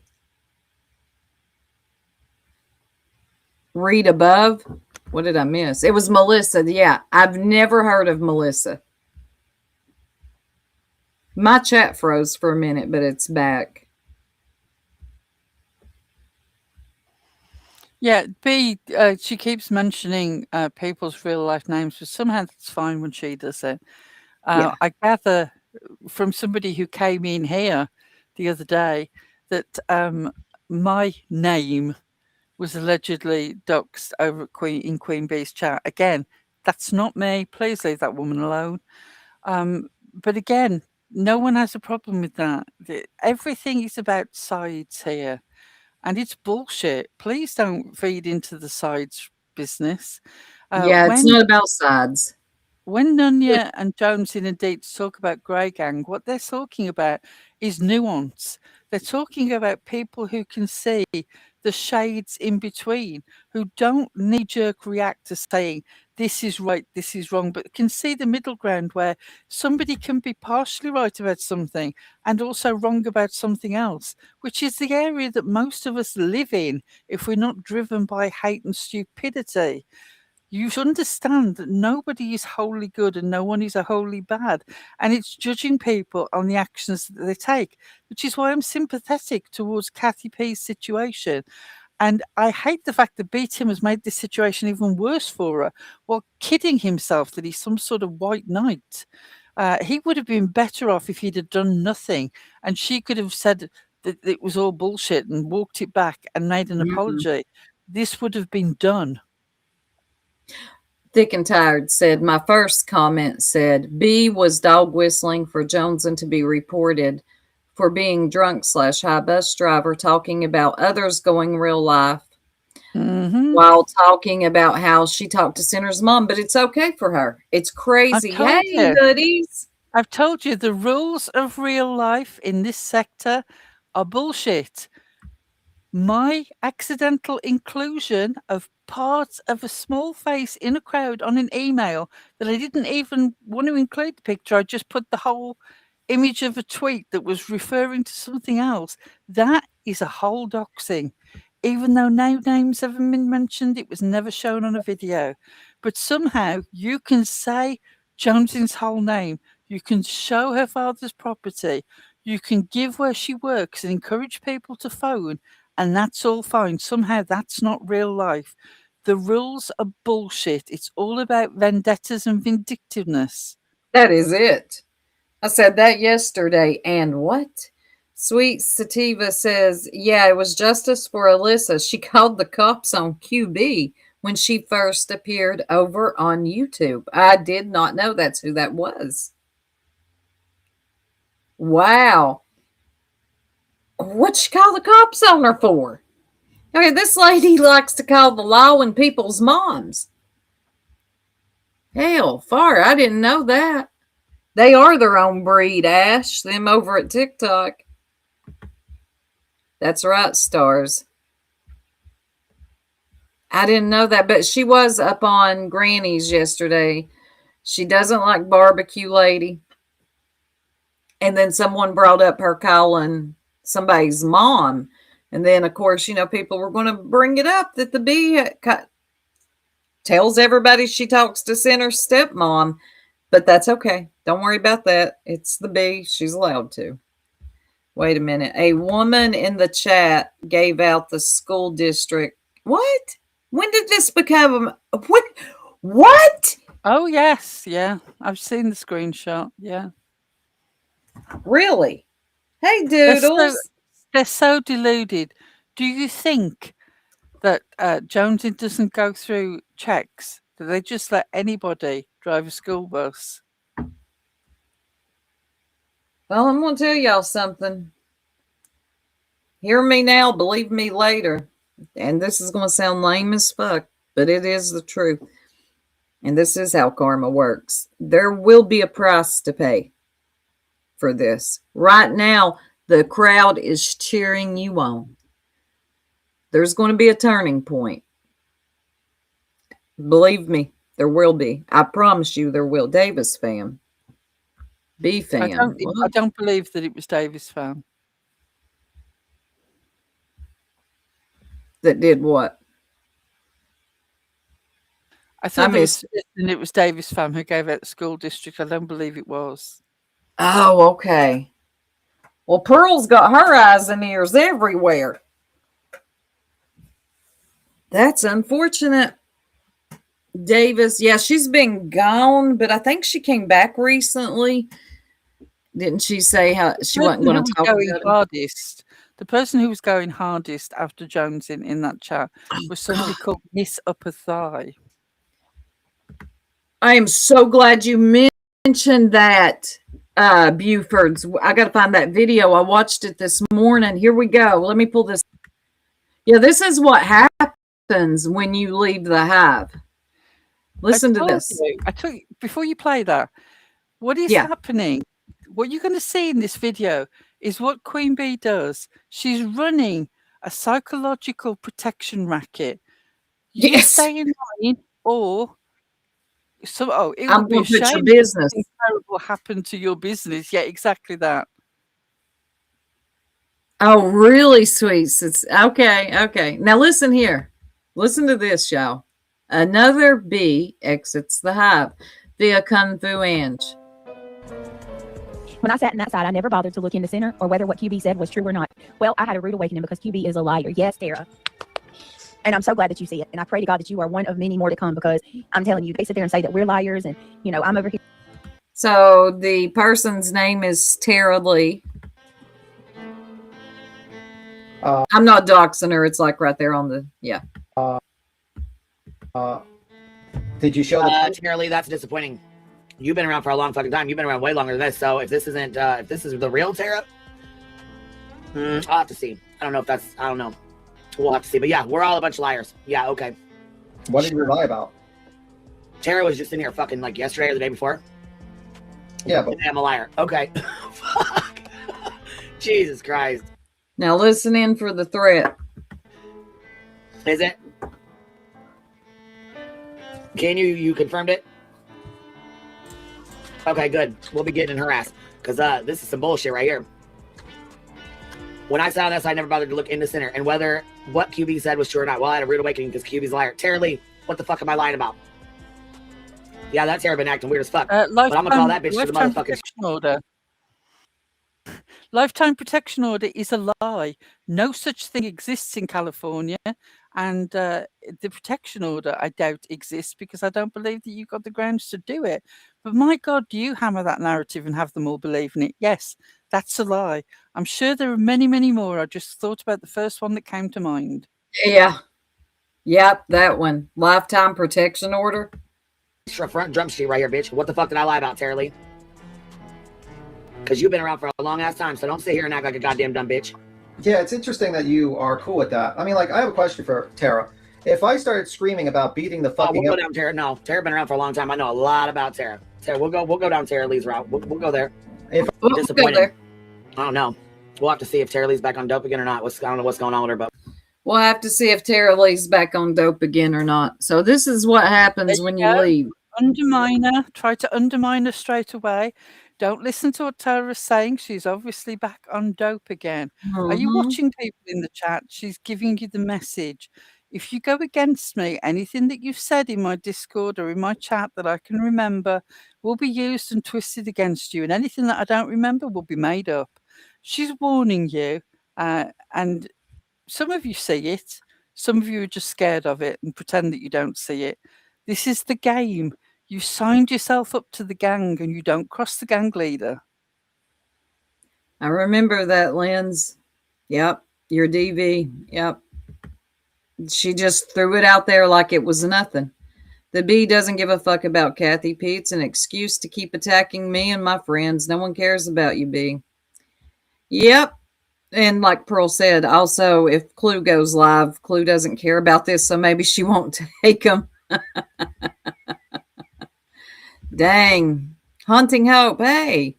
Read above. What did I miss? It was Melissa. Yeah, I've never heard of Melissa. My chat froze for a minute, but it's back.
Yeah, B, she keeps mentioning people's real life names, but somehow it's fine when she does it.
Yeah.
I gather from somebody who came in here the other day that my name was allegedly doxed over at in Queen Bee's chat. Again, that's not me. Please leave that woman alone. But again, no one has a problem with that. Everything is about sides here. And it's bullshit. Please don't feed into the sides business.
Yeah, it's not about sides.
When Nunya and Jones in Indeed talk about Grey Gang, what they're talking about is nuance. They're talking about people who can see the shades in between, who don't knee-jerk react to saying, this is right, this is wrong, but can see the middle ground where somebody can be partially right about something and also wrong about something else, which is the area that most of us live in if we're not driven by hate and stupidity. You should understand that nobody is wholly good and no one is wholly bad. And it's judging people on the actions that they take, which is why I'm sympathetic towards Kathy P's situation. And I hate the fact that B. Tim has made this situation even worse for her while kidding himself that he's some sort of white knight. He would have been better off if he'd have done nothing. And she could have said that it was all bullshit and walked it back and made an apology. This would have been done.
Thick and Tired said, my first comment said, B was dog whistling for Joneson to be reported for being drunk / high bus driver, talking about others going real life while talking about how she talked to Center's mom, but it's okay for her. It's crazy. Hey, buddies.
I've told you the rules of real life in this sector are bullshit. My accidental inclusion of parts of a small face in a crowd on an email that I didn't even want to include the picture, I just put the whole image of a tweet that was referring to something else. That is a whole doxing. Even though no names haven't been mentioned, it was never shown on a video. But somehow you can say Jonesy's whole name. You can show her father's property. You can give where she works and encourage people to phone. And that's all fine. Somehow that's not real life. The rules are bullshit. It's all about vendettas and vindictiveness.
That is it. I said that yesterday. And what? Sweet Sativa says, yeah, it was justice for Alyssa. She called the cops on QB when she first appeared over on YouTube. I did not know that's who that was. Wow. What'd she call the cops on her for? Okay, this lady likes to call the law and people's moms. Hell, far, I didn't know that. They are their own breed, Ash, them over at TikTok. That's right, Stars. I didn't know that, but she was up on Granny's yesterday. She doesn't like barbecue lady. And then someone brought up her calling somebody's mom. And then, of course, you know, people were going to bring it up that the bee tells everybody she talks to Center's stepmom. But that's okay. Don't worry about that. It's the bee. She's allowed to. Wait a minute. A woman in the chat gave out the school district. What? When did this become? What?
Oh, yes. Yeah. I've seen the screenshot. Yeah.
Really? Hey, Doodles.
They're so deluded. Do you think that Jonesy doesn't go through checks? Do they just let anybody drive a school bus?
Well, I'm going to tell y'all something. Hear me now, believe me later. And this is going to sound lame as fuck, but it is the truth. And this is how karma works. There will be a price to pay for this. Right now, the crowd is cheering you on. There's going to be a turning point. Believe me, there will be. I promise you there will. Davis fam. B fam.
I don't believe that it was Davis fam.
That did what?
I thought it was Davis fam who gave out the school district. I don't believe it was.
Oh, okay. Well, Pearl's got her eyes and ears everywhere. That's unfortunate. Davis, yeah, she's been gone, but I think she came back recently. Didn't she say how she wasn't going to talk about it?
The person who was going hardest after Jones in that chat was somebody called Miss Upper Thigh.
I am so glad you mentioned that, Buford's. I got to find that video. I watched it this morning. Here we go. Let me pull this. Yeah, this is what happens when you leave the hive. Listen to this.
Before you play that, what is happening? What you're going to see in this video is what Queen Bee does. She's running a psychological protection racket. You stay in line, or it would be a shame if something terrible happened to your business. Yeah, exactly that.
Oh, really, sweets? It's okay. Now listen here. Listen to this, y'all. Another bee exits the hive via Kung Fu Ange.
When I sat in that side, I never bothered to look into Center or whether what QB said was true or not. Well, I had a rude awakening because QB is a liar. Yes, Tara. And I'm so glad that you see it. And I pray to God that you are one of many more to come, because I'm telling you, they sit there and say that we're liars. And, you know, I'm over here.
So the person's name is Tara Lee. I'm not doxing her. It's like right there on the,
Did you show the
Tara Lee? That's disappointing. You've been around for a long fucking time. You've been around way longer than this. So if this isn't, if this is the real Tara, I'll have to see. I don't know if that's. I don't know. We'll have to see. But yeah, we're all a bunch of liars. Yeah. Okay.
What did you lie about?
Tara was just in here fucking like yesterday or the day before.
Yeah, but
I'm a liar. Okay. Fuck. Jesus Christ.
Now listen in for the threat.
Is it? Can you confirmed it? Okay, good. We'll be getting in her ass because this is some bullshit right here. When I saw this, I never bothered to look into center and whether what QB said was true or not. Well, I had a rude awakening because QB's a liar. Tara Lee, what the fuck am I lying about? Yeah, that Tara been acting weird as fuck. But I'm gonna call that bitch to the motherfucking
order. Lifetime protection order is a lie. No such thing exists in California, and the protection order I doubt exists because I don't believe that you've got the grounds to do it. But my God, do you hammer that narrative and have them all believe in it? Yes, that's a lie. I'm sure there are many, many more. I just thought about the first one that came to mind.
Yeah. Yep, that one. Lifetime protection order.
Front drum sheet right here, bitch. What the fuck did I lie about, Tara Lee? Because you've been around for a long ass time, so don't sit here and act like a goddamn dumb bitch.
Yeah, it's interesting that you are cool with that. I mean, like, I have a question for Tara. If I started screaming about beating the fucking
we'll go down Tara. No, Tara been around for a long time. I know a lot about Tara. Tara, we'll go down Tara Lee's route. We'll go there.
If
we'll
disappointed.
go there.
I don't know. We'll have to see if Tara Lee's back on dope again or not. I don't know what's going on with her, but
We'll have to see if Tara Lee's back on dope again or not. So this is what happens when you leave.
Undermine her. Try to undermine her straight away. Don't listen to what Tara's saying. She's obviously back on dope again. Are you watching people in the chat? She's giving you the message. If you go against me, anything that you've said in my Discord or in my chat that I can remember will be used and twisted against you. And anything that I don't remember will be made up. She's warning you. And some of you see it. Some of you are just scared of it and pretend that you don't see it. This is the game. You signed yourself up to the gang and you don't cross the gang leader.
I remember that, Lens. Yep. Your DV. Yep. She just threw it out there like it was nothing. The B doesn't give a fuck about Kathy P. It's an excuse to keep attacking me and my friends. No one cares about you, B. Yep. And like Pearl said, also, if Clue goes live, Clue doesn't care about this, so maybe she won't take him. Dang. Haunting Hope. Hey.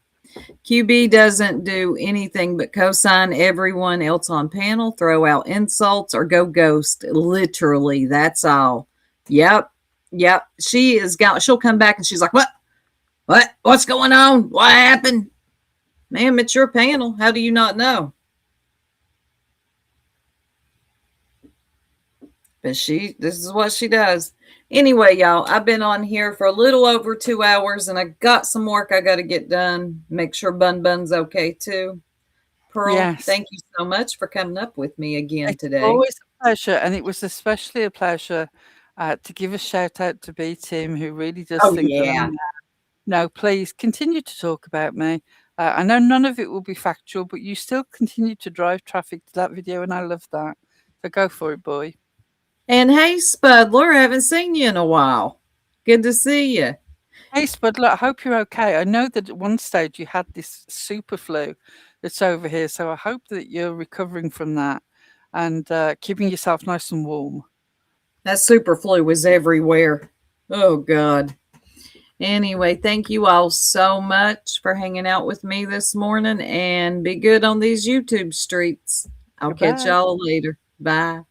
QB doesn't do anything but co-sign everyone else on panel, throw out insults, or go ghost. Literally, that's all. Yep. She'll come back and she's like, what's going on? What happened? Ma'am, it's your panel. How do you not know? But this is what she does. Anyway, y'all, I've been on here for a little over 2 hours and I got some work I got to get done. Make sure Bun's okay too. Pearl,
Yes.
Thank you so much for coming up with me again today.
Always a pleasure. And it was especially a pleasure to give a shout out to B Tim, who really does think that I'm mad. No, please continue to talk about me. I know none of it will be factual, but you still continue to drive traffic to that video and I love that. So go for it, boy.
And hey, Spudler, I haven't seen you in a while. Good to see you.
Hey, Spudler, I hope you're okay. I know that at one stage you had this super flu that's over here, so I hope that you're recovering from that and keeping yourself nice and warm.
That super flu was everywhere. Oh, God. Anyway, thank you all so much for hanging out with me this morning, and be good on these YouTube streets. I'll catch y'all later. Bye.